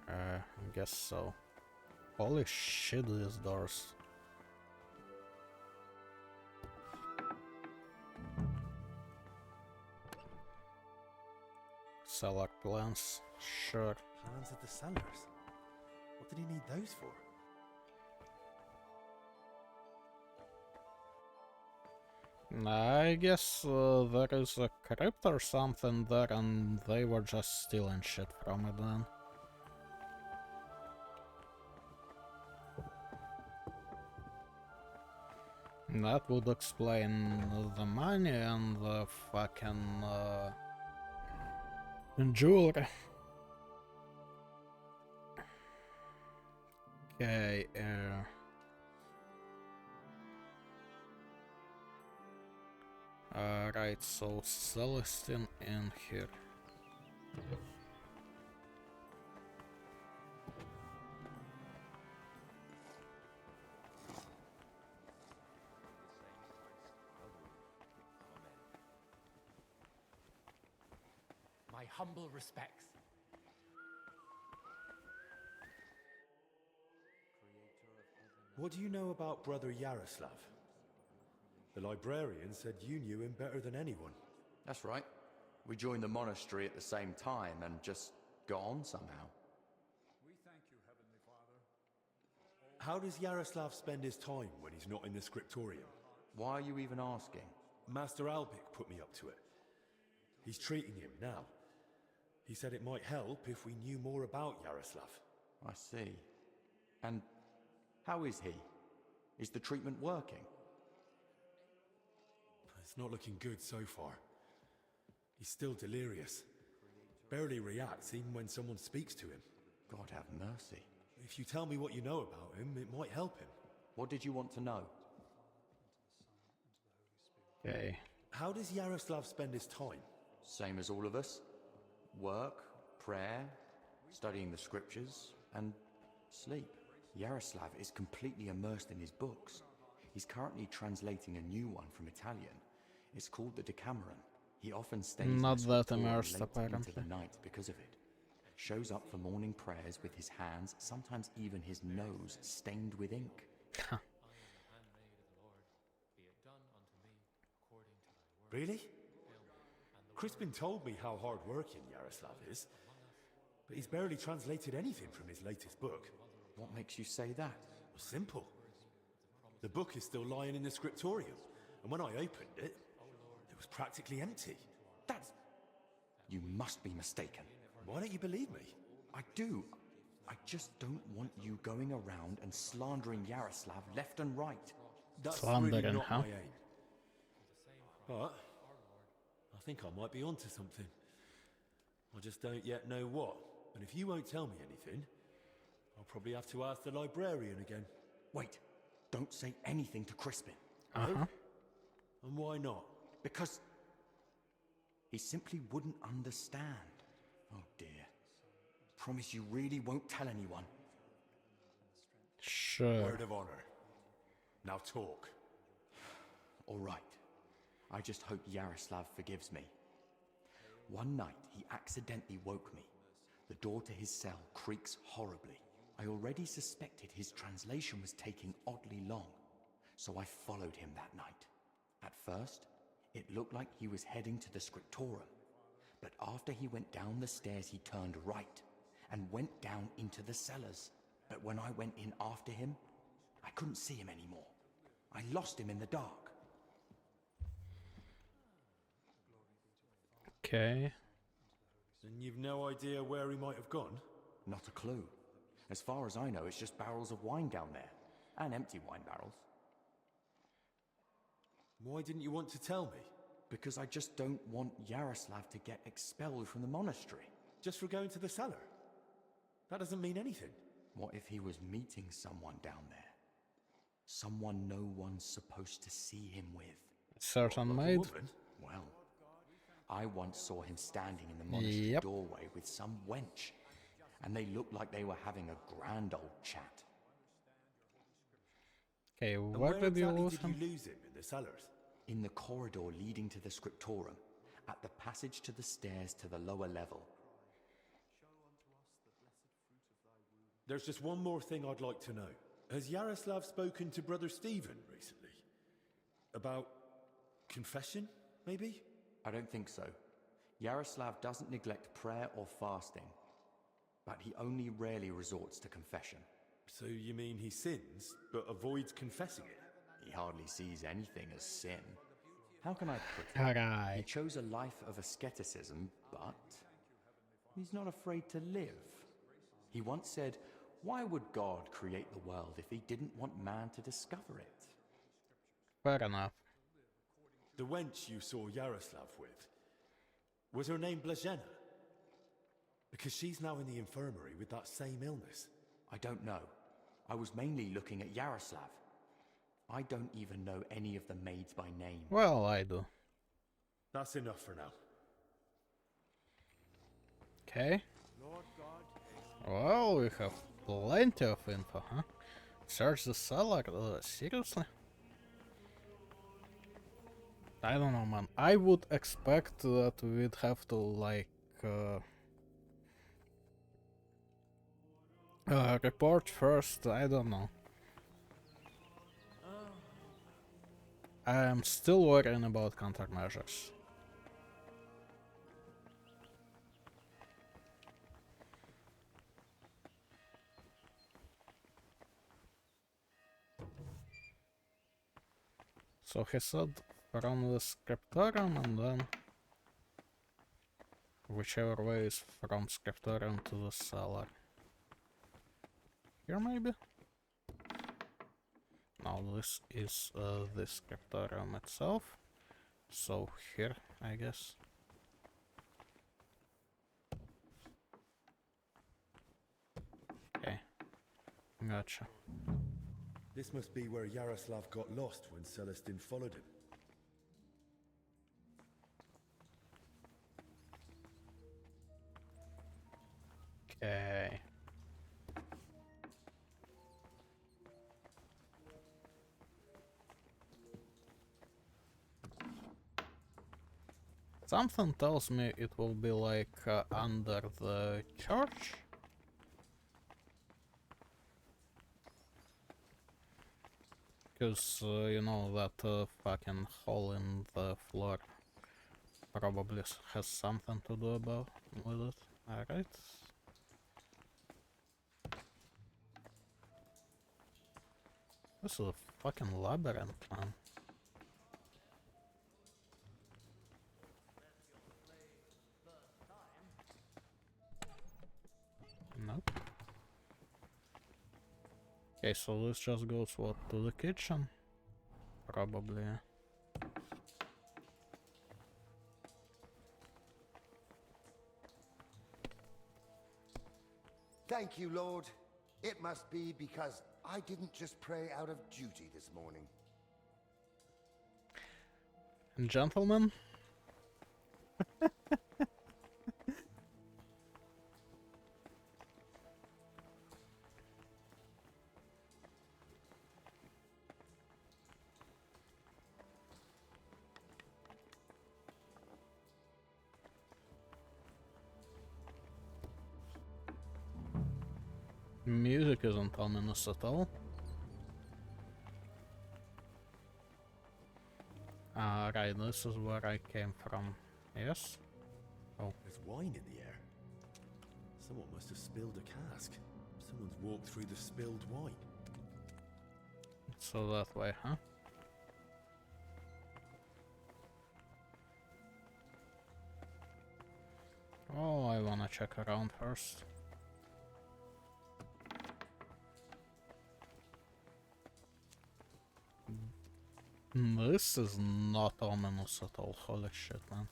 I guess so. Holy shit, these doors. Cellar plans, sure. Plans of the cellars? What did he need those for? I guess there is a crypt or something there, and they were just stealing shit from it then. That would explain the money and the fucking jewelry. Okay, right, so Celestine in here. My humble respects. What do you know about Brother Yaroslav? The librarian said you knew him better than anyone. That's right. We joined the monastery at the same time and just got on somehow. We thank you, Heavenly Father. How does Yaroslav spend his time when he's not in the scriptorium? Why are you even asking? Master Albik put me up to it. He's treating him now. He said it might help if we knew more about Yaroslav. I see. And how is he? Is the treatment working? It's not looking good so far. He's still delirious. Barely reacts even when someone speaks to him. God have mercy. If you tell me what you know about him, it might help him. What did you want to know? Okay. How does Yaroslav spend his time? Same as all of us. Work, prayer, studying the scriptures, and sleep. Yaroslav is completely immersed in his books. He's currently translating a new one from Italian. It's called the Decameron. He often stays not in that the immersed, late apparently. into the night because of it. Shows up for morning prayers with his hands, sometimes even his nose stained with ink. Really? Crispin told me how hard-working Yaroslav is, but he's barely translated anything from his latest book. What makes you say that? Simple. The book is still lying in the scriptorium, and when I opened it, it was practically empty. That's... You must be mistaken. Why don't you believe me? I do. I just don't want you going around and slandering Yaroslav left and right. That's really not my aim. But I think I might be onto something. I just don't yet know what. And if you won't tell me anything, I'll probably have to ask the librarian again. Wait, don't say anything to Crispin. No? And why not? Because he simply wouldn't understand. Oh dear. Promise you really won't tell anyone. Sure. Word of honor. Now talk. All right. I just hope Yaroslav forgives me. One night, he accidentally woke me. The door to his cell creaks horribly. I already suspected his translation was taking oddly long, so I followed him that night. At first, it looked like he was heading to the scriptorium, but after he went down the stairs, he turned right and went down into the cellars. But when I went in after him, I couldn't see him anymore. I lost him in the dark. Okay. And you've no idea where he might have gone? Not a clue. As far as I know, it's just barrels of wine down there. And empty wine barrels. Why didn't you want to tell me? Because I just don't want Yaroslav to get expelled from the monastery. Just for going to the cellar? That doesn't mean anything. What if he was meeting someone down there? Someone no one's supposed to see him with. Certain maid? Well, I once saw him standing in the monastery doorway with some wench, and they looked like they were having a grand old chat. Okay, where did you lose him? Did you lose him in the cellars? In the corridor leading to the scriptorium, at the passage to the stairs to the lower level. There's just one more thing I'd like to know. Has Yaroslav spoken to Brother Stephen recently? About confession, maybe? I don't think so. Yaroslav doesn't neglect prayer or fasting, but he only rarely resorts to confession. So you mean he sins, but avoids confessing it? He hardly sees anything as sin. How can I put it? Alright. He chose a life of asceticism, but he's not afraid to live. He once said, "Why would God create the world if he didn't want man to discover it?" Fair enough. The wench you saw Yaroslav with, was her name Blazhena? Because she's now in the infirmary with that same illness. I don't know. I was mainly looking at Yaroslav. I don't even know any of the maids by name. Well, I do. That's enough for now. Okay. Well, we have plenty of info, huh? Search the cellar? Seriously? I don't know, man. I would expect that we'd have to, like, report first. I don't know. I am still worrying about countermeasures. So he said from the scriptorium and then whichever way is from scriptorium to the cellar. Here maybe? No, this is the scriptorium itself. So here, I guess. Okay, gotcha. This must be where Yaroslav got lost when Celestine followed him. Okay. Something tells me it will be like under the church. Because, you know, that fucking hole in the floor probably has something to do with it. Alright. This is a fucking labyrinth, man. Nope. Okay, so this just goes, what, to the kitchen? Probably. Thank you, Lord. It must be because I didn't just pray out of duty this morning. And gentlemen? Music isn't ominous at all. Right, this is where I came from. Yes? Oh. There's wine in the air. Someone must have spilled a cask. Someone's walked through the spilled wine. So that way, huh? Oh, I wanna check around first. This is not ominous at all, holy shit, man.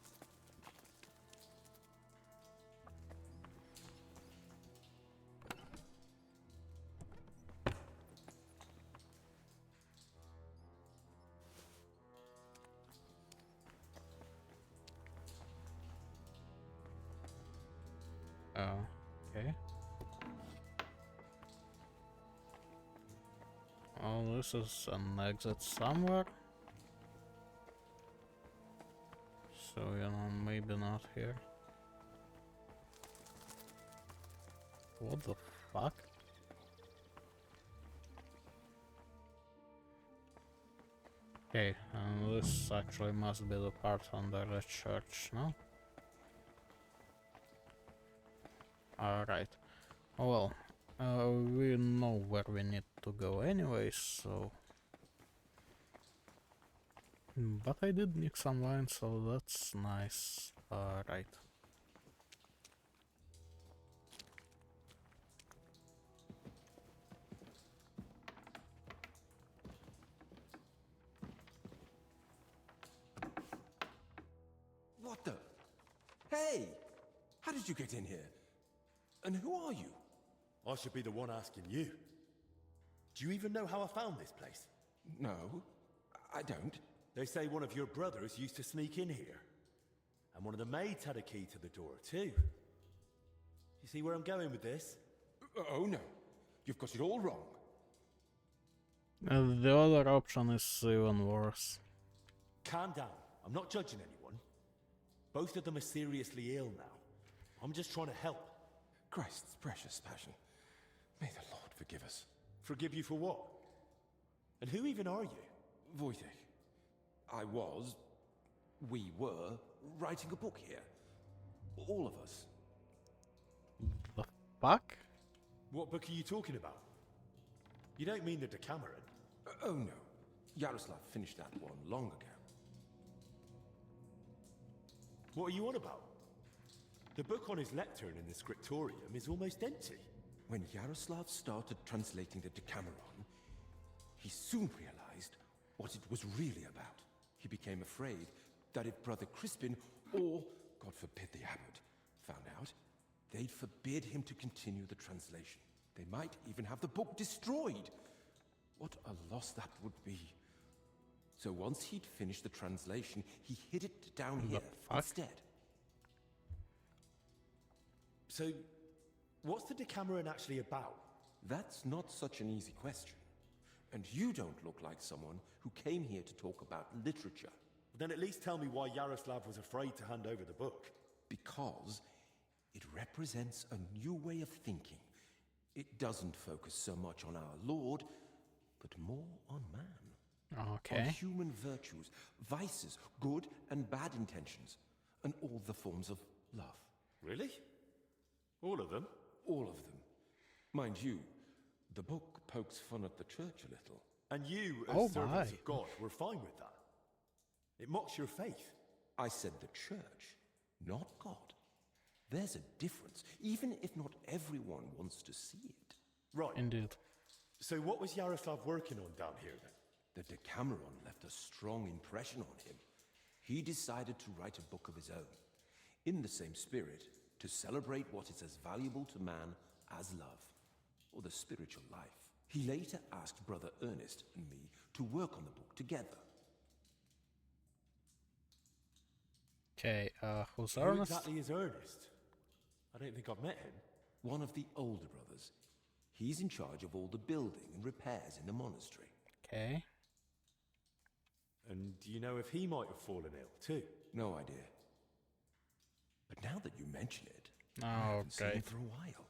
Okay. Oh, this is an exit somewhere. So, you know, maybe not here. What the fuck? Okay, and this actually must be the part under the church, no? Alright. Well, we know where we need to go anyway, so... But I did nick some wine, so that's nice. Alright. What the? Hey! How did you get in here? And who are you? I should be the one asking you. Do you even know how I found this place? No, I don't. They say one of your brothers used to sneak in here. And one of the maids had a key to the door, too. You see where I'm going with this? Oh no, you've got it all wrong. The other option is even worse. Calm down. I'm not judging anyone. Both of them are seriously ill now. I'm just trying to help. Christ's precious passion. May the Lord forgive us. Forgive you for what? And who even are you? Wojtek. We were writing a book here. All of us. The fuck? What book are you talking about? You don't mean the Decameron? Oh no. Yaroslav finished that one long ago. What are you on about? The book on his lectern in the scriptorium is almost empty. When Yaroslav started translating the Decameron, he soon realized what it was really about. He became afraid that if Brother Crispin, or, God forbid, the abbot, found out, they'd forbid him to continue the translation. They might even have the book destroyed. What a loss that would be. So once he'd finished the translation, he hid it down here instead. So, what's the Decameron actually about? That's not such an easy question. And you don't look like someone who came here to talk about literature. Then at least tell me why Yaroslav was afraid to hand over the book. Because it represents a new way of thinking. It doesn't focus so much on our Lord, but more on man. Okay. On human virtues, vices, good and bad intentions, and all the forms of love. Really? All of them? All of them. Mind you, the book pokes fun at the church a little. And you, as servants of God, were fine with that? It mocks your faith. I said the church, not God. There's a difference, even if not everyone wants to see it. Right. Indeed. So what was Yaroslav working on down here then? The Decameron left a strong impression on him. He decided to write a book of his own, in the same spirit, to celebrate what is as valuable to man as love, or the spiritual life. He later asked Brother Ernest and me to work on the book together. Okay, who's Who Ernest? exactly is Ernest? I don't think I've met him. One of the older brothers. He's in charge of all the building and repairs in the monastery. Okay. And do you know if he might have fallen ill too? No idea. But now that you mention it, I Oh, haven't seen him great. for a while.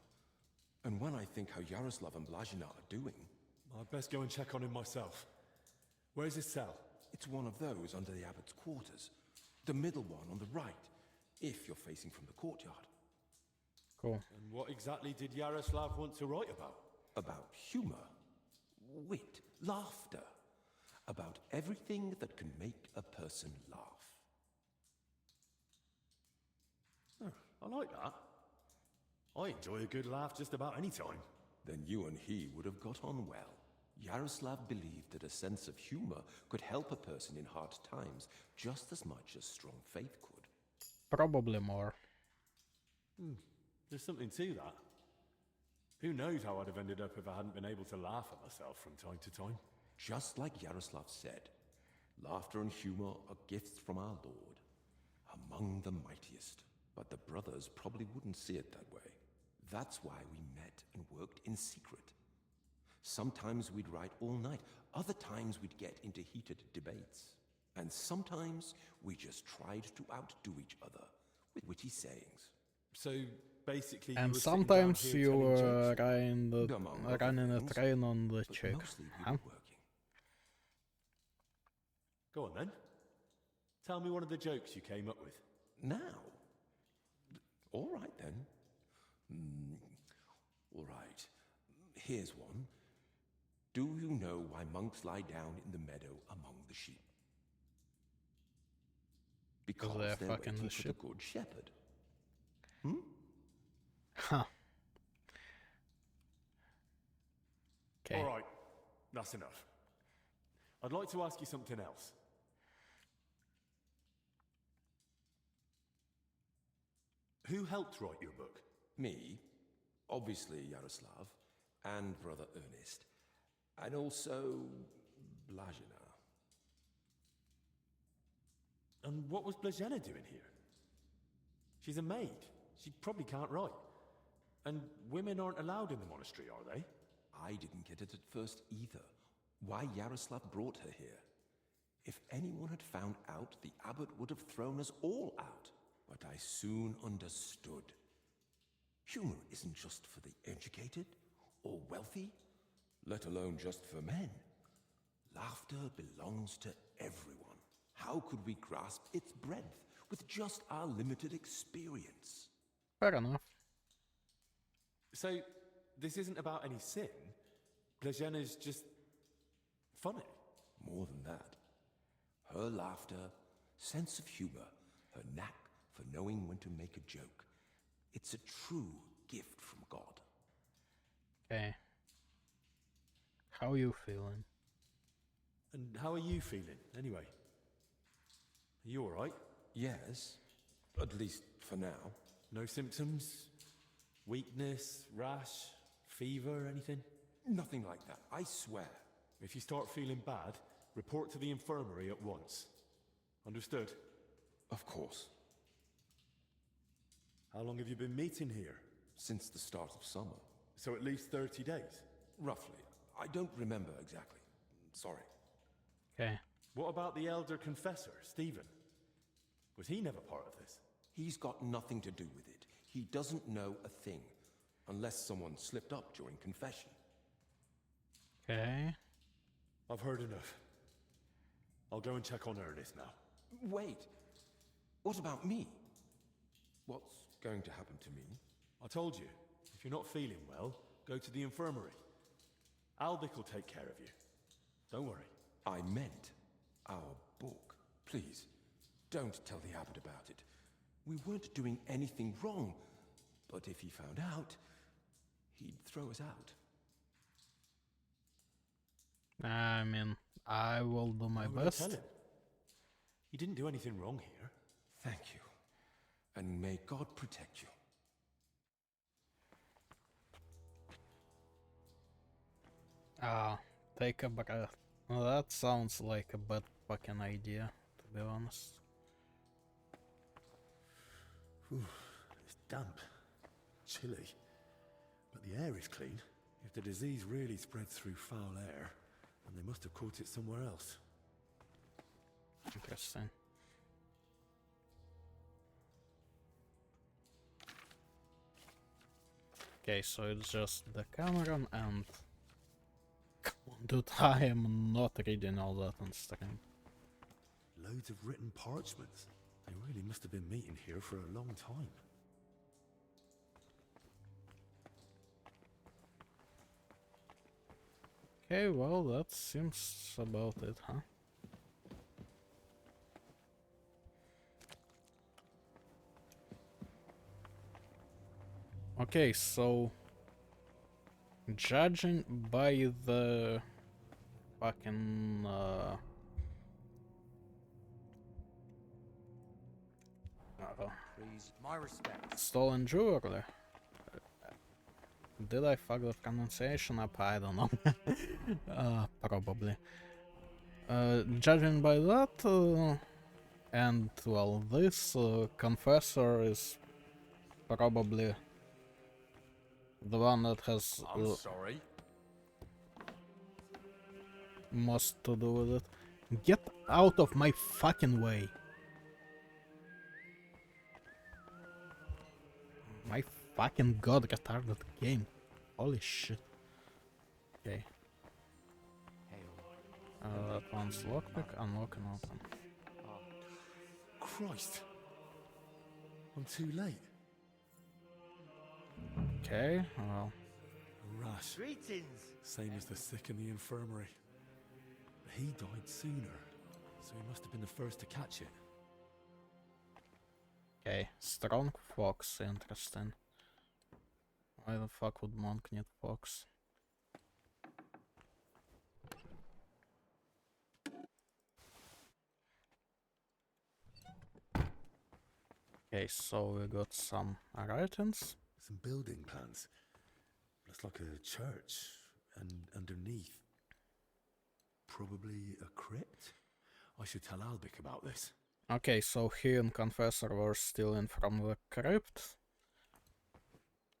And when I think how Yaroslav and Blazina are doing... I'd best go and check on him myself. Where's his cell? It's one of those under the abbot's quarters. The middle one on the right, if you're facing from the courtyard. Cool. And what exactly did Yaroslav want to write about? About humor, wit, laughter. About everything that can make a person laugh. Oh, I like that. I enjoy a good laugh just about any time. Then you and he would have got on well. Yaroslav believed that a sense of humor could help a person in hard times just as much as strong faith could. Probably more. There's something to that. Who knows how I'd have ended up if I hadn't been able to laugh at myself from time to time. Just like Yaroslav said, laughter and humor are gifts from our Lord, among the mightiest. But the brothers probably wouldn't see it that way. That's why we met and worked in secret. Sometimes we'd write all night, other times we'd get into heated debates. And sometimes we just tried to outdo each other with witty sayings. So basically, And you sometimes were you telling jokes? running a train on the chick. Huh? Go on then. Tell me one of the jokes you came up with. Now? All right then. All right. Here's one. Do you know why monks lie down in the meadow among the sheep? Because they're fucking waiting the for sheep. the good shepherd. Huh. Okay. All right, that's enough. I'd like to ask you something else. Who helped write your book? Me, obviously Yaroslav, and Brother Ernest, and also Blazina. And what was Blazina doing here? She's a maid. She probably can't write. And women aren't allowed in the monastery, are they? I didn't get it at first either. Why Yaroslav brought her here. If anyone had found out, the abbot would have thrown us all out. But I soon understood. Humor isn't just for the educated or wealthy, let alone just for men. Laughter belongs to everyone. How could we grasp its breadth with just our limited experience? Fair enough. So, this isn't about any sin? Blazina's just funny? More than that. Her laughter, sense of humor, her knack for knowing when to make a joke. It's a true gift from God. Okay. How you feeling? And how are you feeling, anyway? Are you alright? Yes, at least for now. No symptoms? Weakness, rash, fever, anything? Nothing like that, I swear. If you start feeling bad, report to the infirmary at once. Understood? Of course. How long have you been meeting here? Since the start of summer. So at least 30 days? Roughly. I don't remember exactly. Sorry. Okay. What about the elder confessor, Stephen? Was he never part of this? He's got nothing to do with it. He doesn't know a thing. Unless someone slipped up during confession. Okay. I've heard enough. I'll go and check on Ernest now. Wait. What about me? What's going to happen to me? I told you, if you're not feeling well, go to the infirmary. Albic will take care of you. Don't worry. I meant our book. Please, don't tell the abbot about it. We weren't doing anything wrong, but if he found out, he'd throw us out. I mean, I will do my best. Tell him. You didn't do anything wrong here. Thank you. And may God protect you. Take a breath. Well, that sounds like a bad fucking idea, to be honest. It's damp, chilly, but the air is clean. If the disease really spreads through foul air, then they must have caught it somewhere else. Interesting. Okay, so it's just the Cameron and... Come on, dude, I am not reading all that on stream. Loads of written parchments. They really must have been meeting here for a long time. Okay, well, that seems about it, huh? Okay, so... Judging by the... fucking... Please, my respects. stolen jewelry. Did I fuck the pronunciation up? I don't know. Probably. Judging by that, and well, this confessor is probably the one that has I'm sorry. most to do with it. Get out of my fucking way. My fucking god, retarded game. Holy shit. Okay. That one's lockpick, unlock and open. Christ. I'm too late. Okay, well. Rash. Greetings. Same as the sick in the infirmary. But he died sooner, so he must have been the first to catch it. Okay, strong fox, interesting. Why the fuck would monk need fox? Okay, so we got some writings. Some building plans. Looks like a church, and underneath, probably a crypt. I should tell Albic about this. Okay, so he and Confessor were still in from the crypt.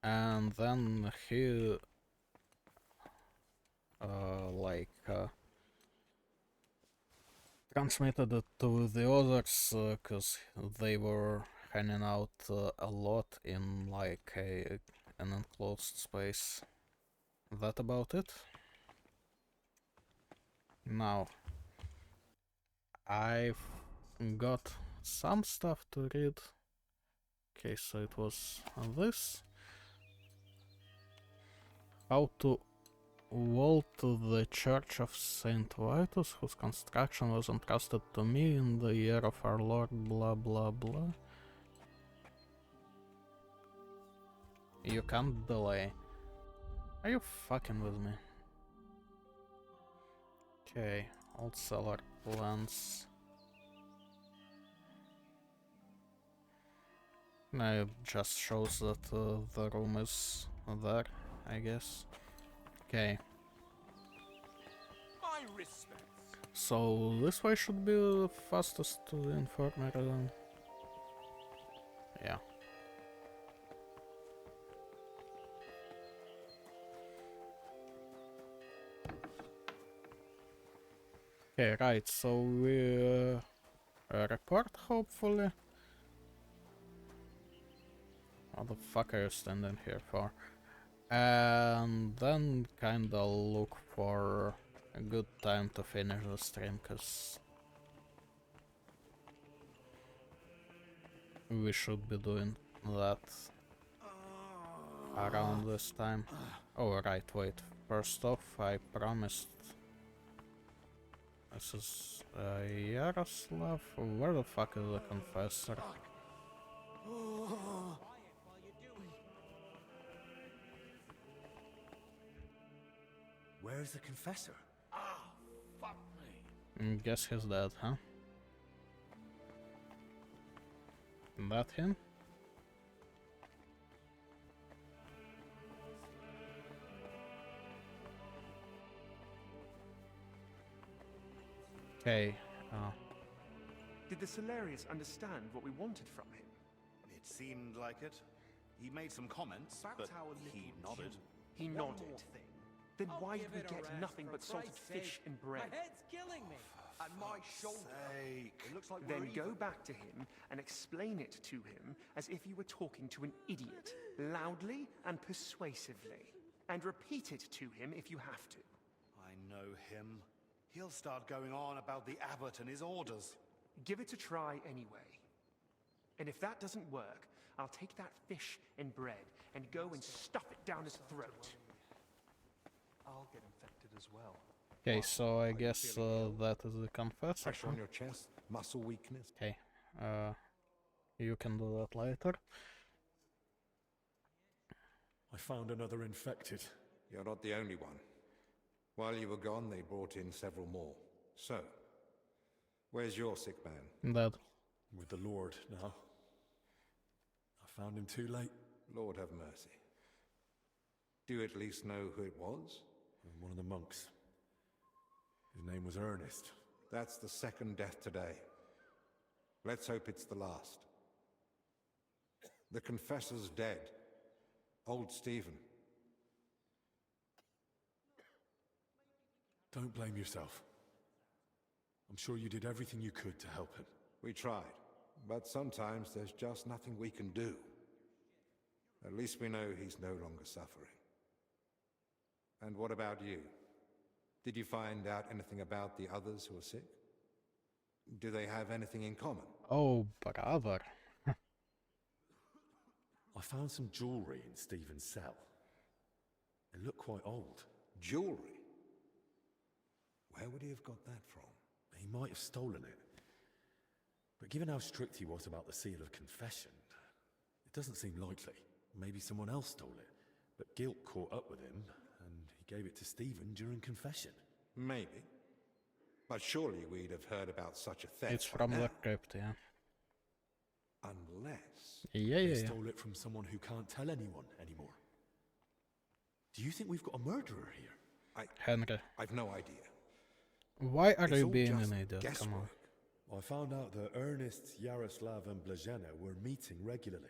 And then he... transmitted it to the others, cause they were hanging out a lot in like an enclosed space. That about it? Now, I've got some stuff to read. Okay, so it was this. How to vault the Church of Saint Vitus, whose construction was entrusted to me in the year of our Lord, blah blah blah. You can't delay. Are you fucking with me? Okay, old cellar plans. No, it just shows that the room is there, I guess. Okay. My respects. So this way should be the fastest to the infirmary then. Yeah. Okay, right, so we report hopefully. What the fuck are you standing here for? And then kinda look for a good time to finish the stream, cause we should be doing that around this time. Oh right, wait. First off, I promised. This is Yaroslav. Where the fuck is the confessor? Where's the confessor? Ah, fuck me. Guess he's dead, huh? That him? Okay. Did the Solarius understand what we wanted from him? It seemed like it. He made some comments, but he nodded. He nodded. Then why did we get nothing but salted fish and bread? My head's killing me. And my shoulder. It looks like Then we're go even. back to him and explain it to him as if you were talking to an idiot, loudly and persuasively. And repeat it to him if you have to. I know him. He'll start going on about the abbot and his orders. Give it a try anyway. And if that doesn't work, I'll take that fish and bread and go and stuff it down his throat. I'll get infected as well. Okay, so I guess that is the confessor. Pressure on your chest, muscle weakness. Okay, you can do that later. I found another infected. You're not the only one. While you were gone, they brought in several more. So, where's your sick man? Dead. With the Lord now. I found him too late. Lord have mercy. Do you at least know who it was? One of the monks. His name was Ernest. That's the second death today. Let's hope it's the last. The confessor's dead. Old Stephen. Don't blame yourself. I'm sure you did everything you could to help him. We tried, but sometimes there's just nothing we can do. At least we know he's no longer suffering. And what about you? Did you find out anything about the others who are sick? Do they have anything in common? Oh, brother. I found some jewelry in Stephen's cell. It looked quite old. Jewelry? Where would he have got that from? He might have stolen it. But given how strict he was about the seal of confession, it doesn't seem likely. Maybe someone else stole it. But guilt caught up with him, and he gave it to Stephen during confession. Maybe. But surely we'd have heard about such a theft. It's from the crypt, yeah. Unless... They stole it from someone who can't tell anyone anymore. Do you think we've got a murderer here? Henry. I've no idea. Why are It's you all being just an idiot? Come on. guesswork. I found out that Ernest, Yaroslav and Blazena were meeting regularly.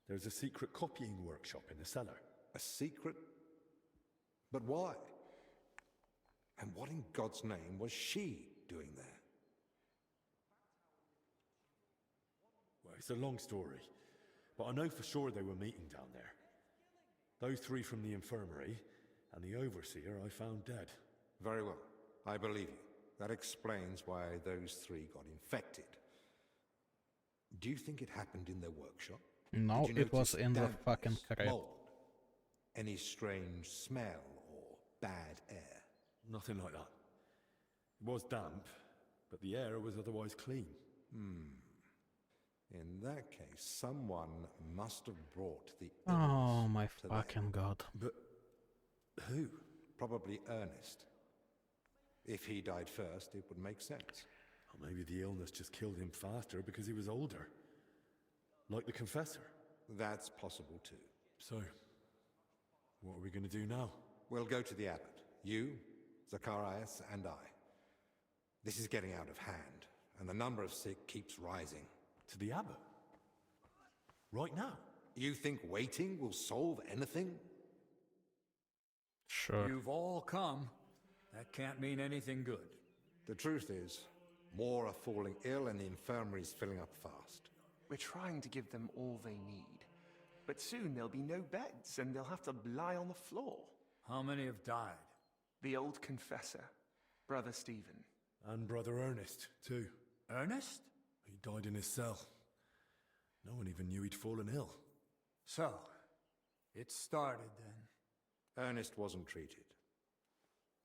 There's a secret copying workshop in the cellar. A secret? But why? And what in God's name was she doing there? Well, it's a long story, but I know for sure they were meeting down there. Those three from the infirmary, and the overseer I found dead. Very well. I believe you. That explains why those three got infected. Do you think it happened in their workshop? No, Did you it was notice in the dampness, fucking crypt. mold, any strange smell or bad air? Nothing like that. It was damp, but the air was otherwise clean. In that case, someone must have brought the Oh illness my to fucking them. god. But who? Probably Ernest. If he died first, it would make sense. Or maybe the illness just killed him faster because he was older. Like the confessor. That's possible too. So, what are we going to do now? We'll go to the abbot. You, Zacharias, and I. This is getting out of hand, and the number of sick keeps rising. To the abbot? Right now? You think waiting will solve anything? Sure. You've all come. That can't mean anything good. The truth is, more are falling ill and the infirmary's filling up fast. We're trying to give them all they need. But soon there'll be no beds and they'll have to lie on the floor. How many have died? The old confessor, Brother Stephen. And Brother Ernest, too. Ernest? He died in his cell. No one even knew he'd fallen ill. So, it started then. Ernest wasn't treated.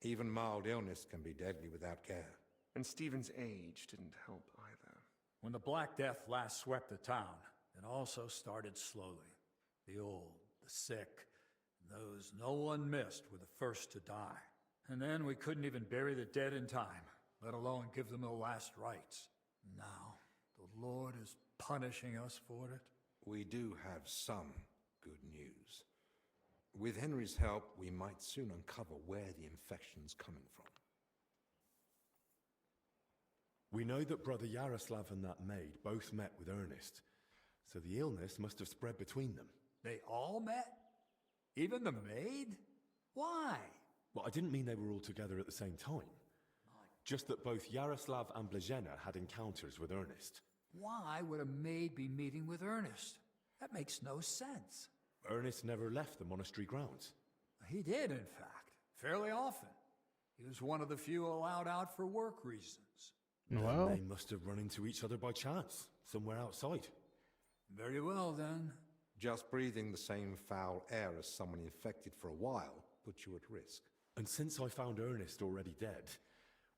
Even mild illness can be deadly without care. And Stephen's age didn't help either. When the Black Death last swept the town, it also started slowly. The old, the sick, and those no one missed were the first to die. And then we couldn't even bury the dead in time, let alone give them the last rites. Now, the Lord is punishing us for it. We do have some good news. With Henry's help, we might soon uncover where the infection's coming from. We know that Brother Yaroslav and that maid both met with Ernest, so the illness must have spread between them. They all met? Even the maid? Why? Well, I didn't mean they were all together at the same time. My Just that both Yaroslav and Blazhena had encounters with Ernest. Why would a maid be meeting with Ernest? That makes no sense. Ernest never left the monastery grounds. He did, in fact, fairly often. He was one of the few allowed out for work reasons. Well, They must have run into each other by chance, somewhere outside. Very well, then. Just breathing the same foul air as someone infected for a while puts you at risk. And since I found Ernest already dead,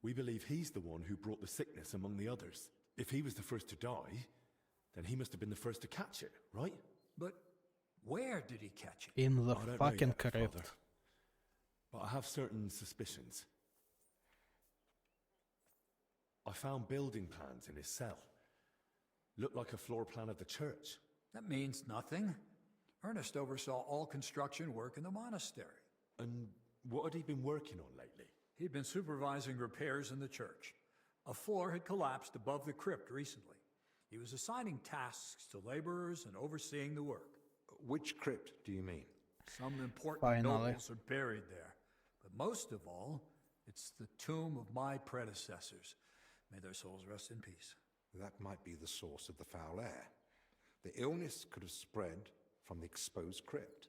we believe he's the one who brought the sickness among the others. If he was the first to die, then he must have been the first to catch it, right? But where did he catch it? in the I don't know fucking yet, crypt. Father. But I have certain suspicions. I found building plans in his cell. Looked like a floor plan of the church. That means nothing. Ernest oversaw all construction work in the monastery. And what had he been working on lately? He'd been supervising repairs in the church. A floor had collapsed above the crypt recently. He was assigning tasks to laborers and overseeing the work. Which crypt do you mean? Some important Finally. nobles are buried there. But most of all, it's the tomb of my predecessors. May their souls rest in peace. That might be the source of the foul air. The illness could have spread from the exposed crypt.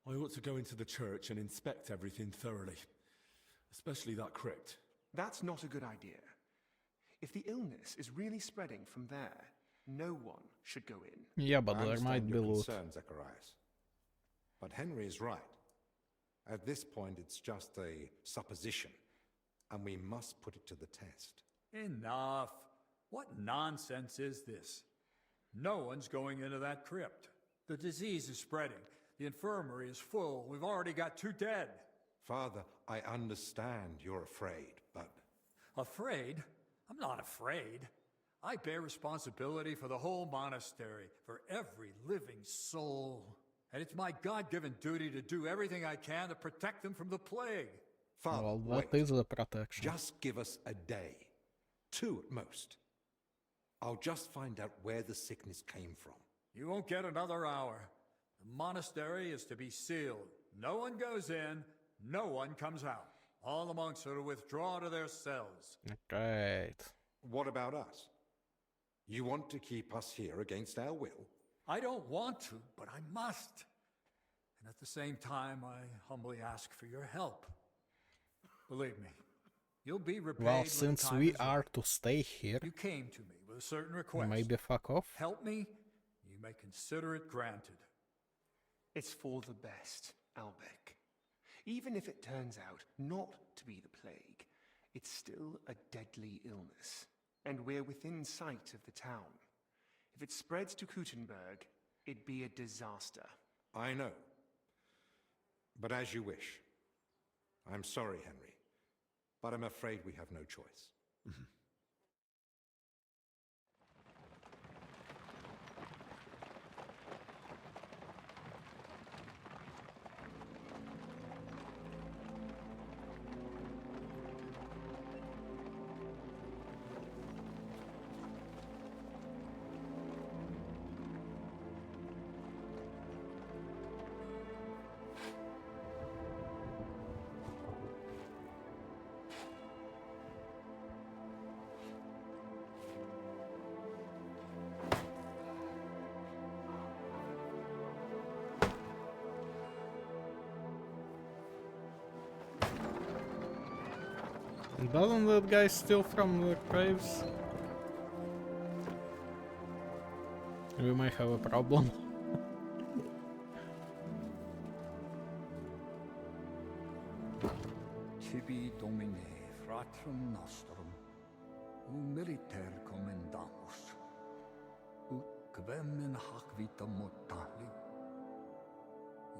I ought to go into the church and inspect everything thoroughly. Especially that crypt. That's not a good idea. If the illness is really spreading from there, no one should go in. Yeah, but I there might understand be your loot. concern, Zacharias. But Henry is right. At this point, it's just a supposition, and we must put it to the test. Enough. What nonsense is this? No one's going into that crypt. The disease is spreading. The infirmary is full. We've already got 2 dead. Father, I understand you're afraid, but... Afraid? I'm not afraid. I bear responsibility for the whole monastery, for every living soul. And it's my God-given duty to do everything I can to protect them from the plague. Father, Well, wait. that is the protection. Just give us a day. 2 at most. I'll just find out where the sickness came from. You won't get another hour. The monastery is to be sealed. No one goes in, no one comes out. All the monks are to withdraw to their cells. Great. What about us? You want to keep us here against our will? I don't want to, but I must. And at the same time, I humbly ask for your help. Believe me, you'll be repaid. Well, when the since time we is are right. to stay here, You came to me with a certain request. maybe fuck off. Help me, you may consider it granted. It's for the best, Albec. Even if it turns out not to be the plague, it's still a deadly illness. And we're within sight of the town. If it spreads to Kuttenberg, it'd be a disaster. I know. But as you wish. I'm sorry, Henry. But I'm afraid we have no choice. Doesn't that guy steal from the graves? We might have a problem. Tibi Domine, fratrum nostrum, militer commendamus, ut quem in hac vita mortali,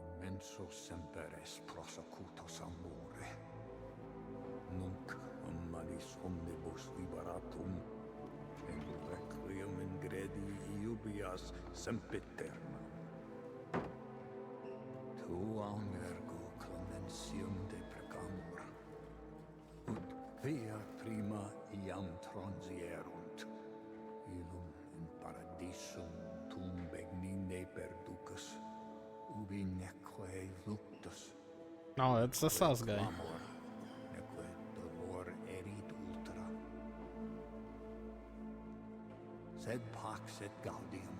immenso semperes prosecutus amore, nunc manis omnibus liberatum, in requiem ingredi iubias sempiternam. Tuam ergo clementium deprecamur, ut via prima iam transierunt, illum in paradisum tum begnine perducus, ubi neque luctus. No, it's a sus guy. Clamor sed pax et gaudium.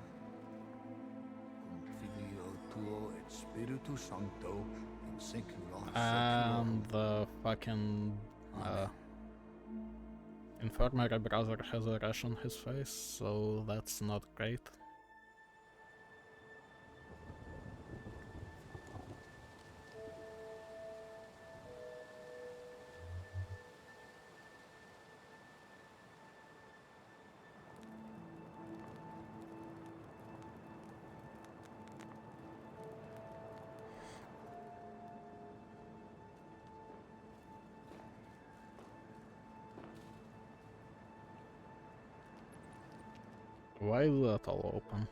Cum filio tuo et spiritu sancto in secula And the fucking infirmary brother has a rash on his face, so that's not great. Why is that all open?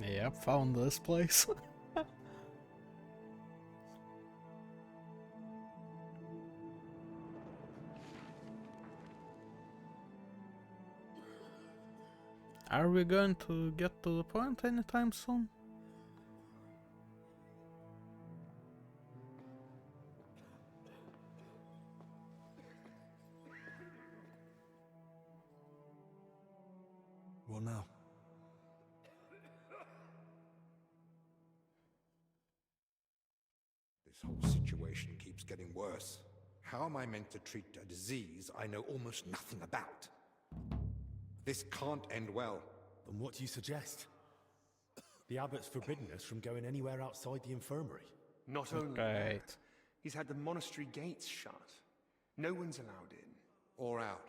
Yep, found this place. Are we going to get to the point anytime soon? What now? This whole situation keeps getting worse. How am I meant to treat a disease I know almost nothing about? This can't end well. And what do you suggest? The abbot's forbidden us from going anywhere outside the infirmary. Not only that, he's had the monastery gates shut. No one's allowed in. Or out.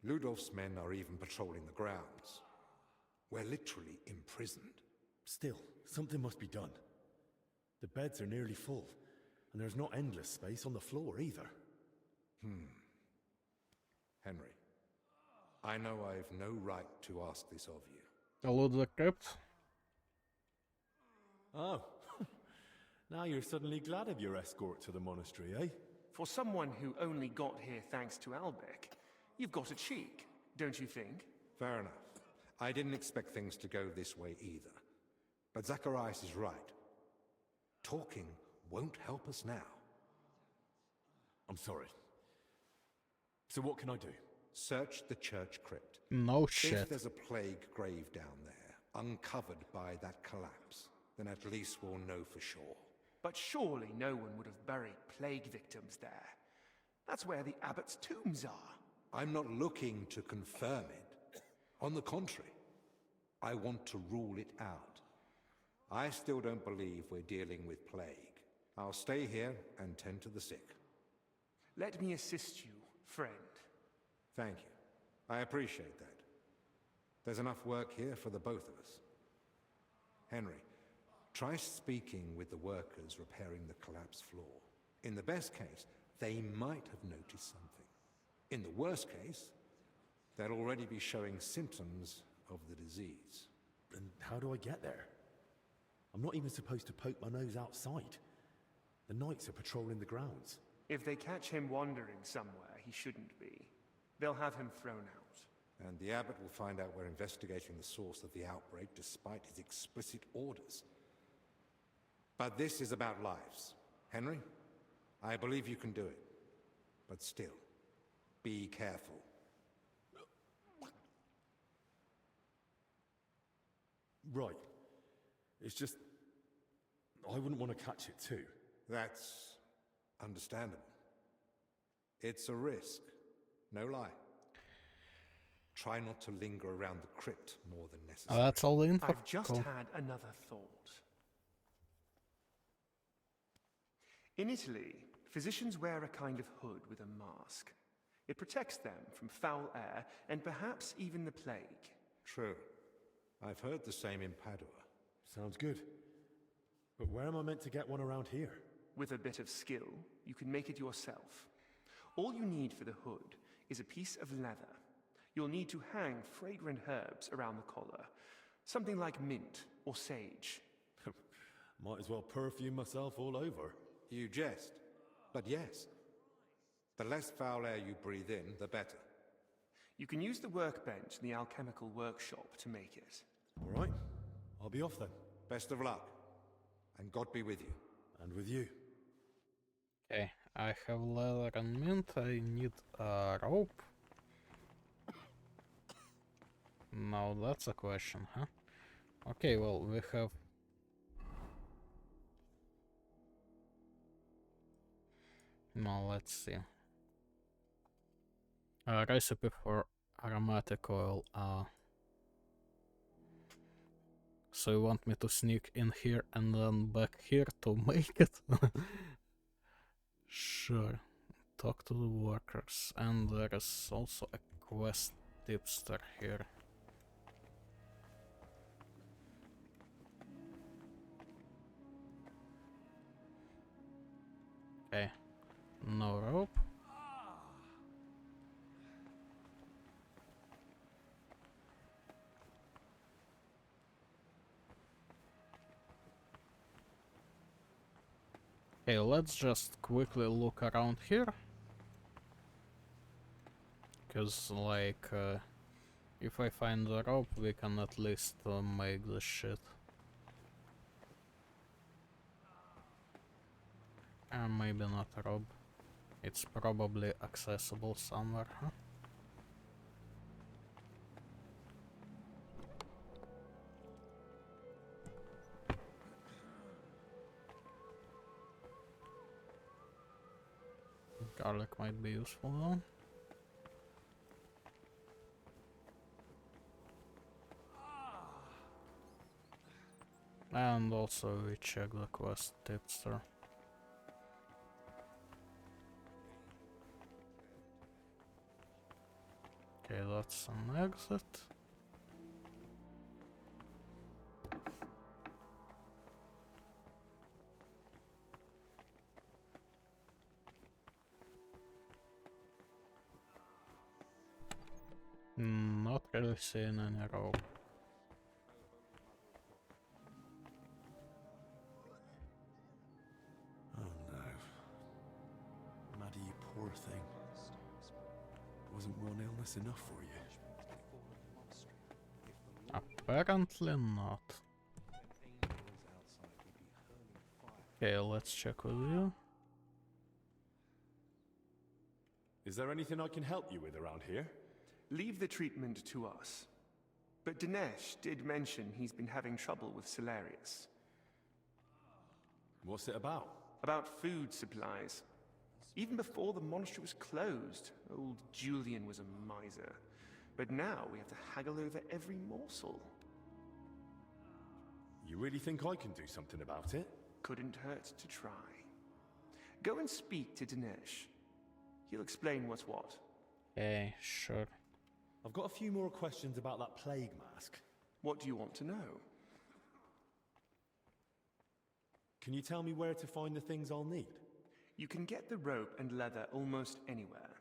Ludolf's men are even patrolling the grounds. We're literally imprisoned. Still, something must be done. The beds are nearly full, and there's not endless space on the floor either. Henry, I know I've no right to ask this of you. Hello, the crypt. Oh, now you're suddenly glad of your escort to the monastery, eh? For someone who only got here thanks to Albec, you've got a cheek, don't you think? Fair enough. I didn't expect things to go this way either. But Zacharias is right. Talking won't help us now. I'm sorry. So what can I do? Search the church crypt. No shit. If there's a plague grave down there, uncovered by that collapse, then at least we'll know for sure. But surely no one would have buried plague victims there. That's where the abbot's tombs are. I'm not looking to confirm it. On the contrary, I want to rule it out. I still don't believe we're dealing with plague. I'll stay here and tend to the sick. Let me assist you, friend. Thank you. I appreciate that. There's enough work here for the both of us. Henry, try speaking with the workers repairing the collapsed floor. In the best case, they might have noticed something. In the worst case, they'll already be showing symptoms of the disease. And how do I get there? I'm not even supposed to poke my nose outside. The knights are patrolling the grounds. If they catch him wandering somewhere he shouldn't be, they'll have him thrown out. And the abbot will find out we're investigating the source of the outbreak despite his explicit orders. But this is about lives. Henry, I believe you can do it. But still, be careful. Right. It's just... I wouldn't want to catch it too. That's understandable. It's a risk, no lie. Try not to linger around the crypt more than necessary. That's all the info. I've just had another thought. In Italy, physicians wear a kind of hood with a mask. It protects them from foul air and perhaps even the plague. True. I've heard the same in Padua. Sounds good. But where am I meant to get one around here? With a bit of skill, you can make it yourself. All you need for the hood is a piece of leather. You'll need to hang fragrant herbs around the collar. Something like mint or sage. Might as well perfume myself all over. You jest. But yes. The less foul air you breathe in, the better. You can use the workbench in the alchemical workshop to make it. All right. I'll be off then. Best of luck. And God be with you. And with you. Okay, I have leather and mint. I need a rope. Now that's a question, huh? Okay, well, we have... Now let's see. A recipe for aromatic oil. So you want me to sneak in here and then back here to make it? Sure. Talk to the workers. And there is also a quest tipster here. Okay. No rope. Okay, let's just quickly look around here. Cause like, if I find the rope, we can at least make this shit. Maybe not a rope. It's probably accessible somewhere, huh? Garlic might be useful though. And also we check the quest tipster. Okay, that's an exit. Not really seeing any rope. Oh no. Maddie, you poor thing. Wasn't one illness enough for you? Apparently not. Okay, let's check with you. Is there anything I can help you with around here? Leave the treatment to us. But Dinesh did mention he's been having trouble with Salarius. What's it about? About food supplies. Even before the monastery was closed, old Julian was a miser. But now we have to haggle over every morsel. You really think I can do something about it? Couldn't hurt to try. Go and speak to Dinesh. He'll explain what's what. Okay, sure. I've got a few more questions about that plague mask. What do you want to know? Can you tell me where to find the things I'll need? You can get the rope and leather almost anywhere.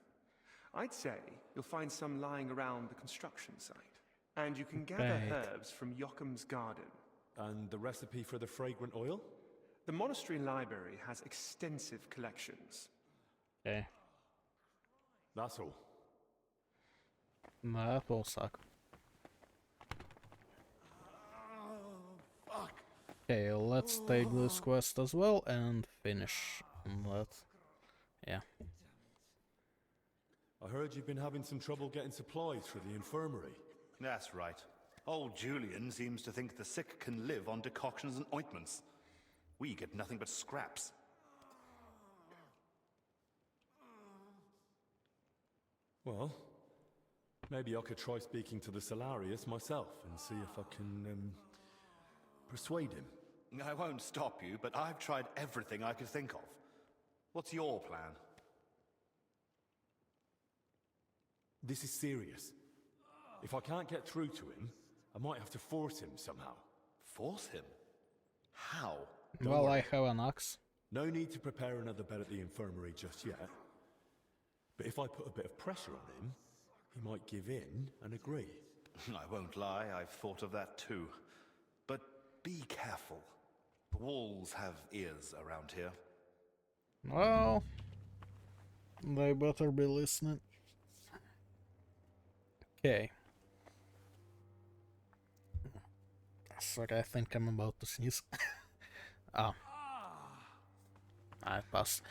I'd say you'll find some lying around the construction site. And you can gather herbs from Yocham's garden. And the recipe for the fragrant oil? The monastery library has extensive collections. Okay. That's all. That will suck. Fuck. Okay, let's take this quest as well and finish that. Yeah. I heard you've been having some trouble getting supplies for the infirmary. That's right. Old Julian seems to think the sick can live on decoctions and ointments. We get nothing but scraps. Well, maybe I could try speaking to the Salarius myself and see if I can, persuade him. I won't stop you, but I've tried everything I could think of. What's your plan? This is serious. If I can't get through to him, I might have to force him somehow. Force him? How? Well, I have an axe. No need to prepare another bed at the infirmary just yet. But if I put a bit of pressure on him, he might give in and agree. I won't lie, I've thought of that too. But be careful. The walls have ears around here. Well, They better be listening. Okay. Sorry, I think I'm about to sneeze. Ah. I passed.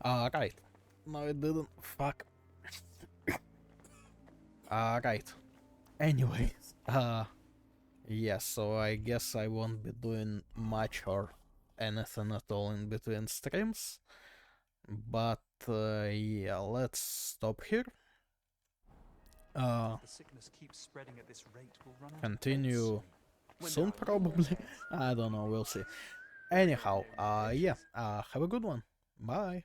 Right. No, it didn't. Fuck. Right. Anyways, yeah, so I guess I won't be doing much or anything at all in between streams. But, yeah, let's stop here. If the sickness keeps spreading at this rate, we'll run out of Continue beds soon, probably. I don't know, we'll see. Anyhow, yeah, have a good one. Bye.